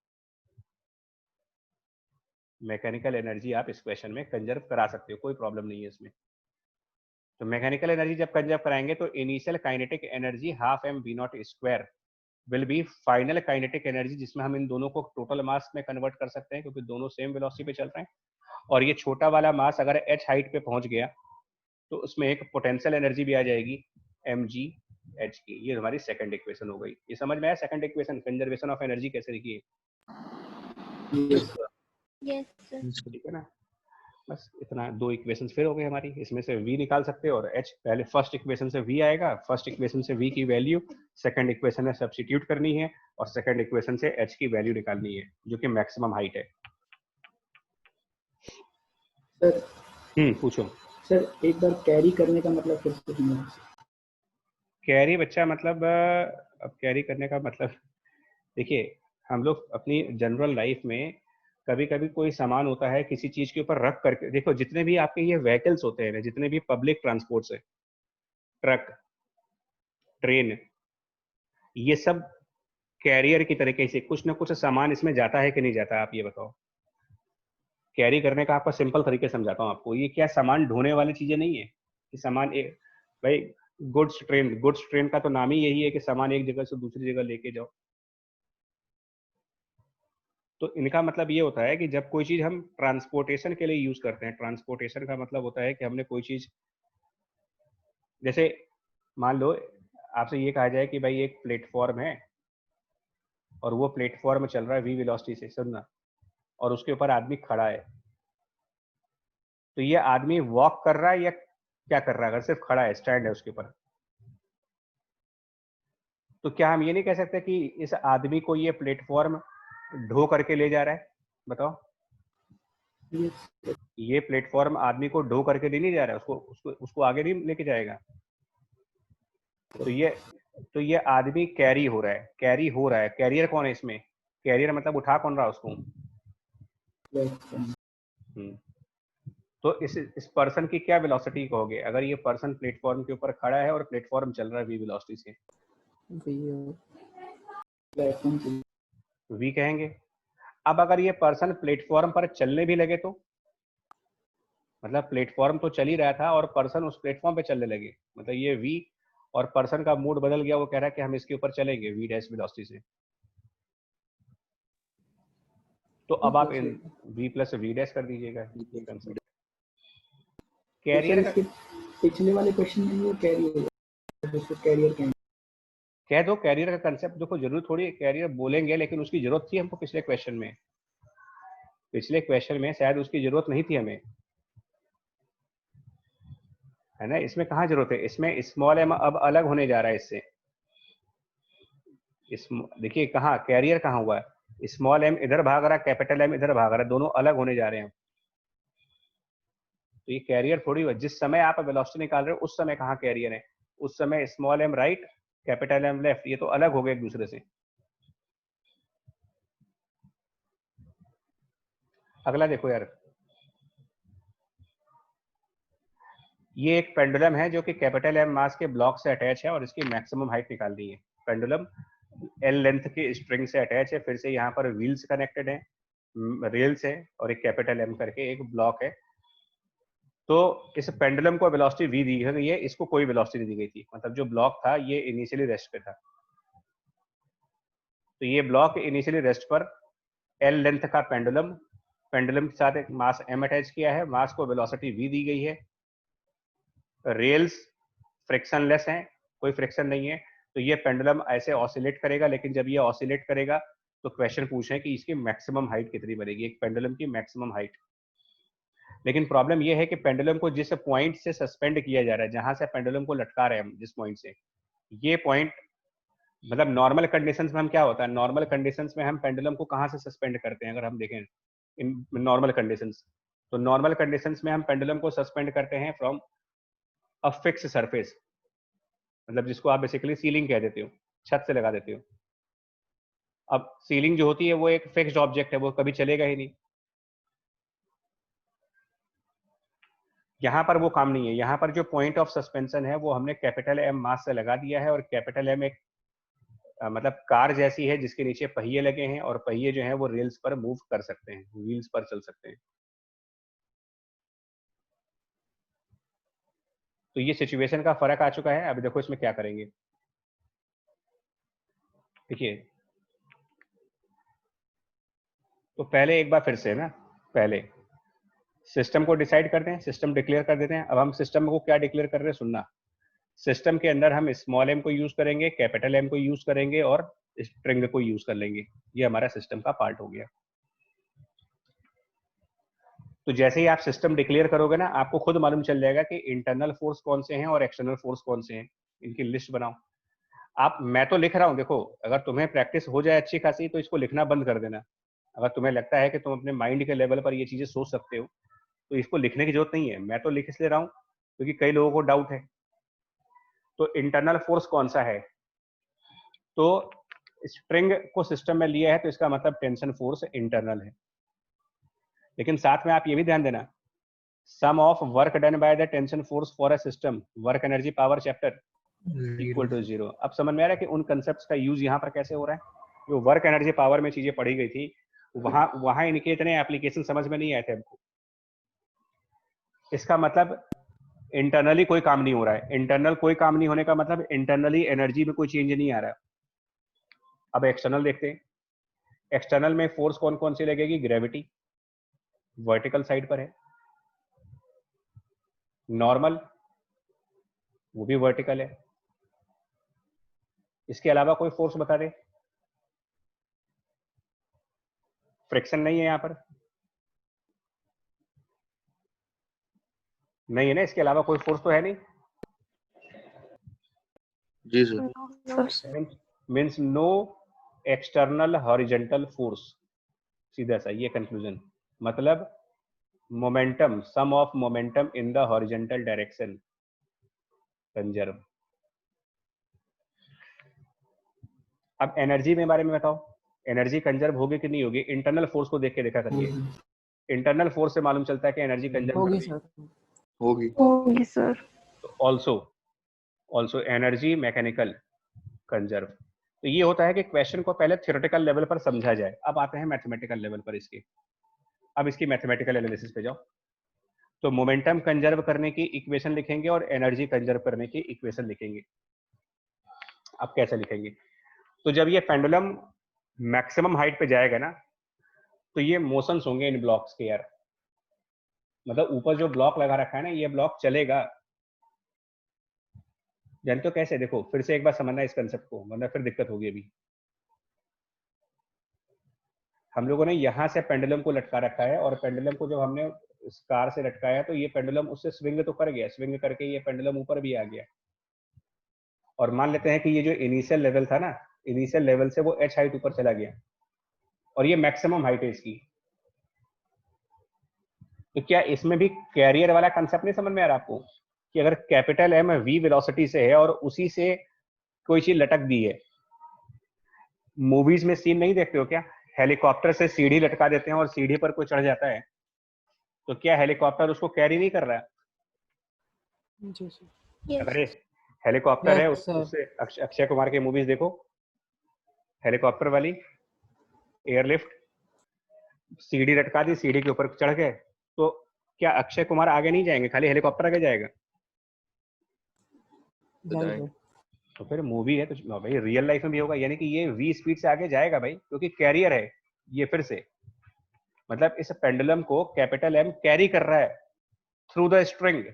मैकेनिकल एनर्जी आप इस क्वेश्चन में कंजर्व करा सकते हो, कोई प्रॉब्लम नहीं है इसमें। तो मैकेनिकल एनर्जी जब कंजर्व कराएंगे तो initial kinetic energy half M V not square will be final kinetic energy, जिसमें हम इन दोनों को टोटल मास में कन्वर्ट कर सकते हैं, क्योंकि दोनों सेम वेलोसिटी पे चल रहे हैं। और ये छोटा वाला मास अगर h हाइट पे पहुंच गया तो उसमें एक पोटेंशियल एनर्जी भी आ जाएगी mg h की। ये हमारी सेकंड इक्वेशन हो गई। ये समझ में आया second equation, conservation of energy कैसे लिखी है। ठीक है ना, बस इतना। दो इक्वेशन फिर हो गए हमारी, इसमें से v निकाल सकते हैं और h। पहले फर्स्ट इक्वेशन से v आएगा, फर्स्ट इक्वेशन से v की वैल्यू सेकंड इक्वेशन में सब्स्टिट्यूट करनी है और सेकंड इक्वेशन से h की वैल्यू निकालनी है जो कि मैक्सिमम हाइट है। सर पूछो। सर एक बार कैरी करने का मतलब फिर से समझाओ। कैरी बच्चा मतलब, अब कैरी करने का मतलब, देखिए हम लोग अपनी जनरल लाइफ में कभी कभी कोई सामान होता है किसी चीज के ऊपर रख करके, देखो जितने भी आपके ये व्हीकल्स होते हैं, जितने भी पब्लिक ट्रांसपोर्ट्स है, ट्रक, ट्रेन, ये सब कैरियर की तरीके से कुछ ना कुछ सामान इसमें जाता है कि नहीं जाता है, आप ये बताओ। कैरी करने का आपका सिंपल तरीके समझाता हूँ आपको। ये क्या सामान ढोने वाली चीजें नहीं है कि सामान एक, भाई गुड्स ट्रेन का तो नाम ही यही है कि सामान एक जगह से दूसरी जगह लेके जाओ। तो इनका मतलब ये होता है कि जब कोई चीज हम ट्रांसपोर्टेशन के लिए यूज करते हैं, ट्रांसपोर्टेशन का मतलब होता है कि हमने कोई चीज, जैसे मान लो आपसे ये कहा जाए कि भाई एक प्लेटफॉर्म है और वो प्लेटफॉर्म चल रहा है वी वेलोसिटी से, सुनना, और उसके ऊपर आदमी खड़ा है, तो ये आदमी वॉक कर रहा है या क्या कर रहा है। अगर सिर्फ खड़ा है, स्टैंड है उसके ऊपर, तो क्या हम ये नहीं कह सकते कि इस आदमी को ये प्लेटफॉर्म ढो करके ले जा रहा है, बताओ। Yes. ये प्लेटफॉर्म आदमी को ढो करके दे नहीं जा रहा है, उसको उसको उसको आगे नहीं लेके जाएगा। तो ये आदमी कैरी हो रहा है, कैरी हो रहा है। कैरियर कौन है इसमें? कैरियर मतलब उठा कौन रहा उसको? तो इस पर्सन की क्या वेलोसिटी कहोगे अगर ये पर्सन प्लेटफॉर्म के ऊपर खड़ा है और प्लेटफॉर्म चल रहा है v वेलोसिटी से? v कहेंगे। अब अगर ये पर्सन प्लेटफॉर्म पर चलने भी लगे तो, मतलब प्लेटफॉर्म तो चल ही रहा था और पर्सन उस प्लेटफॉर्म पे चलने लगे, मतलब ये v और पर्सन का मूड बदल गया, वो कह रहा है कि हम इसके ऊपर चलेंगे v डैश वेलोसिटी से। तो अब आप इन v प्लस वी डैश कर दीजिएगा ये कंसेप्ट। कैरियर का पिछले वाले क्वेश्चन में वो कैरियर कह दो, कैरियर का कंसेप्ट देखो, जरूरत थोड़ी है कैरियर बोलेंगे, लेकिन उसकी जरूरत थी हमको पिछले क्वेश्चन में। पिछले क्वेश्चन में शायद उसकी जरूरत नहीं थी हमें, है ना। इसमें कहाँ जरूरत है? इसमें स्मॉल एम अब अलग होने जा रहा है इससे। देखिए कहाँ कैरियर कहाँ हुआ है, स्मॉल एम इधर भाग रहा है, कैपिटल एम इधर भाग रहा है, दोनों अलग होने जा रहे हैं। तो ये कैरियर थोड़ी हुआ। जिस समय आप वेलोसिटी निकाल रहे हो उस समय कहाँ कैरियर है? उस समय small M right, capital M left, ये तो अलग हो गए एक दूसरे से। अगला देखो यार, ये एक पेंडुलम है जो कि कैपिटल एम मास के ब्लॉक से अटैच है और इसकी मैक्सिमम हाइट निकालनी है। पेंडुलम एल लेंथ के स्ट्रिंग से अटैच है, फिर से यहाँ पर व्हील्स कनेक्टेड है, रेल्स है और एक कैपिटल एम करके एक ब्लॉक है। तो इस पेंडुलम को वेलोसिटी v दी गई है, इसको कोई वेलोसिटी नहीं दी गई थी, मतलब जो ब्लॉक था ये इनिशियली रेस्ट पे था। तो ये ब्लॉक इनिशियली रेस्ट पर एल लेंथ का पेंडुलम, पेंडुलम के साथ एक मास m अटैच किया है, मास को वेलोसिटी v दी गई है। रेल्स फ्रिक्शनलेस हैं, कोई फ्रिक्शन नहीं है, तो ये पेंडुलम ऐसे ऑसिलेट करेगा। लेकिन जब ये ऑसिलेट करेगा तो क्वेश्चन पूछे कि इसकी मैक्सिमम हाइट कितनी बनेगी, एक पेंडुलम की मैक्सिमम हाइट। लेकिन प्रॉब्लम ये है कि पेंडुलम को जिस पॉइंट से सस्पेंड किया जा रहा है, जहां से पेंडुलम को लटका रहे हैं हम, जिस पॉइंट से, ये पॉइंट मतलब नॉर्मल कंडीशंस में हम क्या होता है, नॉर्मल कंडीशंस में हम पेंडुलम को कहां से सस्पेंड करते हैं? अगर हम देखें इन नॉर्मल कंडीशंस, तो नॉर्मल कंडीशंस में हम पेंडुलम को सस्पेंड करते हैं फ्रॉम अ फिक्स सरफेस, मतलब जिसको आप बेसिकली सीलिंग कह देते हो, छत से लगा देते हो। अब सीलिंग जो होती है वो एक फिक्स्ड ऑब्जेक्ट है, वो कभी चलेगा ही नहीं। यहाँ पर वो काम नहीं है। यहाँ पर जो पॉइंट ऑफ सस्पेंशन है वो हमने कैपिटल एम मास से लगा दिया है, और कैपिटल एम एक मतलब कार जैसी है जिसके नीचे पहिए लगे हैं, और पहिए जो हैं वो रेल्स पर मूव कर सकते हैं, व्हील्स पर चल सकते हैं। तो ये सिचुएशन का फर्क आ चुका है। अब देखो इसमें क्या करेंगे। देखिए तो पहले एक बार फिर से ना, पहले सिस्टम को डिसाइड करते हैं, सिस्टम डिक्लेयर कर देते हैं। अब हम सिस्टम को क्या डिक्लेयर कर रहे हैं सुनना। सिस्टम के अंदर हम स्मॉल एम को यूज करेंगे, कैपिटल एम को यूज करेंगे और स्ट्रिंग को यूज कर लेंगे। ये हमारा सिस्टम का पार्ट हो गया। तो जैसे ही आप सिस्टम डिक्लेयर करोगे ना, आपको खुद मालूम चल जाएगा कि इंटरनल फोर्स कौन से हैं और एक्सटर्नल फोर्स कौन से हैं। इनकी लिस्ट बनाओ आप। मैं तो लिख रहा हूँ, देखो अगर तुम्हें प्रैक्टिस हो जाए अच्छी खासी तो इसको लिखना बंद कर देना। अगर तुम्हें लगता है कि तुम अपने माइंड के लेवल पर ये चीजें सोच सकते हो तो इसको लिखने की जरूरत नहीं है। मैं तो लिख इसलिए रहा हूँ क्योंकि कई लोगों को डाउट है। तो इंटरनल फोर्स कौन सा है? तो स्प्रिंग को सिस्टम में लिया है तो इसका मतलब टेंशन फोर्स इंटरनल है। लेकिन साथ में आप ये भी ध्यान देना, sum of work done by the tension force for a system, work energy power chapter equal to 0। अब समझ में आ रहा है कि उन कंसेप्ट्स का यूज यहाँ पर कैसे हो रहा है। जो वर्क एनर्जी पावर में चीजें पढ़ी गई थी वहां इनके इतने एप्लीकेशन समझ में नहीं आए थे हमको। इसका मतलब इंटरनली कोई काम नहीं हो रहा है। इंटरनल कोई काम नहीं होने का मतलब इंटरनली एनर्जी में कोई चेंज नहीं आ रहा है। अब एक्सटर्नल देखते हैं। एक्सटर्नल में फोर्स कौन कौन सी लगेगी? ग्रेविटी वर्टिकल साइड पर है, नॉर्मल वो भी वर्टिकल है। इसके अलावा कोई फोर्स बता दे। फ्रिक्शन नहीं है यहाँ पर, नहीं है ना। इसके अलावा कोई फोर्स तो है नहीं। जी sir. Means no external horizontal force. सीधा सा ये कंक्लूजन। मतलब momentum, sum of momentum in the horizontal direction conserve. अब एनर्जी में बारे में बताओ, एनर्जी कंजर्व होगी कि नहीं होगी? इंटरनल फोर्स को देख के देखा करिए, इंटरनल फोर्स से मालूम चलता है कि एनर्जी कंजर्व होगी होगी। सर, होगी सर। तो ऑल्सो एनर्जी मैकेनिकल कंजर्व। तो ये होता है कि क्वेश्चन को पहले थ्योरेटिकल लेवल पर समझा जाए। अब आते हैं मैथमेटिकल लेवल पर इसके। अब इसकी मैथमेटिकल एनालिसिस पे जाओ। तो मोमेंटम कंजर्व करने की इक्वेशन लिखेंगे और एनर्जी कंजर्व करने की इक्वेशन लिखेंगे। अब कैसे लिखेंगे? तो जब ये पेंडुलम मैक्सिमम हाइट पे जाएगा ना, तो ये मोशंस होंगे इन ब्लॉक्स के यार। मतलब ऊपर जो ब्लॉक लगा रखा है ना, ये ब्लॉक चलेगा। जानते हो कैसे? देखो फिर से एक बार समझना इस कंसेप्ट को, वरना फिर दिक्कत होगी। अभी हम लोगों ने यहाँ से पेंडुलम को लटका रखा है, और पेंडुलम को जब हमने इस कार से लटकाया तो ये पेंडुलम उससे स्विंग तो कर गया, स्विंग करके ये पेंडुलम ऊपर भी आ गया। और मान लेते हैं कि ये जो इनिशियल लेवल था ना, इनिशियल लेवल से वो h हाइट ऊपर चला गया, और ये मैक्सिमम हाइट है इसकी। तो क्या इसमें भी कैरियर वाला कंसेप्ट नहीं समझ में आ रहा आपको? कि अगर कैपिटल एम v वेलोसिटी से है और उसी से कोई चीज लटक दी है। मूवीज में सीन नहीं देखते हो क्या? हेलीकॉप्टर से सीढ़ी लटका देते हैं और सीढ़ी पर कोई चढ़ जाता है, तो क्या हेलीकॉप्टर उसको कैरी नहीं कर रहा है? जी सर, अगर हेलीकॉप्टर है, Yes, sir. उससे अक्षय कुमार के मूवीज देखो, हेलीकॉप्टर वाली एयरलिफ्ट, सीढ़ी लटका दी, सीढ़ी के ऊपर चढ़ गए, तो क्या अक्षय कुमार आगे नहीं जाएंगे, खाली हेलीकॉप्टर आगे जाएगा? जाएगा। तो फिर मूवी है तो भाई रियल लाइफ में भी होगा, यानी कि ये v स्पीड से आगे जाएगा भाई, क्योंकि कैरियर है ये। फिर से मतलब इस पेंडुलम को कैपिटल M कैरी कर रहा है थ्रू द स्ट्रिंग।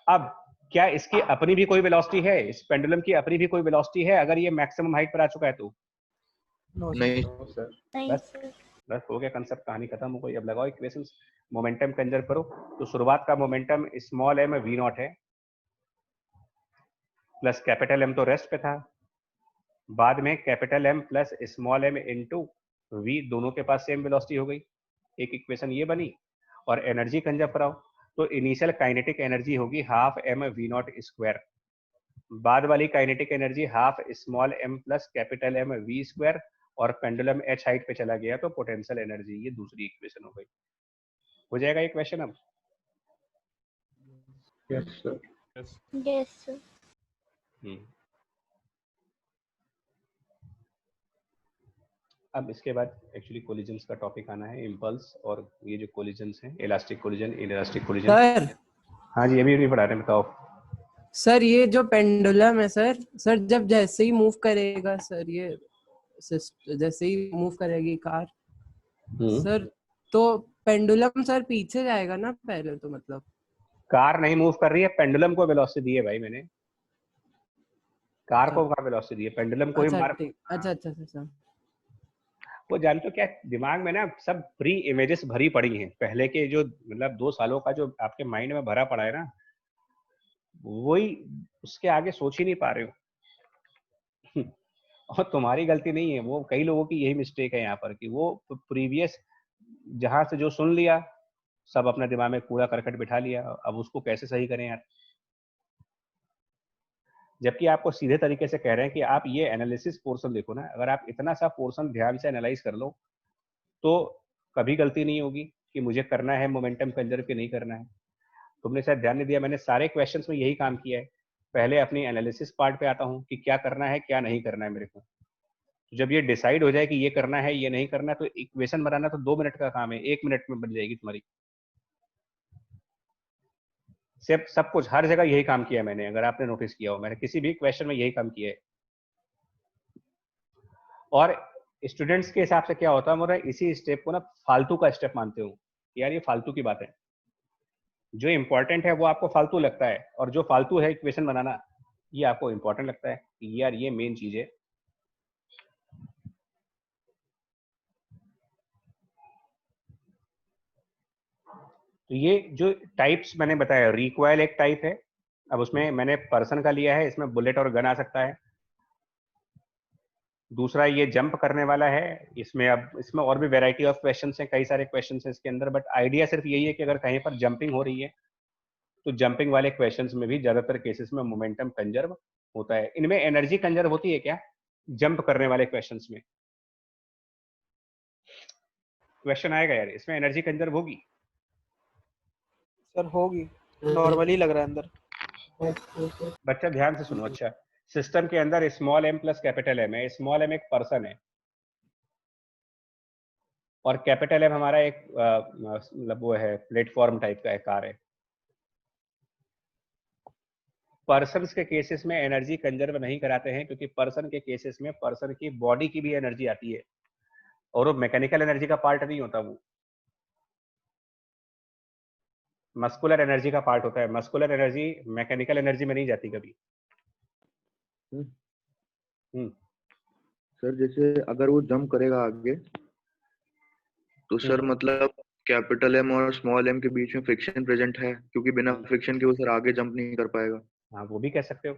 अब क्या इसकी अपनी भी कोई वेलोसिटी है? इस पेंडुलम की अपनी भी कोई वेलोसिटी है अगर ये मैक्सिमम हाइट पर आ चुका है तो? नहीं सर, नहीं सर। बस हो गया कंसेप्ट, कहानी खत्म हो गई। अब लगाओ इक्वेशंस, मोमेंटम कंजर्व करो। तो शुरुआत का मोमेंटम स्मॉल m v0 है, प्लस कैपिटल M तो रेस्ट पे था, बाद में capital M plus small m into v, दोनों के पास सेम वेलोसिटी हो गई। एक इक्वेशन ये बनी। और एनर्जी कंजर्व कराओ, तो इनिशियल काइनेटिक एनर्जी होगी हाफ m v0 स्क्वायर, बाद वाली kinetic energy half small m plus capital M v square, और पेंडुलम h हाइट पे चला गया तो पोटेंशियल एनर्जी। ये दूसरी इक्वेशन हो गई। हो जाएगा ये क्वेश्चन अब? Yes sir. Yes sir. अब इसके बाद एक्चुअली कोलिजन्स का टॉपिक आना है, इम्पल्स, और ये जो कोलिजन्स हैं, elastic collision, inelastic collision. Sir हाँ जी, अभी नहीं पढ़ा रहे, बताओ। सर ये जो पेंडुलम है सर जब जैसे ही मूव करेगा सर, ये जैसे ही मूव करेगी कार सर, तो पेंडुलम सर पीछे जाएगा ना पहले तो? मतलब कार नहीं मूव कर रही है, पेंडुलम को वेलोसिटी दी है भाई मैंने। कार को कहाँ वेलोसिटी दी है? पेंडुलम को ही मार। अच्छा। वो जानते हो क्या, दिमाग में ना सब प्री इमेजेस भरी पड़ी हैं, पहले के जो मतलब 2 सालों का जो आपके माइंड में भरा पड़ा है ना, वही उसके आगे सोच ही नहीं पा रहे हो। और तुम्हारी गलती नहीं है, वो कई लोगों की यही मिस्टेक है यहाँ पर, कि वो प्रीवियस जहां से जो सुन लिया सब अपने दिमाग में कूड़ा करकट बिठा लिया, अब उसको कैसे सही करें यार? जबकि आपको सीधे तरीके से कह रहे हैं कि आप ये एनालिसिस पोर्शन देखो ना, अगर आप इतना सा पोर्शन ध्यान से एनालाइज कर लो तो कभी गलती नहीं होगी कि मुझे करना है मोमेंटम कंजर्व कि नहीं करना है। तुमने शायद ध्यान नहीं दिया, मैंने सारे क्वेश्चंस में यही काम किया है। पहले अपनी एनालिसिस पार्ट पे आता हूँ कि क्या करना है क्या नहीं करना है मेरे को। तो जब ये डिसाइड हो जाए कि ये करना है ये नहीं करना, तो इक्वेशन बनाना तो 2 मिनट का काम है, 1 मिनट में बन जाएगी तुम्हारी। सब कुछ हर जगह यही काम किया मैंने, अगर आपने नोटिस किया हो, मैंने किसी भी क्वेश्चन में यही काम किया है। और स्टूडेंट्स के हिसाब से क्या होता है, मेरा इसी स्टेप को ना फालतू का स्टेप मानते हो, यार ये फालतू की बात है। जो इंपॉर्टेंट है वो आपको फालतू लगता है, और जो फालतू है इक्वेशन बनाना, ये आपको इंपॉर्टेंट लगता है कि यार ये मेन चीज है। तो ये जो टाइप्स मैंने बताया, रिकॉइल एक टाइप है। अब उसमें मैंने पर्सन का लिया है, इसमें बुलेट और गन आ सकता है। दूसरा ये जंप करने वाला है। इसमें और भी वैरायटी ऑफ क्वेश्चंस हैं, कई सारे क्वेश्चंस हैं इसके अंदर, बट आइडिया सिर्फ यही है कि अगर कहीं पर जंपिंग हो रही है तो जंपिंग वाले क्वेश्चंस में भी ज्यादातर केसेस में मोमेंटम कंजर्व होता है। इनमें एनर्जी कंजर्व होती है क्या जंप करने वाले क्वेश्चंस में? क्वेश्चन आएगा यार, इसमें एनर्जी कंजर्व होगी? सर होगी, नॉर्मली लग रहा है अंदर। बच्चा ध्यान से सुनो। अच्छा, सिस्टम के अंदर small M plus capital M है। स्मॉल एम एक पर्सन है और कैपिटल एम हमारा एक मतलब वो है प्लेटफॉर्म टाइप का कार है। पर्सन्स के केसेस में एनर्जी कंजर्व नहीं कराते हैं क्योंकि पर्सन के केसेस में पर्सन की बॉडी की भी एनर्जी आती है और वो मैकेनिकल एनर्जी का पार्ट नहीं होता, वो मस्कुलर एनर्जी का पार्ट होता है। मस्कुलर एनर्जी मैकेनिकल एनर्जी में नहीं जाती कभी। सर जैसे अगर वो जंप करेगा आगे तो सर मतलब कैपिटल एम और स्मॉल एम के बीच में फ्रिक्शन प्रेजेंट है, क्योंकि बिना फ्रिक्शन के वो सर आगे जंप नहीं कर पाएगा। हाँ, वो भी कह सकते हो।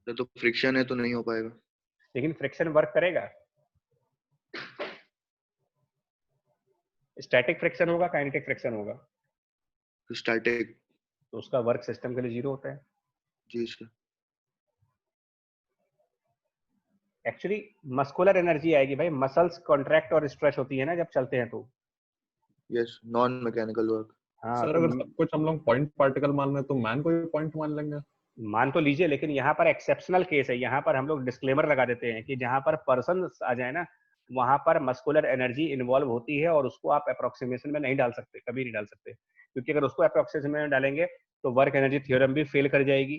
तो फ्रिक्शन है तो नहीं हो पाएगा। लेकिन फ्रिक्शन वर्क करेगा? स्टैटिक फ्रिक्शन होगा, काइनेटिक फ्रिक्शन होगा? स्टैटिक। तो उसका वर्क सिस्टम के लिए 0 होता है। जी सर। एक्चुअली मस्कुलर एनर्जी आएगी भाई, मसल्स कॉन्ट्रैक्ट और स्ट्रेच होती है ना जब चलते हैं तो। Yes, non mechanical work. हाँ, सर तो अगर सब कुछ हम लोग पॉइंट पार्टिकल मान रहे हैं तो मैन को भी पॉइंट मान लेंगे? मान तो लीजिए, लेकिन यहाँ पर एक्सेप्शनल केस है। यहाँ पर हम लोग डिस्क्लेमर लगा देते हैं कि जहाँ पर पर्सन आ जाए ना वहां पर मस्कुलर एनर्जी इन्वॉल्व होती है और उसको आप अप्रोक्सीमेशन में नहीं डाल सकते, कभी नहीं डाल सकते, क्योंकि अगर उसको अप्रोक्सीमेशन में डालेंगे तो वर्क एनर्जी थ्योरम भी फेल कर जाएगी,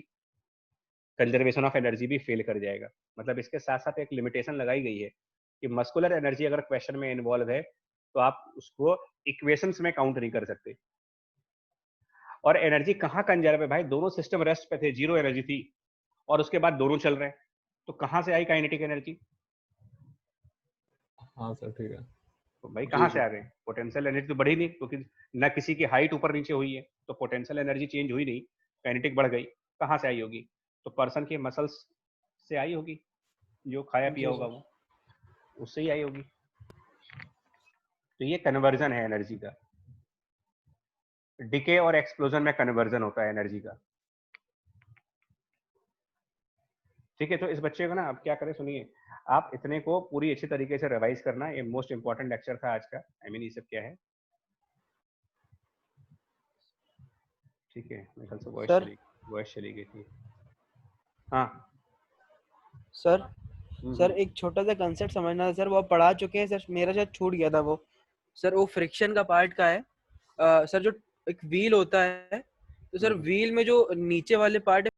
कंजर्वेशन ऑफ एनर्जी भी फेल कर जाएगा। मतलब इसके साथ साथ एक लिमिटेशन लगाई गई है कि मस्कुलर एनर्जी अगर क्वेश्चन में इन्वॉल्व है तो आप उसको इक्वेशंस में काउंट नहीं कर सकते। और एनर्जी कहाँ कंजर्व है भाई? दोनों सिस्टम रेस्ट पे थे, 0 एनर्जी थी और उसके बाद दोनों चल रहे हैं, तो कहाँ से आई काइनेटिक एनर्जी? हाँ सर ठीक है। तो भाई कहाँ से आ गए? पोटेंशियल एनर्जी तो बढ़ी नहीं, क्योंकि ना किसी की हाइट ऊपर नीचे हुई है, तो पोटेंशियल एनर्जी चेंज हुई नहीं, काइनेटिक बढ़ गई। कहाँ से आई होगी? तो पर्सन के मसल्स से आई होगी, जो खाया पिया होगा वो उससे ही आई होगी। तो ये कन्वर्जन है एनर्जी का। डिके और एक्सप्लोजन में कन्वर्जन होता है एनर्जी का। ठीक है, तो इस बच्चे को ना अब क्या करें, सुनिए, आप इतने को पूरी अच्छी तरीके से रिवाइज करना। ये मोस्ट इंपॉर्टेंट लेक्चर था आज का। आई मीन ये सब क्या है, ठीक है, मेरे ख्याल से वॉइस चली गई थी। हाँ सर सर एक छोटा सा कंसेप्ट समझना था सर, वो आप पढ़ा चुके हैं सर, मेरा शायद छूट गया था वो। सर वो फ्रिक्शन का पार्ट का है सर, जो एक व्हील होता है तो सर व्हील में जो नीचे वाले पार्ट